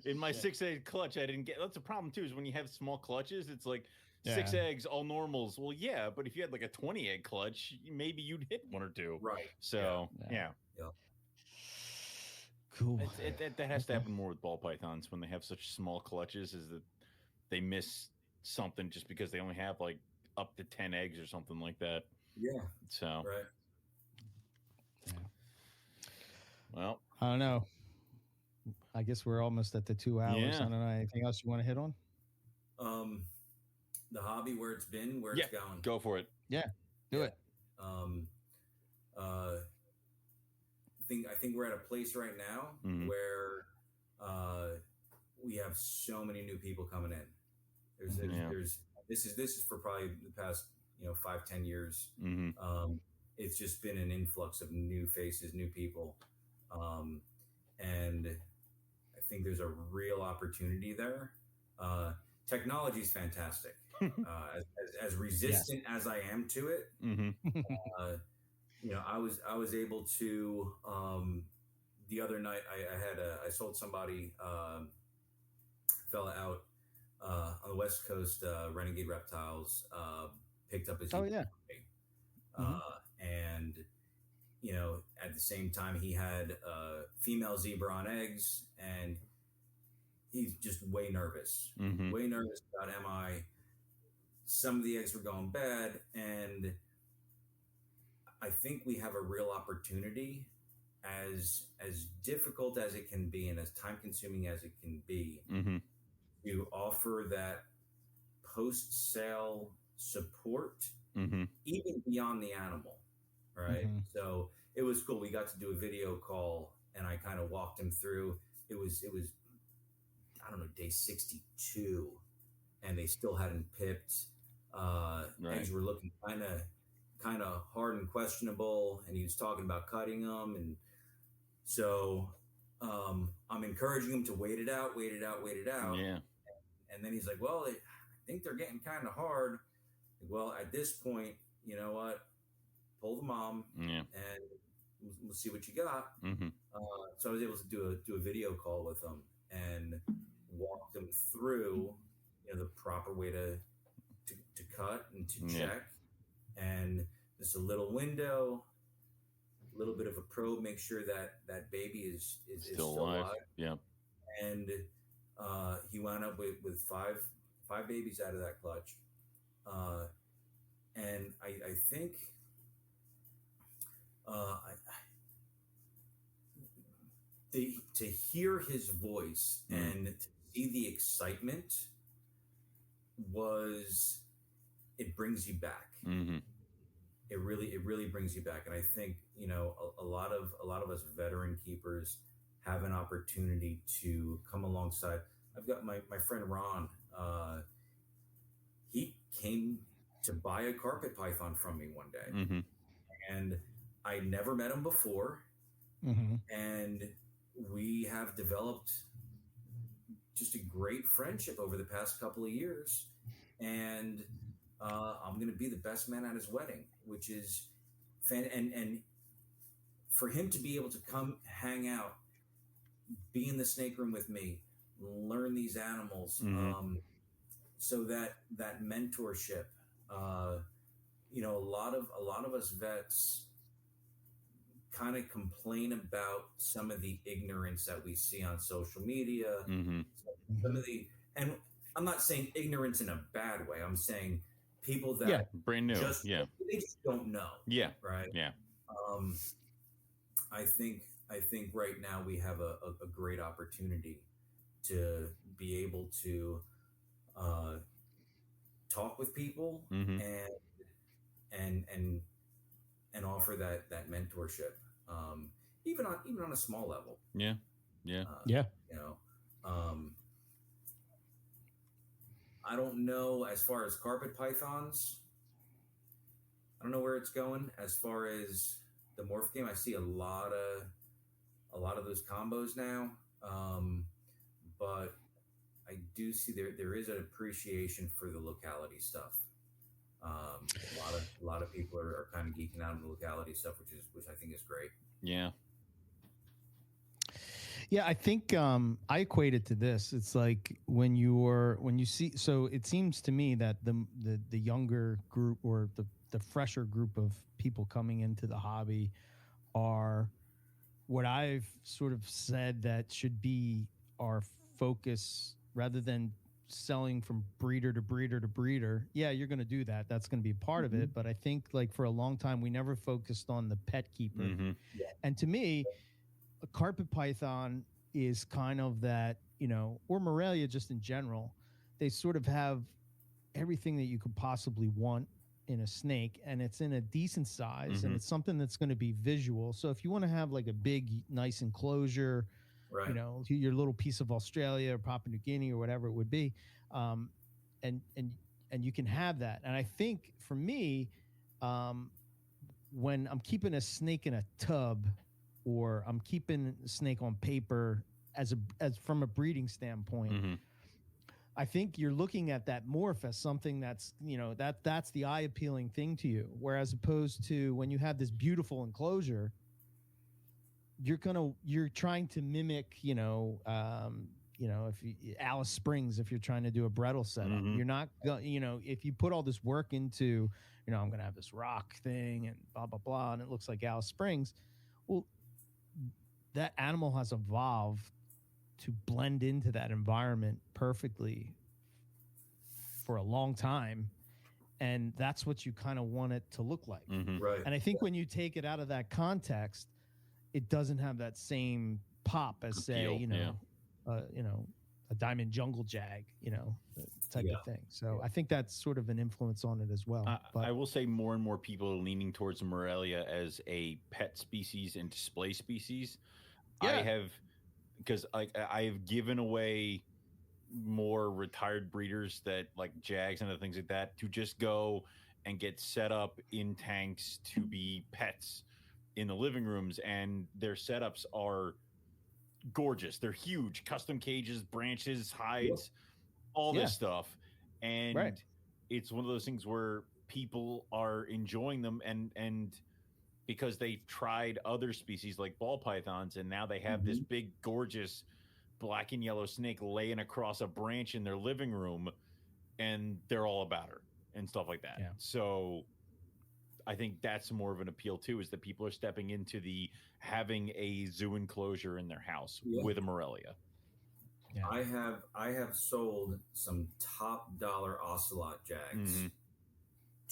In my 6-egg clutch, I didn't get. That's a problem too. Is when you have small clutches, it's like 6 eggs, all normals. Well, yeah, but if you had like a 20-egg clutch, maybe you'd hit 1 or 2. Right. So yeah. Cool. That has to happen more with ball pythons when they have such small clutches. Is that they miss something just because they only have like up to 10 eggs or something like that. Yeah. So right. Yeah. Well, I don't know. I guess we're almost at the 2 hours. Yeah. I don't know. Anything else you want to hit on? The hobby, where it's been, where it's going. Go for it. Yeah. Do it. I think we're at a place right now where we have so many new people coming in. This is for probably the past 5-10 years. It's just been an influx of new faces, new people, and I think there's a real opportunity there. Technology is fantastic. As resistant as I am to it, I was able to the other night I sold somebody fella out on the West Coast, Renegade Reptiles, picked up his and at the same time he had female zebra on eggs, and he's just way nervous about MI. Some of the eggs were going bad, and I think we have a real opportunity, as difficult as it can be and as time consuming as it can be, to offer that post-sale support, even beyond the animal, right? So it was cool. We got to do a video call, and I kind of walked him through. It was I don't know, day 62, and they still hadn't pipped. Eggs were looking kind of hard and questionable, and he was talking about cutting them, and so I'm encouraging him to wait it out. Yeah. And then he's like, well, I think they're getting kind of hard. Well, at this point, you know what? Pull the mom, and we'll see what you got. So I was able to do a video call with them and walk them through, the proper way to cut and to check, and just a little window, a little bit of a probe, make sure that baby is still alive. Yeah. And he wound up with five babies out of that clutch. And I think To hear his voice and to see the excitement it brings you back. Mm-hmm. It really brings you back. And I think, a lot of us veteran keepers have an opportunity to come alongside. I've got my friend Ron. He came to buy a carpet python from me one day, Mm-hmm. and I never met him before. Mm-hmm. And we have developed just a great friendship over the past couple of years. And I'm going to be the best man at his wedding, which is and for him to be able to come hang out, be in the snake room with me, learn these animals, so that mentorship. A lot of us vets kind of complain about some of the ignorance that we see on social media. Some of and I'm not saying ignorance in a bad way. I'm saying people that brand new, they just don't know. Yeah, right. Yeah. I think right now we have a great opportunity to be able to talk with people and offer that mentorship, even on a small level. Yeah. I don't know as far as carpet pythons. I don't know where it's going as far as the morph game. I see a lot of those combos now, but I do see there is an appreciation for the locality stuff. A lot of people are kind of geeking out on the locality stuff, which I think is great. Yeah. Yeah, I think I equate it to this. It's like when you see. So it seems to me that the younger group or the fresher group of people coming into the hobby are what I've sort of said that should be our focus rather than selling from breeder to breeder to breeder. Yeah, you're going to do that. That's going to be a part of it. But I think like for a long time, we never focused on the pet keeper. And to me, a carpet python is kind of that, or Morelia just in general. They sort of have everything that you could possibly want in a snake, and it's in a decent size, and it's something that's going to be visual. So if you want to have like a big, nice enclosure, right, your little piece of Australia or Papua New Guinea or whatever it would be, and you can have that. And I think for me, when I'm keeping a snake in a tub, or I'm keeping a snake on paper as from a breeding standpoint, I think you're looking at that morph as something that's, that's the eye appealing thing to you. Whereas opposed to when you have this beautiful enclosure, you're trying to mimic, Alice Springs, if you're trying to do a brettle setup, you're not going, if you put all this work into, I'm going to have this rock thing and blah, blah, blah, and it looks like Alice Springs. Well, that animal has evolved to blend into that environment perfectly for a long time. And that's what you kind of want it to look like. Right. And I think when you take it out of that context, it doesn't have that same pop as say, a diamond jungle jag, type of thing. So I think that's sort of an influence on it as well. But I will say more and more people are leaning towards Morelia as a pet species and display species. Yeah. Because I have given away more retired breeders that like Jags and other things like that to just go and get set up in tanks to be pets in the living rooms, and their setups are gorgeous. They're huge, custom cages, branches, hides, all this stuff, and it's one of those things where people are enjoying them, and because they've tried other species like ball pythons, and now they have this big, gorgeous black and yellow snake laying across a branch in their living room, and they're all about her and stuff like that. Yeah. So I think that's more of an appeal too, is that people are stepping into the having a zoo enclosure in their house with a Morelia. Yeah. I have sold some top dollar ocelot jags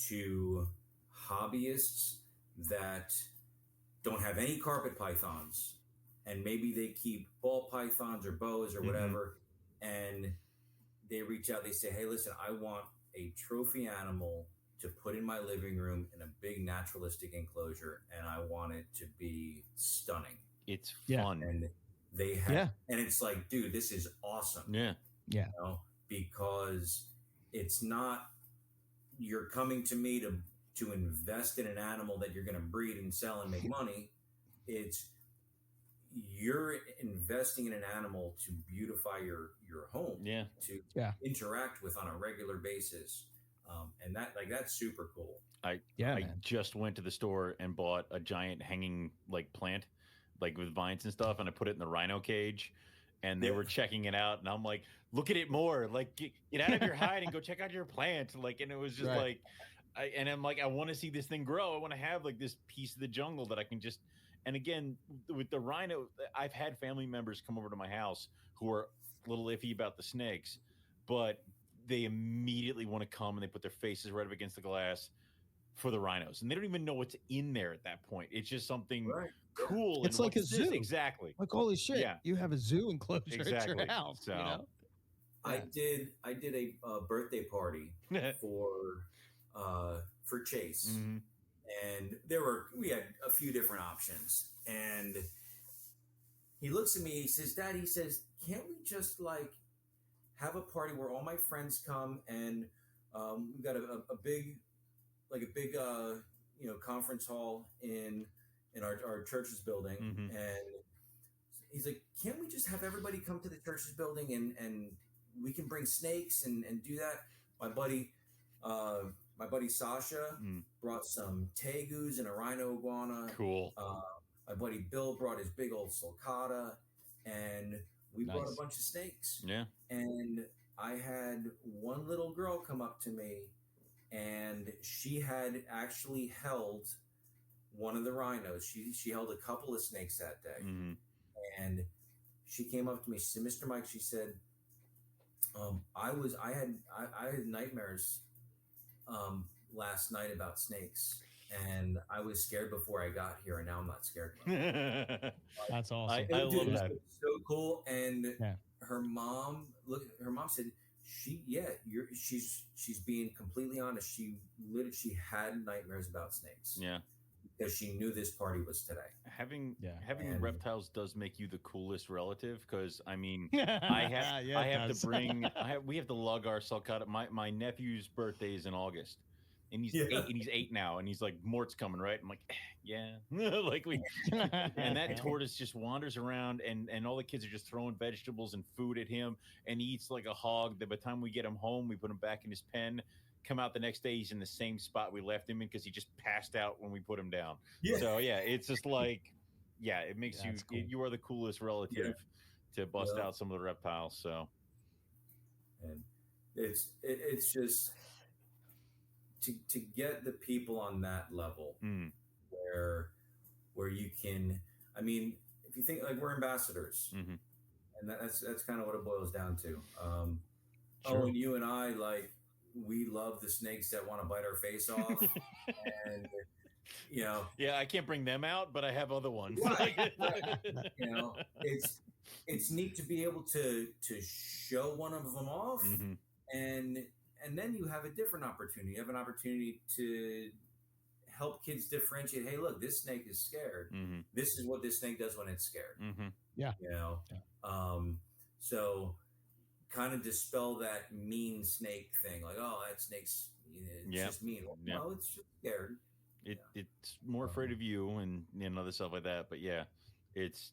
to hobbyists that don't have any carpet pythons, and maybe they keep ball pythons or boas or whatever, and they reach out, they say, hey, listen, I want a trophy animal to put in my living room in a big naturalistic enclosure, and I want it to be stunning. It's fun. And they have, and it's like, dude, this is awesome. Yeah. You know, because it's not, you're coming to me to invest in an animal that you're going to breed and sell and make money. It's, you're investing in an animal to beautify your home, to interact with on a regular basis, and that's super cool. I just went to the store and bought a giant hanging like plant, like with vines and stuff, and I put it in the rhino cage, and they were checking it out, and I'm like, look at it more, like get out of your hide and go check out your plant, like, and it was just like, I'm like, I want to see this thing grow. I want to have like this piece of the jungle that I can just. And again, with the rhino, I've had family members come over to my house who are a little iffy about the snakes, but they immediately want to come and they put their faces right up against the glass for the rhinos. And they don't even know what's in there at that point. It's just something cool. It's like a zoo. Exactly. Like, holy shit. Yeah. You have a zoo enclosure at your house. So, you know? I did a birthday party for Chase. Mm-hmm. And we had a few different options. And he looks at me, he says, Dad, he says, can't we just like have a party where all my friends come and we've got a big conference hall in our church's building. And he's like, can't we just have everybody come to the church's building and we can bring snakes and do that? My buddy Sasha brought some tegus and a rhino iguana. Cool. My buddy Bill brought his big old sulcata, and we brought a bunch of snakes. Yeah. And I had one little girl come up to me, and she had actually held one of the rhinos. She held a couple of snakes that day. And she came up to me. She said, Mr. Mike, she said, I had nightmares last night about snakes, and I was scared before I got here, and now I'm not scared anymore. That's awesome. I love that. So cool. And her mom said, she's being completely honest. She had nightmares about snakes. Yeah. Because she knew this party was today. Having reptiles does make you the coolest relative, because I mean, we have to lug our sulcata. My nephew's birthday is in August, and he's 8, and he's 8 now, and he's like, Mort's coming, right? I'm like, yeah, like and that tortoise just wanders around, and all the kids are just throwing vegetables and food at him, and he eats like a hog. By the time we get him home, we put him back in his pen. Come out the next day, he's in the same spot we left him in because he just passed out when we put him down. So it's just like, it makes you cool. You are the coolest relative to bust out some of the reptiles. So, and it's just to get the people on that level where you can. I mean, if you think like we're ambassadors, and that's kind of what it boils down to. And you and I like. We love the snakes that want to bite our face off, and I can't bring them out, but I have other ones. Right. It's neat to be able to show one of them off, and then you have a different opportunity. You have an opportunity to help kids differentiate. Hey, look, this snake is scared. This is what this snake does when it's scared. So. Kind of dispel that mean snake thing, like, oh, that snake's just mean. Well, no, it's just scared. It's more afraid of you and other stuff like that. But it's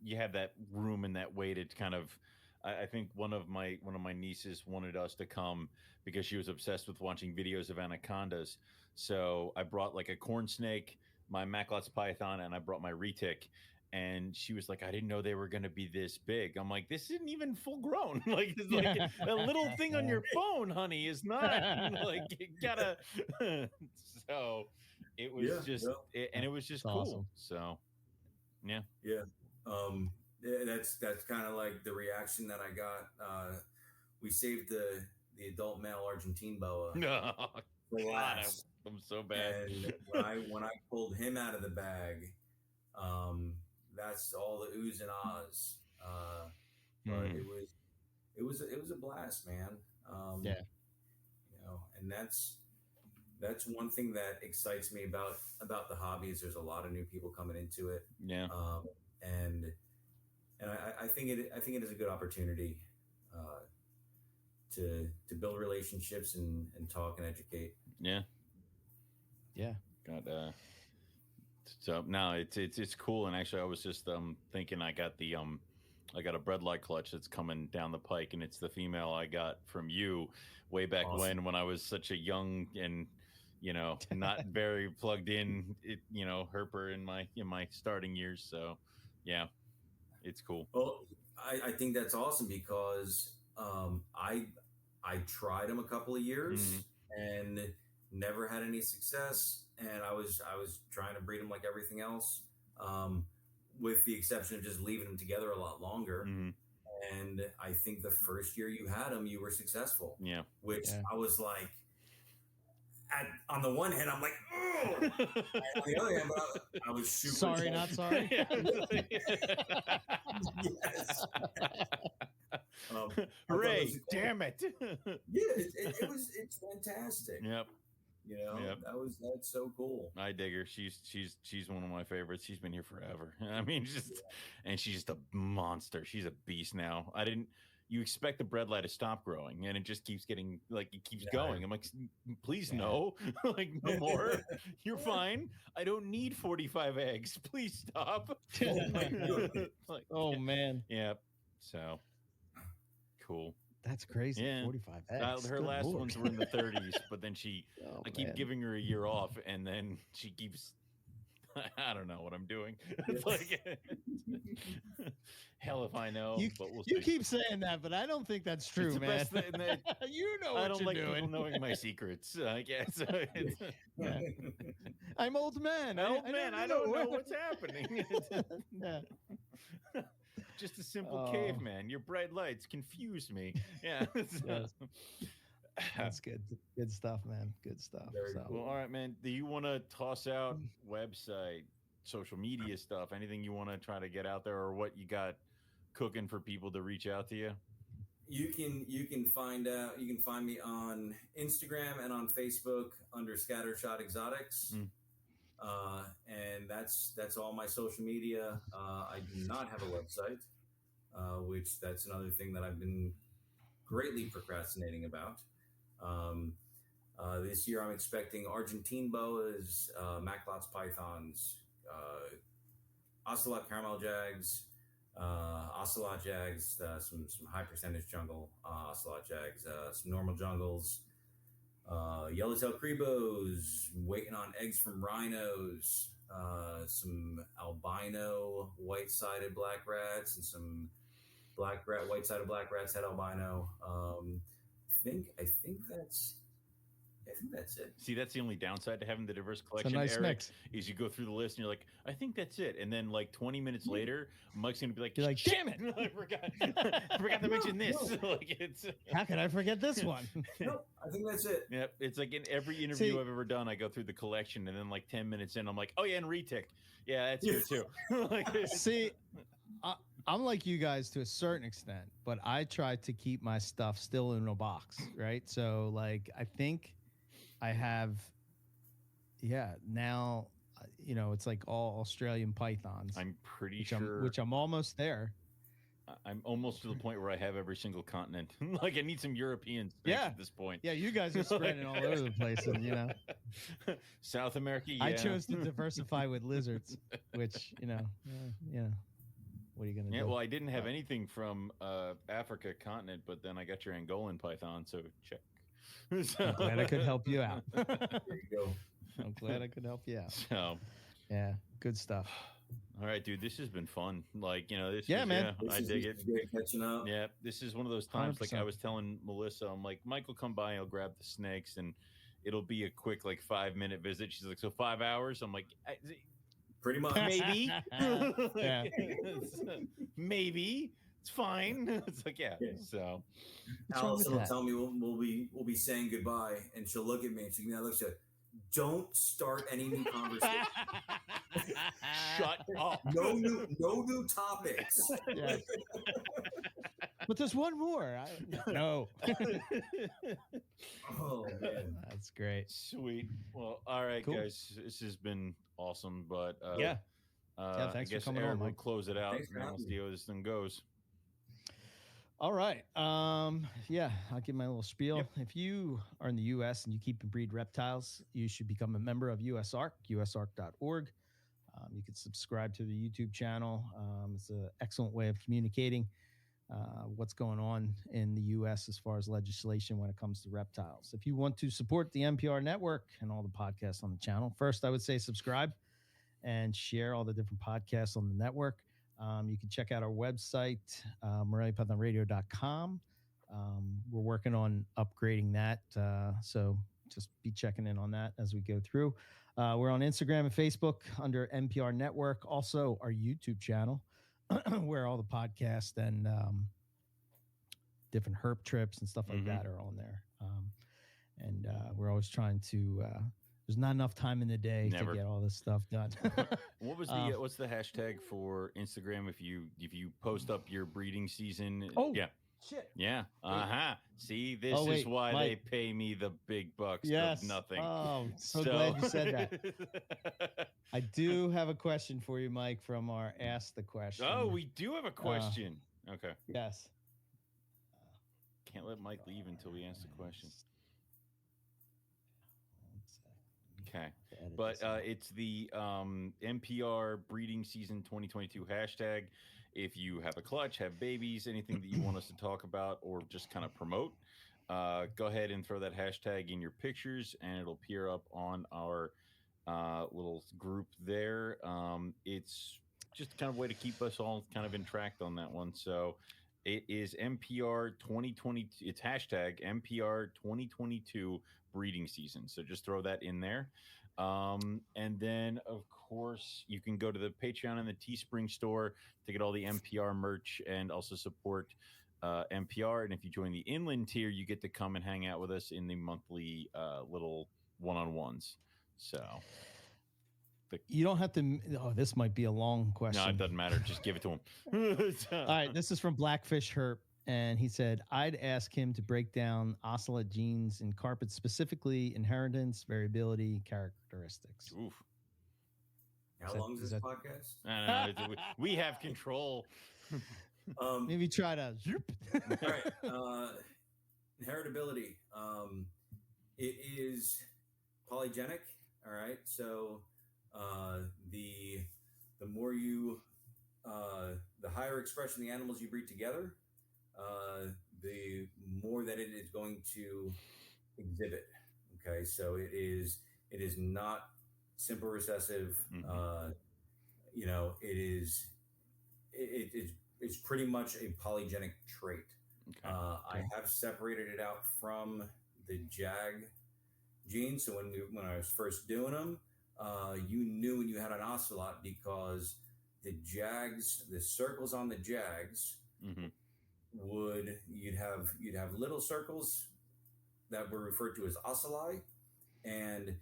you have that room and that way to kind of. I think one of my nieces wanted us to come because she was obsessed with watching videos of anacondas. So I brought like a corn snake, my Macklot's python, and I brought my retic. And she was like, I didn't know they were going to be this big. I'm like, this isn't even full grown. Like, it's like a little thing on your phone, honey, is not like, you gotta. So it was and it was just cool. Awesome. So, that's kind of like the reaction that I got. We saved the adult male Argentine boa. No, God, I'm so bad. And when I pulled him out of the bag, That's all the oohs and ahs. But it was a blast, man. Yeah. And that's one thing that excites me about the hobby is there's a lot of new people coming into it. Yeah. And I think it is a good opportunity to build relationships and talk and educate. Yeah. Got so no, it's cool. And actually, I was just thinking I got a bread light clutch that's coming down the pike, and it's the female I got from you way back Awesome. when I was such a young and not very plugged in, herper in my starting years. So yeah, it's cool. Well, I think that's awesome because I tried them a couple of years and never had any success, and I was trying to breed them like everything else, with the exception of just leaving them together a lot longer. And I think the first year you had them, you were successful. Yeah, which I was like, on the one hand, I'm like, oh. On the other hand, I was super sorry, not sorry. Yes. Hooray! Damn it! It's fantastic. Yep. That's so cool. I dig her. She's one of my favorites. She's been here forever. I mean, and she's just a monster. She's a beast now. You expect the bread light to stop growing, and it just keeps getting it keeps going. I'm like, please no, like no more. You're fine. I don't need 45 eggs. Please stop. Oh man. Yep. So cool. That's crazy. Yeah. 45 eggs. Her last ones were in the 30s, but then I keep giving her a year off, and then she keeps. I don't know what I'm doing. It's like, hell if I know. But we'll see. You keep saying that, but I don't think that's true, man. You know what I don't you're like doing. people knowing my secrets. I guess. I'm old man. I don't know what's happening. Just a simple caveman. Your bright lights confuse me. Yeah. That's good. Good stuff, man. Good stuff. Well, all right, man. Do you want to toss out website, social media stuff, anything you want to try to get out there, or what you got cooking for people to reach out to you? You can find me on Instagram and on Facebook under Scattershot Exotics. And that's all my social media. I do not have a website, which that's another thing that I've been greatly procrastinating about. This year I'm expecting Argentine boas, Maclots pythons, ocelot caramel jags, ocelot jags, some high percentage jungle ocelot jags, some normal jungles, yellowtail Crebos, waiting on eggs from rhinos, some albino white-sided black rats, and some white-sided black rats had albino. I think that's it. See, that's the only downside to having the diverse collection, nice Eric, mix. is you go through the list and you're like, I think that's it. And then like 20 minutes later, Mike's going to be like, you're like, damn it. I forgot to mention this. How could I forget this one? No, I think that's it. Yep. It's like in every interview I've ever done, I go through the collection, and then like 10 minutes in, I'm like, oh yeah, and retic. Yeah, that's here too. See, I'm like you guys to a certain extent, but I try to keep my stuff still in a box, right? So like, I think I have, now, it's like all Australian pythons. I'm pretty sure. Which I'm almost there. I'm almost to the point where I have every single continent. Like I need some European snakes at this point. Yeah, you guys are spreading all over the place, and South America. Yeah. I chose to diversify with lizards, which what are you gonna do? Yeah, well, I didn't have anything from Africa continent, but then I got your Angolan python, so check. I'm glad I could help you out. There you go. I'm glad I could help you out. So, yeah, good stuff. All right, dude, this has been fun. Like, this man. I dig it. Great catching up. Yeah, this is one of those times, 100%. like I was telling Melissa, I'm like, Mike will come by, he'll grab the snakes, and it'll be a quick, like, 5-minute visit. She's like, so 5 hours? I'm like, pretty much. Maybe. Yeah. Maybe. It's fine. It's like, yeah. So Allison will tell me we'll be saying goodbye, and she'll look at me and she'll look at, don't start any new conversation. Shut up. No new topics. Yes. But there's one more. No. Oh man, That's great. Sweet. Well, all right, Cool. guys. This has been awesome, but Yeah, I thanks for guess coming Eric on, will Mike. close it out, Thanks for and we'll having see how this thing goes. All right. Yeah, I'll give my little spiel. Yep. If you are in the U.S. and you keep and breed reptiles, you should become a member of USARC, usarc.org. You can subscribe to the YouTube channel. It's an excellent way of communicating what's going on in the U.S. as far as legislation when it comes to reptiles. If you want to support the NPR network and all the podcasts on the channel, first I would say subscribe and share all the different podcasts on the network. You can check out our website, MoreliaPythonRadio.com. We're working on upgrading that, so just be checking in on that as we go through. We're on Instagram and Facebook under NPR Network. Also, our YouTube channel, where all the podcasts and different herp trips and stuff like that are on there. And we're always trying to. There's not enough time in the day to get all this stuff done. What was the what's the hashtag for Instagram if you post up your breeding season? Oh, yeah. Shit. Yeah. Uh-huh. See, this is why Mike. they pay me the big bucks Yes. for nothing. Oh, so glad you said that. I do have a question for you, Mike, from our Ask the Question. Oh, we do have a question. Okay. Yes. Can't let Mike leave until we ask the question. Okay. But it's the NPR breeding season 2022 hashtag. If you have a clutch, have babies, anything that you want us to talk about or just kind of promote, go ahead and throw that hashtag in your pictures and it'll appear up on our little group there. It's just kind of a way to keep us all kind of in track on that one. So it is NPR 2022. It's hashtag NPR 2022 breeding season. So just throw that in there. And then, of course, you can go to the Patreon and the Teespring store to get all the NPR merch and also support NPR. And if you join the Inland tier, you get to come and hang out with us in the monthly little one-on-ones. So you don't have to. Oh, this might be a long question. No, it doesn't matter. Just give it to him. All right. This is from Blackfish Herp. And he said, I'd ask him to break down ocelot genes in carpets, specifically inheritance, variability, characteristics. Oof. How long is this podcast? I don't know. We have control. Maybe try to. All right. Inheritability. It is polygenic. All right. So the more you, the higher expression of the animals you breed together, the more that it is going to exhibit. Okay, so it is not simple recessive. You know, it's pretty much a polygenic trait. Okay. I have separated it out from the Jag gene. So when I was first doing them, you knew when you had an ocelot because the Jags, the circles on the Jags. You'd have little circles that were referred to as ocelli, and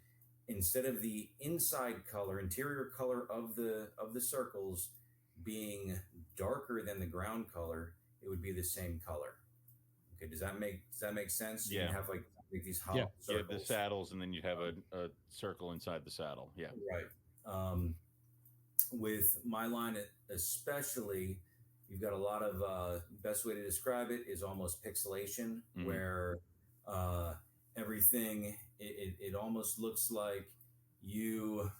instead of the interior color of the circles being darker than the ground color, it would be the same color. Okay, does that make sense? Yeah. You have like these hollow circles. You have the saddles, and then you'd have a circle inside the saddle. Yeah. Right. With my line, especially. You've got a lot of best way to describe it is almost pixelation, where everything it almost looks like you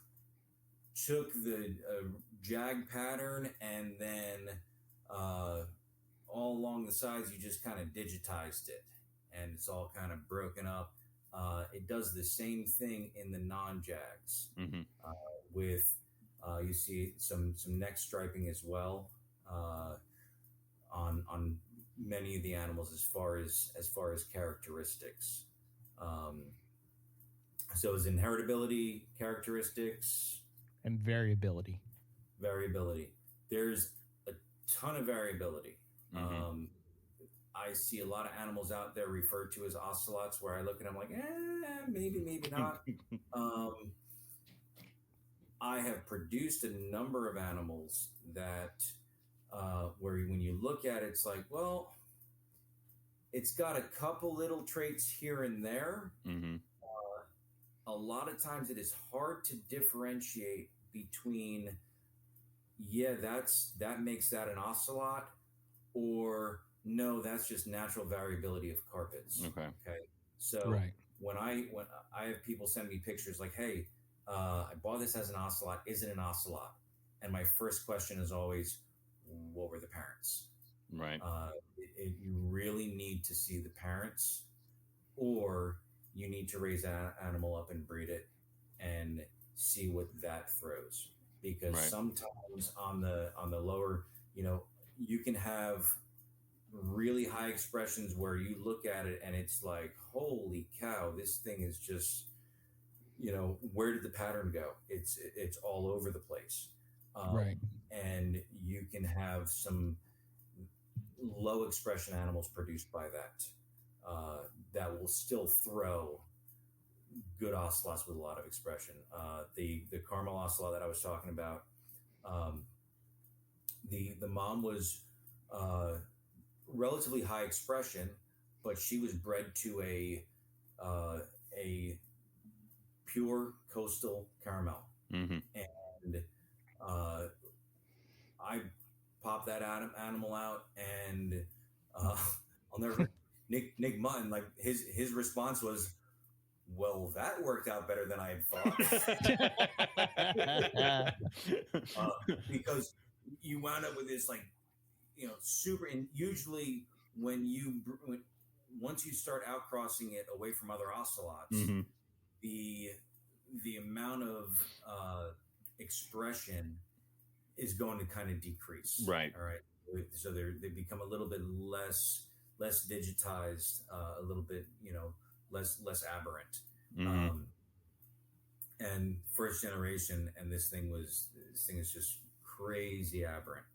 took the Jag pattern and then all along the sides you just kind of digitized it, and it's all kind of broken up. It does the same thing in the non-Jags with you see some neck striping as well. On many of the animals as far as characteristics. So is inheritability, characteristics, and variability. There's a ton of variability. I see a lot of animals out there referred to as ocelots, where I look at them like, maybe not. I have produced a number of animals that, where when you look at it, it's like, well, it's got a couple little traits here and there. Mm-hmm. A lot of times it is hard to differentiate between, that makes that an ocelot, or no, that's just natural variability of carpets. Okay. So Right. when I have people send me pictures like, hey, I bought this as an ocelot. Is it an ocelot? And my first question is always, what were the parents? Right. You really need to see the parents, or you need to raise an animal up and breed it and see what that throws. Because sometimes on the lower, you can have really high expressions where you look at it and it's like, holy cow, this thing is just, where did the pattern go? It's all over the place. Right. And you can have some low expression animals produced by that, that will still throw good ocelots with a lot of expression. The caramel ocelot that I was talking about, the mom was relatively high expression, but she was bred to a pure coastal caramel. Mm-hmm. And I popped that animal out, and I'll never Nick Mutton, like his response was, well, that worked out better than I had thought. Because you wound up with this, like, super, and usually once you start outcrossing it away from other ocelots, mm-hmm. the amount of expression is going to kind of decrease. Right. All right. So they become a little bit less digitized, a little bit, less aberrant. Mm-hmm. And first generation, and this thing is just crazy aberrant.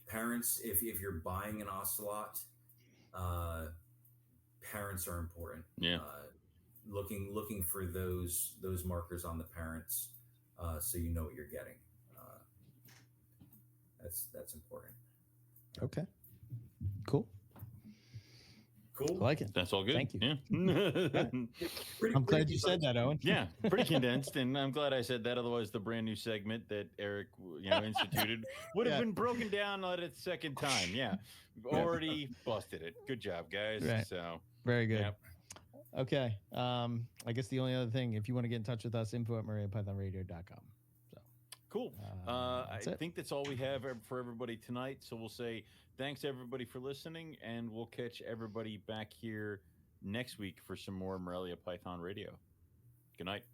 Parents, if you're buying an ocelot, parents are important. Yeah. Looking for those markers on the parents, so you know what you're getting. That's important. Okay. Cool. I like it. That's all good. Thank you. Yeah. I'm glad you said that, Owen. Yeah, pretty condensed, and I'm glad I said that. Otherwise, the brand new segment that Eric, instituted would have been broken down at its second time. Yeah, we've already busted it. Good job, guys. Right. So very good. Yep. Okay. I guess the only other thing, if you want to get in touch with us, info@MoreliaPythonRadio.com. So cool. I think that's all we have for everybody tonight. So we'll say thanks everybody for listening, and we'll catch everybody back here next week for some more Morelia Python Radio. Good night.